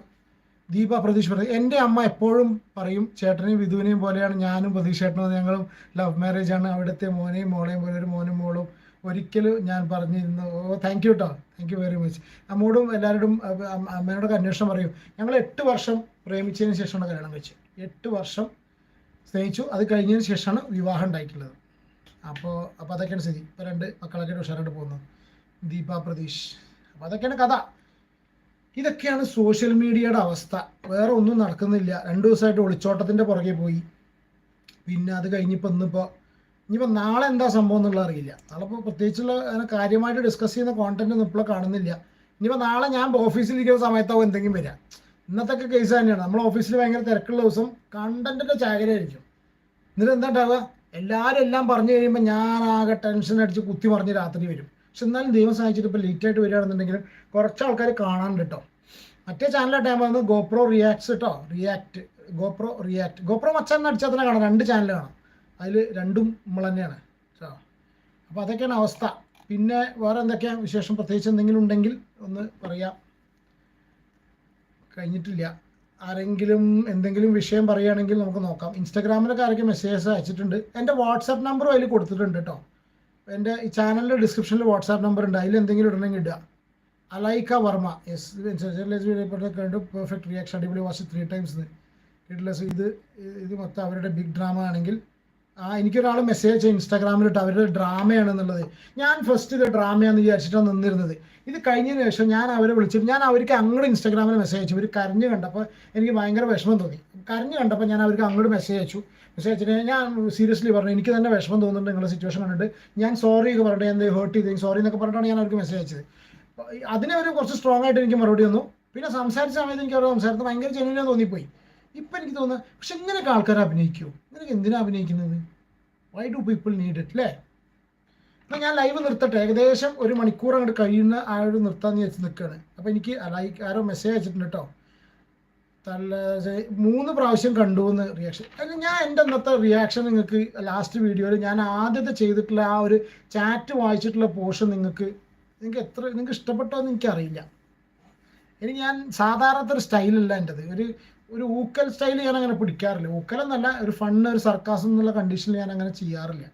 ദീപ പ്രതീഷ് പറയും, എൻ്റെ അമ്മ എപ്പോഴും പറയും ചേട്ടനെയും വിധുവിനെയും പോലെയാണ് ഞാനും പ്രതീഷ് ചേട്ടനും, ഞങ്ങളും ലവ് മാരേജ് ആണ്, അവിടുത്തെ മോനെയും മോളെയും പോലെ ഒരു മോനും മോളും ഒരിക്കലും ഞാൻ പറഞ്ഞിരുന്നു. താങ്ക് യു കേട്ടോ, താങ്ക് യു വെരി മച്ച്. അമ്മോടും എല്ലാവരോടും അമ്മയോടൊക്കെ അന്വേഷണം പറയും. ഞങ്ങൾ 8 വർഷം പ്രേമിച്ചതിന് ശേഷമാണ് കല്യാണം കഴിച്ചത്. 8 വർഷം സ്നേഹിച്ചു, അത് കഴിഞ്ഞതിന് ശേഷമാണ് വിവാഹം ഉണ്ടായിട്ടുള്ളത്. അപ്പോൾ അതൊക്കെയാണ് സ്ഥിതി. ഇപ്പോൾ 2 മക്കളൊക്കെ ഉഷാറായിട്ട് പോകുന്നു. ദീപ പ്രതീഷ്. അപ്പോൾ അതൊക്കെയാണ് കഥ. ഇതൊക്കെയാണ് സോഷ്യൽ മീഡിയയുടെ അവസ്ഥ. വേറെ ഒന്നും നടക്കുന്നില്ല. 2 ദിവസമായിട്ട് ഒളിച്ചോട്ടത്തിൻ്റെ പുറകെ പോയി. പിന്നെ അത് കഴിഞ്ഞിപ്പോൾ ഇനിയിപ്പോൾ നാളെ എന്താ സംഭവം എന്നുള്ളത് അറിയില്ല. നാളെ ഇപ്പോൾ പ്രത്യേകിച്ചുള്ള കാര്യമായിട്ട് ഡിസ്കസ് ചെയ്യുന്ന കോണ്ടന്റ് ഒന്നും ഇപ്പോൾ കാണുന്നില്ല. ഇനിയിപ്പോൾ നാളെ ഞാൻ ഓഫീസിലിരിക്കുന്ന സമയത്താവും എന്തെങ്കിലും വരിക. ഇന്നത്തെ കേസ് തന്നെയാണ്. നമ്മൾ ഓഫീസിൽ ഭയങ്കര തിരക്കുള്ള ദിവസം കണ്ടന്റിൻ്റെ ചാകരയായിരിക്കും. എന്നിട്ട് എന്താ ഉണ്ടാവുക, എല്ലാവരും എല്ലാം പറഞ്ഞു കഴിയുമ്പോൾ ഞാനാകെ ടെൻഷൻ അടിച്ച് കുത്തി മറിഞ്ഞ് രാത്രി വരും. പക്ഷെ എന്നാലും ദൈവം സഹായിച്ചിട്ട് ഇപ്പോൾ ലേറ്റായിട്ട് വരികയാണെന്നുണ്ടെങ്കിലും കുറച്ച് ആൾക്കാർ കാണാനുണ്ട് കേട്ടോ. മറ്റേ ചാനലിലെ ടൈം വന്ന് ഗോപ്രോ റിയാക്ട്സ് കേട്ടോ, ഗോപ്രോ മച്ചാൻ അടിച്ചാൽ തന്നെ കാണാം. 2 ചാനൽ കാണാം, അതിൽ 2ഉം നമ്മൾ തന്നെയാണ് കേട്ടോ. അപ്പോൾ അതൊക്കെയാണ് അവസ്ഥ. പിന്നെ വേറെ എന്തൊക്കെയാണ് വിശേഷം? പ്രത്യേകിച്ച് എന്തെങ്കിലും ഉണ്ടെങ്കിൽ ഒന്ന് പറയാം. കഴിഞ്ഞിട്ടില്ല. ആരെങ്കിലും എന്തെങ്കിലും വിഷയം പറയുകയാണെങ്കിൽ നമുക്ക് നോക്കാം. ഇൻസ്റ്റാഗ്രാമിലൊക്കെ ആരൊക്കെ മെസ്സേജസ് അയച്ചിട്ടുണ്ട്. എൻ്റെ വാട്സാപ്പ് നമ്പറും അതിൽ കൊടുത്തിട്ടുണ്ട് കേട്ടോ. എൻ്റെ ഈ ചാനലിൻ്റെ ഡിസ്ക്രിപ്ഷനിൽ വാട്സാപ്പ് നമ്പർ ഉണ്ട്. അതിൽ എന്തെങ്കിലും ഇടണമെങ്കിൽ ഇടുക. അലൈക്ക വർമ്മ, യെസ്, കണ്ടു, പെർഫെക്റ്റ് റിയാക്ഷൻ, അടിപൊളി, വാച്ച് 3 times കിട്ടില്ല. ഇത് മൊത്തം അവരുടെ ബിഗ് ഡ്രാമ ആണെങ്കിൽ എനിക്കൊരാൾ മെസ്സേജ് അയച്ചു ഇൻസ്റ്റാഗ്രാമിലിട്ട് അവരുടെ ഡ്രാമയാണെന്നുള്ളത്. ഞാൻ ഫസ്റ്റ് ഇത് ഡ്രാമയാണെന്ന് വിചാരിച്ചിട്ടാണ് നിന്നിരുന്നത്. ഇത് കഴിഞ്ഞതിന് ശേഷം ഞാൻ അവരെ വിളിച്ചിട്ട് ഞാൻ അവർക്ക് അങ്ങോട്ട് ഇൻസ്റ്റാഗ്രാമിൽ മെസ്സേജ് അയച്ചു. ഇവർ കരഞ്ഞ് കണ്ടപ്പോൾ എനിക്ക് ഭയങ്കര വിഷമം തോന്നി. കരഞ്ഞ് കണ്ടപ്പോൾ ഞാൻ അവർക്ക് അങ്ങോട്ട് മെസ്സേജ് അയച്ചു. മെസ്സേജ് അയച്ചിട്ട് ഞാൻ സീരിയസ്ലി പറഞ്ഞു, എനിക്ക് തന്നെ വിഷമം തോന്നുന്നുണ്ട് നിങ്ങളുടെ സിറ്റുവേഷൻ കണ്ടിട്ട്. ഞാൻ സോറി ഒക്കെ പറഞ്ഞിട്ട് ഞാൻ ഹേർട്ട് ചെയ്ത് സോറി എന്നൊക്കെ പറഞ്ഞിട്ടാണ് ഞാൻ അവർക്ക് മെസ്സേജ് അയച്ചത്. അതിനെ അവർ കുറച്ച് സ്ട്രോങ് ആയിട്ട് എനിക്ക് മറുപടി തന്നു. പിന്നെ സംസാരിച്ച സമയത്ത് എനിക്ക് അവരുടെ സംസാരത്തിൽ ഭയങ്കര ജെന്യൂനായി തോന്നിപ്പോയി. ഇപ്പം എനിക്ക് തോന്നുന്നത്, പക്ഷെ ഇങ്ങനെയൊക്കെ ആൾക്കാർ അഭിനയിക്കുമോ? ഇങ്ങനെയൊക്കെ എന്തിനാണ് അഭിനയിക്കുന്നത്? Why do people need it, അല്ലേ? എന്നാൽ ഞാൻ ലൈവ് നിർത്തട്ടെ. ഏകദേശം 1 മണിക്കൂർ അങ്ങോട്ട് കഴിയുന്ന ആളോട് നിർത്താമെന്ന് വെച്ച് നിൽക്കുകയാണ്. അപ്പോൾ എനിക്ക് ആരോ മെസ്സേജ് അയച്ചിട്ടുണ്ട് കേട്ടോ. 3 പ്രാവശ്യം കണ്ടു എന്ന് റിയാക്ഷൻ. അതിന് ഞാൻ എൻ്റെ അന്നത്തെ റിയാക്ഷൻ നിങ്ങൾക്ക് ലാസ്റ്റ് വീഡിയോയിൽ ഞാൻ ആദ്യത്തെ ചെയ്തിട്ടുള്ള ആ ഒരു ചാറ്റ് വായിച്ചിട്ടുള്ള പോർഷൻ നിങ്ങൾക്ക് ഇഷ്ടപ്പെട്ടോ എന്ന് എനിക്കറിയില്ല. ഞാൻ സാധാരണത്തെ ഒരു സ്റ്റൈലല്ല എൻ്റെത്. ഒരു ഊക്കൽ സ്റ്റൈൽ ഞാൻ അങ്ങനെ പിടിക്കാറില്ല. ഊക്കലെന്നല്ല, ഒരു ഫണ്ണ്, ഒരു സർക്കാസം എന്നുള്ള കണ്ടീഷനിൽ ഞാൻ അങ്ങനെ ചെയ്യാറില്ല.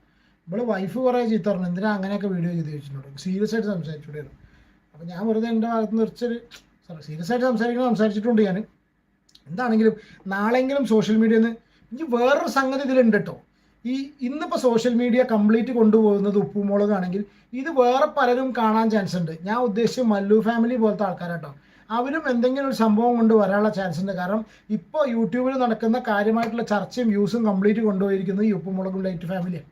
ഇവിടെ വൈഫ് കുറേ ചീത്ത പറഞ്ഞു, എന്തിനാ അങ്ങനെയൊക്കെ വീഡിയോ ചെയ്ത് വെച്ചിട്ടുണ്ട്, സീരിയസ് ആയിട്ട് സംസാരിച്ചുകൂടായിരുന്നു. അപ്പോൾ ഞാൻ വെറുതെ എൻ്റെ ഭാഗത്ത് നിർച്ചൊരു സീരിയസ് ആയിട്ട് സംസാരിച്ചിട്ടുണ്ട് ഞാൻ. എന്താണെങ്കിലും നാളെങ്കിലും സോഷ്യൽ മീഡിയയിൽ നിന്ന് ഇനി വേറൊരു സംഗതി ഇതിലുണ്ട് കേട്ടോ. ഇന്നിപ്പോൾ സോഷ്യൽ മീഡിയ കംപ്ലീറ്റ് കൊണ്ടുപോകുന്നത് ഉപ്പുമുളകാണെങ്കിൽ ഇത് വേറെ പലരും കാണാൻ ചാൻസ് ഉണ്ട്. ഞാൻ ഉദ്ദേശിച്ച് മല്ലു ഫാമിലി പോലത്തെ ആൾക്കാരാട്ടോ. അവരും എന്തെങ്കിലും ഒരു സംഭവം കൊണ്ട് വരാനുള്ള ചാൻസ് ഉണ്ട്. കാരണം ഇപ്പോൾ യൂട്യൂബിൽ നടക്കുന്ന കാര്യമായിട്ടുള്ള ചർച്ചയും വ്യൂസും കംപ്ലീറ്റ് കൊണ്ടുപോയിരിക്കുന്നത് ഈ ഉപ്പുമുളകും ലൈറ്റ് ഫാമിലിയാണ്.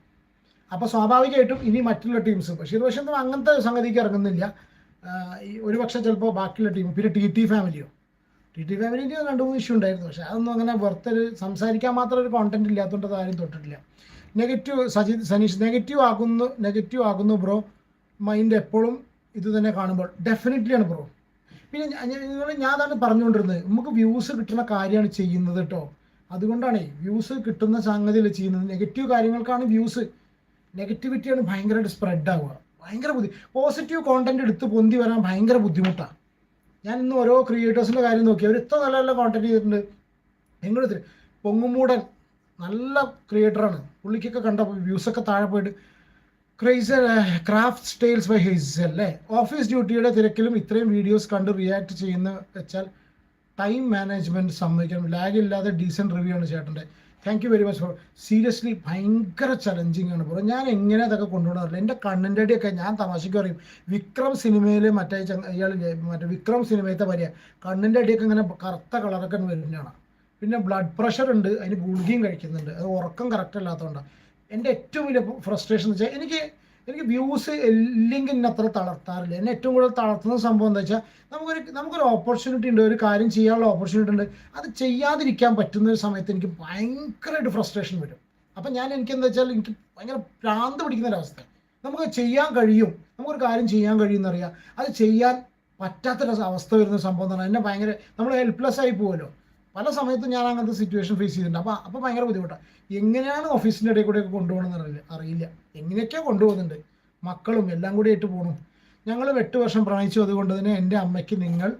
അപ്പോൾ സ്വാഭാവികമായിട്ടും ഇനി മറ്റുള്ള ടീംസ് ബഷീർ ബഷീർ അങ്ങനത്തെ സംഗതിക്ക് ഇറങ്ങുന്നില്ല. ഒരു പക്ഷേ ചിലപ്പോൾ ബാക്കിയുള്ള ടീം, പിന്നെ ടി ഫാമിലിൻ്റെ 2-3 ഇഷ്യൂ ഉണ്ടായിരുന്നു. പക്ഷേ അതൊന്നും അങ്ങനെ വെറുതെ സംസാരിക്കാൻ മാത്രം ഒരു കോണ്ടന്റ് ഇല്ലാത്തതുകൊണ്ട് ആരും തൊട്ടിട്ടില്ല. സനീഷ് നെഗറ്റീവ് ആകുന്നു ബ്രോ. മൈൻഡ് എപ്പോഴും ഇത് തന്നെ കാണുമ്പോൾ ഡെഫിനറ്റ്ലി ആണ് ബ്രോ. പിന്നെ ഞാൻ തന്നെ പറഞ്ഞുകൊണ്ടിരുന്നത്, നമുക്ക് വ്യൂസ് കിട്ടുന്ന കാര്യമാണ് ചെയ്യുന്നത് കേട്ടോ. അതുകൊണ്ടാണ് വ്യൂസ് കിട്ടുന്ന സംഗതിയിൽ ചെയ്യുന്നത്. Negative കാര്യങ്ങൾക്കാണ് views. നെഗറ്റിവിറ്റിയാണ് ഭയങ്കരമായിട്ട് സ്പ്രെഡ് ആവുക. പോസിറ്റീവ് കോണ്ടന്റ് എടുത്ത് പൊന്തി വരാൻ ഭയങ്കര ബുദ്ധിമുട്ടാണ്. ഞാൻ ഇന്ന് ഓരോ ക്രിയേറ്റേഴ്സിൻ്റെ കാര്യം നോക്കി, അവർ ഇത്ര നല്ല നല്ല കോണ്ടന്റ് ചെയ്തിട്ടുണ്ട്. എങ്ങോട്ട് പൊങ്ങുമൂടൻ നല്ല ക്രിയേറ്ററാണ്, പുള്ളിക്കൊക്കെ കണ്ടപ്പോൾ വ്യൂസൊക്കെ താഴെ പോയിട്ട്. ക്രാഫ്റ്റ് സ്റ്റൈൽസ് ബൈ ഹിസ് അല്ലേ. ഓഫീസ് ഡ്യൂട്ടിയുടെ തിരക്കിലും ഇത്രയും വീഡിയോസ് കണ്ട് റിയാക്ട് ചെയ്യുന്ന വെച്ചാൽ ടൈം മാനേജ്മെൻറ്റ് സമ്മതിക്കണം. ലാഗ് ഇല്ലാതെ ഡീസൻറ്റ് റിവ്യൂ ആണ് ചേട്ടൻ്റെ. Thank you very much for. Seriously ഭയങ്കര ചലഞ്ചിങ് ആണ് ബ്രോ. ഞാൻ എങ്ങനെ അതൊക്കെ കൊണ്ടുപോകണമെന്നില്ല. എൻ്റെ കണ്ണിൻ്റെ അടിയൊക്കെ ഞാൻ തമാശയ്ക്ക് പറയും, വിക്രം സിനിമയിൽ മറ്റേ വിക്രം സിനിമയത്തെ വരിക കണ്ണിൻ്റെ അടിയൊക്കെ ഇങ്ങനെ കറുത്ത കളറൊക്കെ വരുന്നതാണ്. പിന്നെ ബ്ലഡ് പ്രഷർ ഉണ്ട്, അതിന് ഗുളികയും കഴിക്കുന്നുണ്ട്. അത് ഉറക്കം കറക്റ്റ് അല്ലാത്തതുകൊണ്ടാണ്. എൻ്റെ ഏറ്റവും വലിയ ഫ്രസ്ട്രേഷൻ എന്ന് വെച്ചാൽ എനിക്ക് വ്യൂസ് ഇല്ലെങ്കിൽ എന്നെ അത്ര തളർത്താറില്ല. എന്നെ ഏറ്റവും കൂടുതൽ തളർത്തുന്ന സംഭവം എന്താ വെച്ചാൽ നമുക്കൊരു ഓപ്പർച്യൂണിറ്റി ഉണ്ട്, ഒരു കാര്യം ചെയ്യാനുള്ള ഓപ്പർച്യൂണിറ്റി ഉണ്ട്, അത് ചെയ്യാതിരിക്കാൻ പറ്റുന്ന ഒരു സമയത്ത് എനിക്ക് ഭയങ്കരമായിട്ട് ഫ്രസ്ട്രേഷൻ വരും. അപ്പം എനിക്കെന്താ വെച്ചാൽ എനിക്ക് ഭയങ്കര ഭ്രാന്ത് പിടിക്കുന്നൊരവസ്ഥ. നമുക്ക് ചെയ്യാൻ കഴിയും, നമുക്കൊരു കാര്യം ചെയ്യാൻ കഴിയുമെന്നറിയാം, അത് ചെയ്യാൻ പറ്റാത്തൊരു അവസ്ഥ വരുന്ന സംഭവം എന്ന് പറഞ്ഞാൽ എന്നെ ഭയങ്കര നമ്മൾ ഹെൽപ്ലെസ് ആയി പോകുമല്ലോ. പല സമയത്തും ഞാൻ അങ്ങനത്തെ സിറ്റുവേഷൻ ഫേസ് ചെയ്തിട്ടുണ്ട്. അപ്പോൾ ഭയങ്കര ബുദ്ധിമുട്ടാണ്. എങ്ങനെയാണ് ഓഫീസിൻ്റെ ഇടയിൽ കൂടെയൊക്കെ കൊണ്ടുപോകണമെന്ന് അറിയില്ല. എങ്ങനെയൊക്കെയാണ് കൊണ്ടുപോകുന്നുണ്ട്, മക്കളും എല്ലാം കൂടി ആയിട്ട് പോകണം. ഞങ്ങൾ 8 വർഷം പ്രണയിച്ചു, അതുകൊണ്ട് തന്നെ എൻ്റെ അമ്മയ്ക്ക് നിങ്ങൾ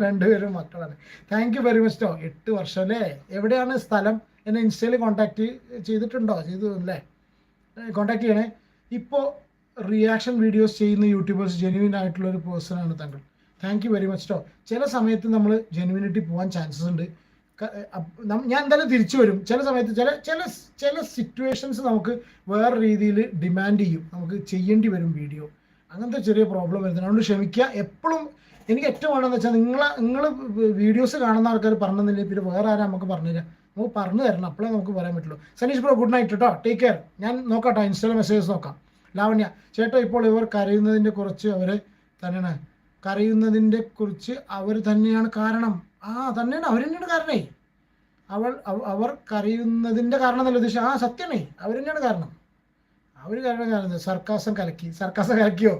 രണ്ടുപേരും മക്കളാണ്. താങ്ക് യു വെരി മച്ച് കേട്ടോ. 8 വർഷം അല്ലേ. എവിടെയാണ് സ്ഥലം? എന്നെ ഇൻസ്റ്റയിൽ കോൺടാക്ട് ചെയ്തിട്ടുണ്ടോ? ചെയ്തു അല്ലേ? കോൺടാക്ട് ചെയ്യണേ. ഇപ്പോൾ റിയാക്ഷൻ വീഡിയോസ് ചെയ്യുന്ന യൂട്യൂബേഴ്സ് ജെന്യൂൻ ആയിട്ടുള്ളൊരു പേഴ്സണാണ് താങ്കൾ. താങ്ക് യു വെരി മച്ച് കേട്ടോ. ചില സമയത്ത് നമ്മൾ ജെന്യൂനിറ്റി പോകാൻ ചാൻസസ് ഉണ്ട്. ഞാൻ എന്തായാലും തിരിച്ചു വരും. ചില സമയത്ത് ചില സിറ്റുവേഷൻസ് നമുക്ക് വേറെ രീതിയിൽ ഡിമാൻഡ് ചെയ്യും, നമുക്ക് ചെയ്യേണ്ടി വരും വീഡിയോ. അങ്ങനത്തെ ചെറിയ പ്രോബ്ലം വരുന്നത്, അതുകൊണ്ട് ക്ഷമിക്കുക. എപ്പോഴും എനിക്ക് ഏറ്റവും വേണമെന്ന് വെച്ചാൽ നിങ്ങൾ വീഡിയോസ് കാണുന്ന ആൾക്കാർ പറഞ്ഞില്ലേ, പിന്നെ വേറെ ആരും നമുക്ക് പറഞ്ഞുതരാം, നമുക്ക് പറഞ്ഞു തരണം, അപ്പോഴേ നമുക്ക് പറയാൻ പറ്റുള്ളൂ. സനീഷ് ബ്രോ ഗുഡ് നൈറ്റ് കേട്ടോ, ടേക്ക് കെയർ. ഞാൻ നോക്കാം ഇൻസ്റ്റാഗ്രാം മെസ്സേജസ് നോക്കാം. ലാവണ്യ ചേട്ടാ, ഇപ്പോൾ ഇവർ കരയുന്നതിനെ കുറിച്ച് അവർ തന്നെയാണ് കാരണം. തന്നെയാണ്, അവർ തന്നെയാണ് കാരണേ. അവർ കരയുന്നതിൻ്റെ കാരണം എന്നല്ല ഉദ്ദേശിച്ചത്. സത്യമാണേ, അവർ തന്നെയാണ് കാരണം. സർക്കാസം കലക്കിയോ?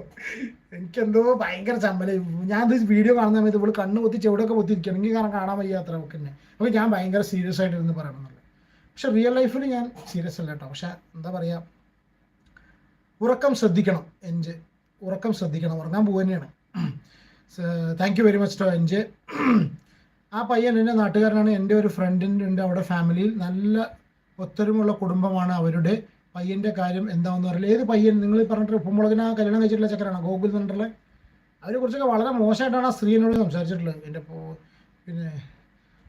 എനിക്കെന്തോ ഭയങ്കര ചമ്മല. ഞാൻ വീഡിയോ കാണുന്ന സമയത്ത് ഇവിടെ കണ്ണ് പൊത്തി ചെവിടൊക്കെ പൊത്തിരിക്കണം, എനിക്ക് കാരണം കാണാൻ വയ്യ അത്ര ഒക്കെ തന്നെ. അപ്പോൾ ഞാൻ ഭയങ്കര സീരിയസ് ആയിട്ട് ഇരുന്ന് പറയണമെന്നുള്ളത്. പക്ഷെ റിയൽ ലൈഫിൽ ഞാൻ സീരിയസ് അല്ല കേട്ടോ. പക്ഷെ എന്താ പറയുക, ഉറക്കം ശ്രദ്ധിക്കണം എൻജ്, ഉറക്കം ശ്രദ്ധിക്കണം, ഉറങ്ങാൻ പോകുക തന്നെയാണ്. Thank you very much to എൻജ്. ആ പയ്യൻ എൻ്റെ നാട്ടുകാരനാണ്, എൻ്റെ ഒരു ഫ്രണ്ടിൻ്റെ ഉണ്ട് അവിടെ ഫാമിലിയിൽ, നല്ല ഒത്തൊരുമുള്ള കുടുംബമാണ് അവരുടെ. പയ്യൻ്റെ കാര്യം എന്താണെന്ന് അറിയില്ല. ഏത് പയ്യൻ നിങ്ങൾ പറഞ്ഞിട്ട് ഉപ്പുമുളകിനെ കല്യാണം കഴിച്ചിട്ടുള്ള ചക്കരാണോ ഗോകുൽ എന്ന് പറഞ്ഞിട്ടുള്ളത്? അവരെ കുറിച്ചൊക്കെ വളരെ മോശമായിട്ടാണ് ആ സ്ത്രീനോട് സംസാരിച്ചിട്ടുള്ളത്. എൻ്റെ പിന്നെ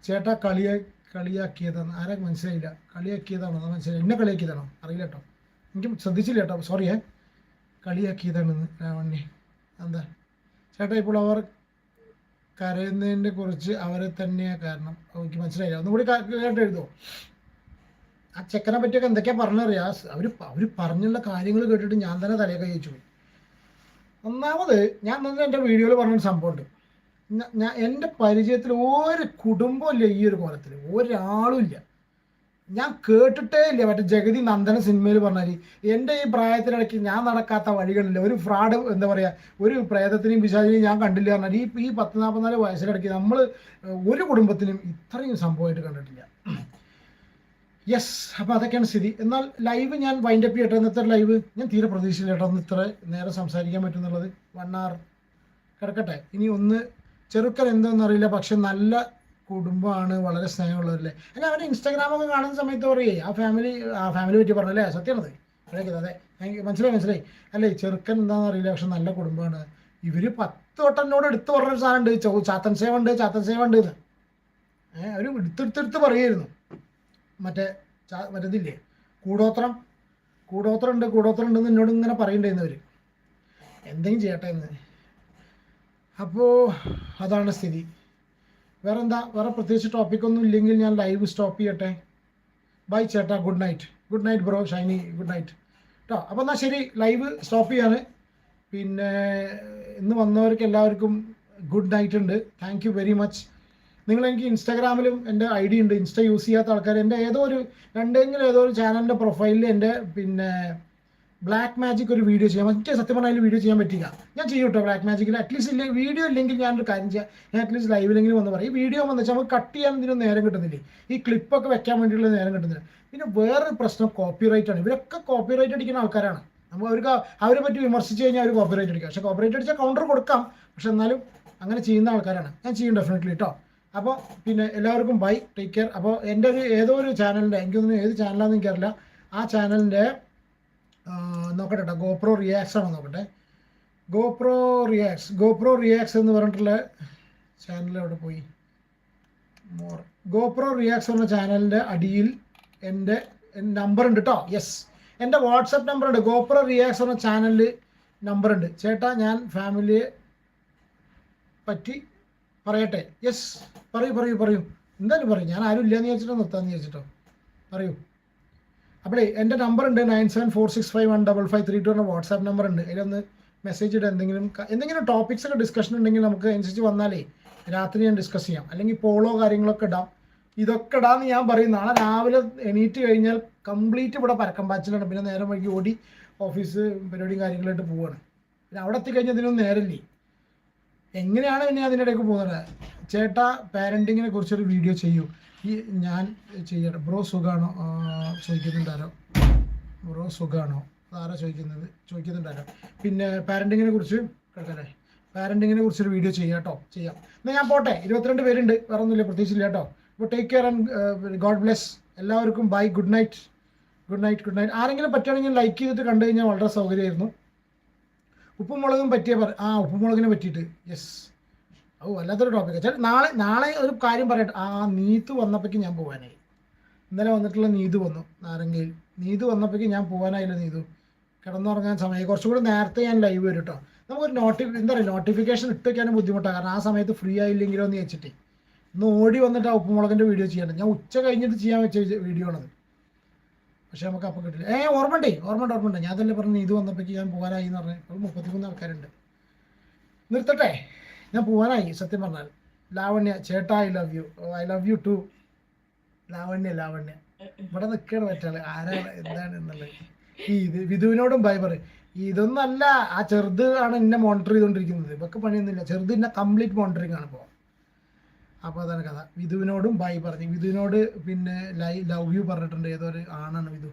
ചേട്ടാ കളിയാക്കിയതാണ്, ആരെ മനസ്സിലായില്ല, കളിയാക്കിയതാണോ അത് മനസ്സിലായി, എന്നെ കളിയാക്കിയതാണോ അറിയില്ല കേട്ടോ, എനിക്ക് ശ്രദ്ധിച്ചില്ല കേട്ടോ, സോറിയേ. കളിയാക്കിയതാണെന്ന് ലാവണ്യ. എന്താ ചേട്ടാ ഇപ്പോൾ അവർ കരയുന്നതിനെ കുറിച്ച് അവരെ തന്നെയാണ് കാരണം, എനിക്ക് മനസ്സിലായില്ല, ഒന്നുകൂടി കേട്ട് എഴുതുമോ? ആ ചെക്കനെ പറ്റിയൊക്കെ എന്തൊക്കെയാണ് പറഞ്ഞറിയാം. അവർ പറഞ്ഞുള്ള കാര്യങ്ങൾ കേട്ടിട്ട് ഞാൻ തന്നെ തലയെ കഴിച്ചു പോയി. ഒന്നാമത് ഞാൻ തന്നെ എൻ്റെ വീഡിയോയിൽ പറഞ്ഞൊരു സംഭവമുണ്ട്. ഞാൻ എൻ്റെ പരിചയത്തിൽ ഒരു കുടുംബമില്ല ഈ ഒരു കോലത്തിൽ, ഒരാളും ഇല്ല, ഞാൻ കേട്ടിട്ടേ ഇല്ല. മറ്റേ ജഗതി നന്ദന സിനിമയിൽ പറഞ്ഞാൽ എൻ്റെ ഈ പ്രായത്തിനിടയ്ക്ക് ഞാൻ നടക്കാത്ത വഴികളില്ല, ഒരു ഫ്രോഡ് എന്താ പറയുക, ഒരു പ്രേതത്തിനെയും പിശാചിനെയും ഞാൻ കണ്ടില്ല പറഞ്ഞാൽ ഈ 40-44 വയസ്സിലിടയ്ക്ക് നമ്മൾ ഒരു കുടുംബത്തിനും ഇത്രയും സംഭവമായിട്ട് കണ്ടിട്ടില്ല. യെസ്, അപ്പോൾ അതൊക്കെയാണ് സ്ഥിതി. എന്നാൽ ലൈവ് ഞാൻ വൈൻഡ് അപ്പ് ചെയ്യട്ടെ. ഇന്നത്തെ ലൈവ് ഞാൻ തീരെ പ്രതീക്ഷിച്ചില്ല കേട്ടോ, ഒന്ന് ഇത്ര നേരം സംസാരിക്കാൻ പറ്റുന്നുള്ളത്. 1 hour കിടക്കട്ടെ. ഇനി ഒന്ന് ചെറുക്കൻ എന്താണെന്ന് അറിയില്ല, പക്ഷെ നല്ല കുടുംബമാണ്, വളരെ സ്നേഹമുള്ളവരല്ലേ. അല്ല, അവൻ്റെ ഇൻസ്റ്റാഗ്രാമൊക്കെ കാണുന്ന സമയത്ത് പറയേ ആ ഫാമിലി പറ്റി പറഞ്ഞല്ലേ, സത്യമാണത്. അതെ, എനിക്ക് മനസ്സിലായി. അല്ലേ, ചെറുക്കൻ എന്താണെന്ന് അറിയില്ല, പക്ഷെ നല്ല കുടുംബമാണ്. ഇവർ 10 വട്ടം എന്നോട് എടുത്ത് പറഞ്ഞൊരു സാധനം ഉണ്ട്, ചാത്തൻ സേവ ഉണ്ട് എന്ന്. അവർ എടുത്തെടുത്ത് പറയായിരുന്നു. മറ്റേതില്ലേ, കൂടോത്രം ഉണ്ടെന്ന് എന്നോട് ഇങ്ങനെ പറയണ്ടായിരുന്നവർ, എന്തെങ്കിലും ചെയ്യട്ടെ എന്ന്. അപ്പോൾ അതാണ് സ്ഥിതി. വേറെ പ്രത്യേകിച്ച് ടോപ്പിക്കൊന്നും ഇല്ലെങ്കിൽ ഞാൻ ലൈവ് സ്റ്റോപ്പ് ചെയ്യട്ടെ. ബൈ ചേട്ടാ, good night bro Shiny, good night കേട്ടോ. അപ്പോൾ എന്നാൽ ശരി, ലൈവ് സ്റ്റോപ്പ് ചെയ്യാണ്. പിന്നെ ഇന്ന് വന്നവർക്ക് എല്ലാവർക്കും ഗുഡ് നൈറ്റ് ഉണ്ട്. Thank you very much. എനിക്ക് ഇൻസ്റ്റാഗ്രാമിലും എൻ്റെ ID ഉണ്ട്. ഇൻസ്റ്റ യൂസ് ചെയ്യാത്ത ആൾക്കാർ എൻ്റെ ഏതോ ഒരു ചാനലിൻ്റെ പ്രൊഫൈലിൽ എൻ്റെ പിന്നെ ബ്ലാക്ക് മാജിക് ഒരു വീഡിയോ ചെയ്യാം. സത്യം പറഞ്ഞാൽ വീഡിയോ ചെയ്യാൻ പറ്റില്ല, ഞാൻ ചെയ്യും കേട്ടോ ബ്ലാക്ക് മാജിക്കിൽ. അറ്റ്ലീസ്റ്റ് വീഡിയോ ഇല്ലെങ്കിൽ ഞാനൊരു കാര്യം ചെയ്യാം, ഞാൻ അറ്റ്ലീസ്റ്റ് ലൈവിലെങ്കിലും വന്ന് പറയും. ഈ വീഡിയോ വന്ന് വെച്ചാൽ നമുക്ക് കട്ട് ചെയ്യാൻ ഇതിനും നേരം കിട്ടുന്നില്ലേ, ഈ ക്ലിപ്പൊക്കെ വെക്കാൻ വേണ്ടിയുള്ള നേരം കിട്ടുന്നില്ല. പിന്നെ വേറൊരു പ്രശ്നം കോപ്പിറൈറ്റ് ആണ്. ഇവരൊക്കെ കോപ്പിറൈറ്റ് അടിക്കുന്ന ആൾക്കാരാണ്. നമ്മൾ അവരെ പറ്റി വിമർശിച്ച് കഴിഞ്ഞാൽ അവർ കോപ്പിറൈറ്റ് അടിക്കാം. പക്ഷേ കോപ്പിറൈറ്റ് അടിച്ചാൽ കൗണ്ടർ കൊടുക്കാം, പക്ഷെ എന്നാലും അങ്ങനെ ചെയ്യുന്ന ആൾക്കാരാണ്. ഞാൻ ചെയ്യും ഡെഫിനറ്റ്ലി കേട്ടോ. അപ്പോൾ പിന്നെ എല്ലാവർക്കും ബൈ, ടേക്ക് കെയർ. അപ്പോൾ എൻ്റെ ഏതോ ഒരു ചാനലിൻ്റെ, എനിക്കൊന്നും ഏത് ചാനലാണെന്ന് എനിക്കറിയില്ല, ആ ചാനലിൻ്റെ നോക്കട്ടെ കേട്ടോ, ഗോപ്രോ റിയാക്സ് ആണോ നോക്കട്ടെ. ഗോപ്രോ റിയാക്സ് എന്ന് പറഞ്ഞിട്ടുള്ള ചാനൽ അവിടെ പോയി. ഗോപ്രോ റിയാക്സ് എന്ന ചാനലിൻ്റെ അടിയിൽ എൻ്റെ നമ്പർ ഉണ്ട് കേട്ടോ. യെസ്, എൻ്റെ വാട്സപ്പ് നമ്പർ ഉണ്ട്. ഗോപ്രോ റിയാക്സ് എന്ന ചാനലിൽ നമ്പർ ഉണ്ട്. ചേട്ടാ, ഞാൻ ഫാമിലിയെ പറ്റി പറയട്ടെ? യെസ്, പറയൂ, എന്തായാലും പറയും. ഞാൻ ആരും ഇല്ലയെന്ന് ചോദിച്ചിട്ടോ നിർത്താമെന്ന് ചോദിച്ചിട്ടോ, പറയൂ. അപ്പോഴേ എൻ്റെ നമ്പർ ഉണ്ട് 9746515532 എന്ന വാട്സാപ്പ് നമ്പർ ഉണ്ട്. അതിലൊന്ന് മെസ്സേജ് ഇട്ട് എന്തെങ്കിലും ടോപ്പിക്സ് ഒക്കെ ഡിസ്കഷൻ ഉണ്ടെങ്കിൽ നമുക്ക് അനുസരിച്ച് വന്നാലേ രാത്രി ഞാൻ ഡിസ്കസ് ചെയ്യാം. അല്ലെങ്കിൽ പോളോ കാര്യങ്ങളൊക്കെ ഇടാം. ഇതൊക്കെ ഇടാമെന്ന് ഞാൻ പറയും. നാളെ രാവിലെ എണീറ്റ് കഴിഞ്ഞാൽ കംപ്ലീറ്റ് ഇവിടെ പരക്കം പാച്ചിലാണ്. പിന്നെ നേരം വൈകി ഓടി ഓഫീസ് പരിപാടിയും കാര്യങ്ങളായിട്ട് പോവുകയാണ്. പിന്നെ അവിടെ എത്തിക്കഴിഞ്ഞാൽ ഇതിനൊന്നും നേരമില്ലേ. എങ്ങനെയാണ് പിന്നെ അതിനിടയ്ക്ക് പോകുന്നത്? ചേട്ടാ, പാരൻറ്റിങ്ങിനെ കുറിച്ചൊരു വീഡിയോ ചെയ്യൂ. ഞാൻ ചെയ്യട്ടെ. ബ്രോ സുഖാണോ ചോദിക്കുന്നുണ്ടാരോ? അതാരാ ചോദിക്കുന്നുണ്ടാരോ? പിന്നെ പാരൻറ്റിങ്ങിനെ കുറിച്ചൊരു വീഡിയോ ചെയ്യാം കേട്ടോ, ചെയ്യാം. എന്നാൽ ഞാൻ പോട്ടെ. 22 പേരുണ്ട്, വേറെ ഒന്നുമില്ല, പ്രത്യേകിച്ചില്ല കേട്ടോ. അപ്പോൾ take care and God bless. എല്ലാവർക്കും ബൈ, ഗുഡ് നൈറ്റ്. ആരെങ്കിലും പറ്റുകയാണെങ്കിൽ ലൈക്ക് ചെയ്തിട്ട് കണ്ടു കഴിഞ്ഞാൽ വളരെ സൗകര്യമായിരുന്നു. ഉപ്പുമുളകും ഉപ്പുമുളകിനെ പറ്റിയിട്ട്. യെസ്, വല്ലാത്തൊരു ടോപ്പിക്. നാളെ ഒരു കാര്യം പറയട്ടെ. നീതു വന്നപ്പോഴേക്ക് ഞാൻ പോകാനായി. ഇന്നലെ വന്നിട്ടുള്ള നീതു വന്നു, നാരങ്ങയിൽ. നീതു വന്നപ്പോഴേക്ക് ഞാൻ പോകാനായില്ല. നീതു കിടന്നുറങ്ങാൻ സമയം. കുറച്ചുകൂടി നേരത്തെ ഞാൻ ലൈവ് വരും കേട്ടോ. നമുക്കൊരു നോട്ടിഫിക്കേഷൻ ഇട്ട് വയ്ക്കാനും ബുദ്ധിമുട്ടാണ്. കാരണം ആ സമയത്ത് ഫ്രീ ആയില്ലെങ്കിലോ എന്ന് വെച്ചിട്ട് ഒന്ന് ഓടി വന്നിട്ട് ആ ഉപ്പുമുളകിൻ്റെ വീഡിയോ ചെയ്യണം. ഞാൻ ഉച്ച കഴിഞ്ഞിട്ട് ചെയ്യാൻ വെച്ച വീഡിയോ ആണത്. പക്ഷെ നമുക്ക് അപ്പം കിട്ടില്ല. ഓർമ്മയുണ്ട്. ഞാൻ തന്നെ പറഞ്ഞു നീതു വന്നപ്പോഴേക്ക് ഞാൻ പോകാനായി എന്ന് പറഞ്ഞാൽ. അപ്പോൾ 33 ആൾക്കാരുണ്ട്. നിർത്തട്ടെ, ഞാൻ പോകാനായി സത്യം പറഞ്ഞാൽ. ലാവണ്യ, ചേട്ടാ, ഐ ലവ് യു ടു. ലാവണ്യ ഇവിടെ നിൽക്കണം മറ്റാള്. ആരാണ് എന്താണ് എന്നുള്ളത്. വിധുവിനോടും ബൈ പറയും. ഇതൊന്നല്ല, ആ ചെറുത് ആണ് എന്നെ മോണിറ്റർ ചെയ്തുകൊണ്ടിരിക്കുന്നത്. ഇവർക്ക് പണിയൊന്നുമില്ല. ചെറുത് എന്നെ കംപ്ലീറ്റ് മോണിറ്ററിങ് ആണ് ഇപ്പോൾ. അപ്പോൾ അതാണ് കഥ. വിധുവിനോടും ബൈ പറഞ്ഞു. വിധുവിനോട് പിന്നെ ലവ് യു പറഞ്ഞിട്ടുണ്ട്. ഏതോ ഒരു ആണാണ് വിധു.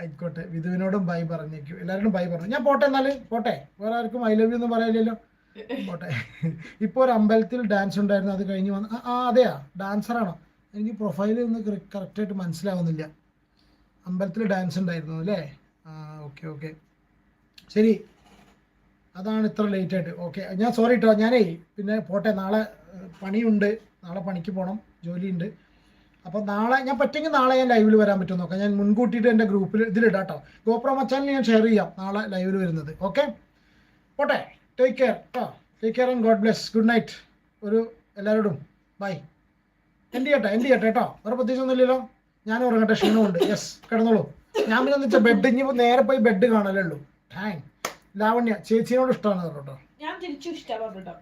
ആയിക്കോട്ടെ, വിധുവിനോടും ബൈ പറഞ്ഞേക്കും, എല്ലാവരോടും ബൈ പറഞ്ഞു. ഞാൻ പോട്ടെ, എന്നാൽ പോട്ടെ, വേറെ ആർക്കും ഐ ലവ് യു ഒന്നും പറയാനില്ലല്ലോ, പോട്ടെ. ഇപ്പോൾ ഒരു അമ്പലത്തിൽ ഡാൻസ് ഉണ്ടായിരുന്നു, അത് കഴിഞ്ഞ് വന്ന് അതെയാ ഡാൻസറാണോ? എനിക്ക് പ്രൊഫൈൽ ഒന്ന് കറക്റ്റായിട്ട് മനസ്സിലാവുന്നില്ല. അമ്പലത്തിൽ ഡാൻസ് ഉണ്ടായിരുന്നു അല്ലേ? ഓക്കെ ഓക്കെ, ശരി, അതാണ് ഇത്ര ലേറ്റായിട്ട്. ഓക്കെ, ഞാൻ സോറി കേട്ടോ, ഞാനേ പിന്നെ പോട്ടെ, നാളെ പണിയുണ്ട്, നാളെ പണിക്ക് പോകണം, ജോലിയുണ്ട്. അപ്പോൾ നാളെ ഞാൻ പറ്റുമെങ്കിൽ നാളെ ഞാൻ ലൈവിൽ വരാൻ പറ്റുമെന്ന് നോക്കാം. ഞാൻ മുൻകൂട്ടിയിട്ട് എൻ്റെ ഗ്രൂപ്പിൽ ഇതിലിടാം കേട്ടോ, ഗോപ്രോ മച്ചാനിൽ ഞാൻ ഷെയർ ചെയ്യാം നാളെ ലൈവിൽ വരുന്നത്. ഓക്കെ, പോട്ടെ, ടേക്ക് കെയർ കേട്ടോ, take care and God bless. Good night ഒരു എല്ലാവരോടും ബൈ. എന്ത് ചെയ്യട്ടെ കേട്ടോ, വേറെ പ്രത്യേകിച്ചൊന്നും ഇല്ലല്ലോ. ഞാൻ ഉറങ്ങട്ടെ, ക്ഷീണമുണ്ട്. യെസ്, കിടന്നോളൂ. ഞാൻ പിന്നെ എന്ന് വെച്ചാൽ ബെഡ് ഇനി നേരെ പോയി ബെഡ് കാണലേ ഉള്ളൂ. ലാവണ്യ ചേച്ചിയോട് ഇഷ്ടമാണ് കേട്ടോ. ഞാൻ തിരിച്ചു ഇഷ്ടപ്പെട്ടോ,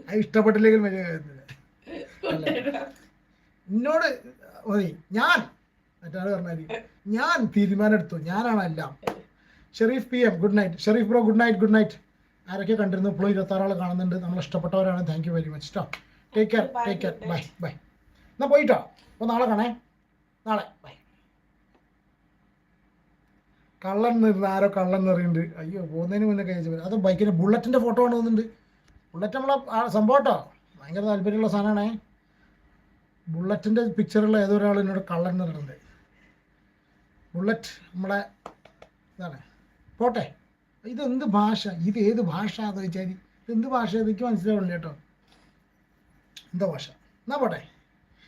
അത് ഇഷ്ടപ്പെട്ടില്ലെങ്കിൽ വലിയ എന്നോട് ഞാൻ മറ്റാള് പറഞ്ഞാൽ ഞാൻ തീരുമാനം എടുത്തു, ഞാനാണ് എല്ലാം. Sherif PM good night. Sherif bro good night. Good night. ആരൊക്കെ കണ്ടിരുന്നു? ഇപ്പോൾ 26 ആൾ കാണുന്നുണ്ട്. നമ്മൾ ഇഷ്ടപ്പെട്ടവരാണ്. താങ്ക് യു വെരി മച്ച് കേട്ടോ. Take care. Bye bye. എന്നാൽ പോയിട്ടോ, അപ്പോൾ നാളെ കാണേ, നാളെ ബൈ. കള്ളൻ നിറ ആരോ കള്ളൻ നിറയുന്നുണ്ട്. അയ്യോ, പോകുന്നതിന് മുന്നേ കഴിച്ചു. അത് ബൈക്കിന് ബുള്ളറ്റിൻ്റെ ഫോട്ടോ കൊണ്ടുവന്നുണ്ട്. ബുള്ളറ്റ് നമ്മളെ സംഭവം കേട്ടോ, ഭയങ്കര താല്പര്യമുള്ള സാധനമാണേ. ബുള്ളറ്റിൻ്റെ പിക്ചറുള്ള ഏതോ ഒരാൾ എന്നോട് കള്ളൻ നിറയുന്നുണ്ട്. ബുള്ളറ്റ് നമ്മളെ ഇതാണ്. പോട്ടെ, ഇതെന്ത് ഭാഷ, ഇത് ഏത് ഭാഷ എന്ന് ചോദിച്ചാൽ ഇതെന്ത് ഭാഷ എനിക്ക് മനസ്സിലാവില്ല കേട്ടോ, എന്താ ഭാഷ. എന്നാ പോട്ടെ,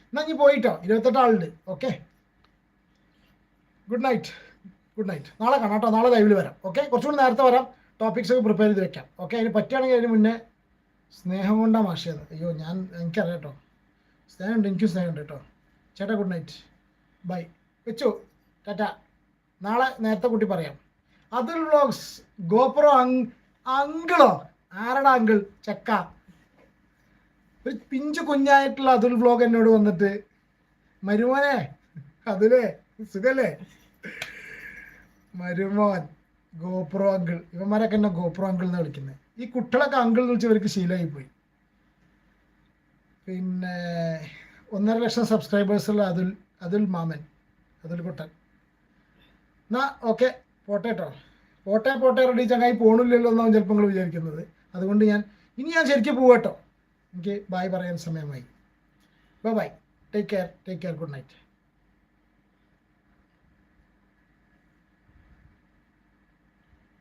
എന്നാൽ ഇനി പോയിട്ടോ, 28 ആളുണ്ട്. Okay, good night. നാളെ കാണാം കേട്ടോ, നാളെ ലൈവിൽ വരാം. ഓക്കെ, കുറച്ചുകൂടി നേരത്തെ വരാം, ടോപ്പിക്സ് ഒക്കെ പ്രിപ്പയർ ചെയ്ത് വെക്കാം. ഓക്കെ, അതിന് പറ്റുകയാണെങ്കിൽ അതിന് മുന്നേ സ്നേഹം കൊണ്ടാണ് മാഷിയത്. അയ്യോ, എനിക്കറിയാം കേട്ടോ, സ്നേഹമുണ്ട്, എനിക്കും സ്നേഹമുണ്ട് കേട്ടോ. ചേട്ടാ ഗുഡ് നൈറ്റ്, ബൈ, വെച്ചു, ടാറ്റ. നാളെ നേരത്തെ കൂട്ടി പറയാം. അതുൽ വ്ളോഗ്സ് ഗോപ്രോ അങ്കിളോ? ആരടാ അങ്കിൾ? ചക്ക, ഒരു പിഞ്ചു കുഞ്ഞായിട്ടുള്ള അതുൽ വ്ളോഗ് എന്നോട് വന്നിട്ട്, മരുമോനെ അതിലേ സുഖല്ലേ, മരുമോൻ ഗോപ്രോ അങ്കിൾ. ഇവന്മാരൊക്കെ എന്നെ ഗോപ്രോ അങ്കിൾ എന്ന് വിളിക്കുന്നത്. ഈ കുട്ടികളൊക്കെ അങ്കിൾ എന്ന് വിളിച്ച് ഇവർക്ക് ശീലമായി പോയി. പിന്നെ 1.5 ലക്ഷം സബ്സ്ക്രൈബേഴ്സുള്ള അതുൽ മാമൻ, അതുൽ കുട്ടൻ. എന്നാ ഓക്കെ, പോട്ടെ കേട്ടോ, പോട്ടെ റെഡി. ചങ്ങായി പോണില്ലല്ലോ എന്നാവും ചിലപ്പോൾ നിങ്ങൾ വിചാരിക്കുന്നത്. അതുകൊണ്ട് ഇനി ഞാൻ ശരിക്കും പോകട്ടോ, എനിക്ക് ബായ് പറയാൻ സമയമായി. Bye, take care. Good night.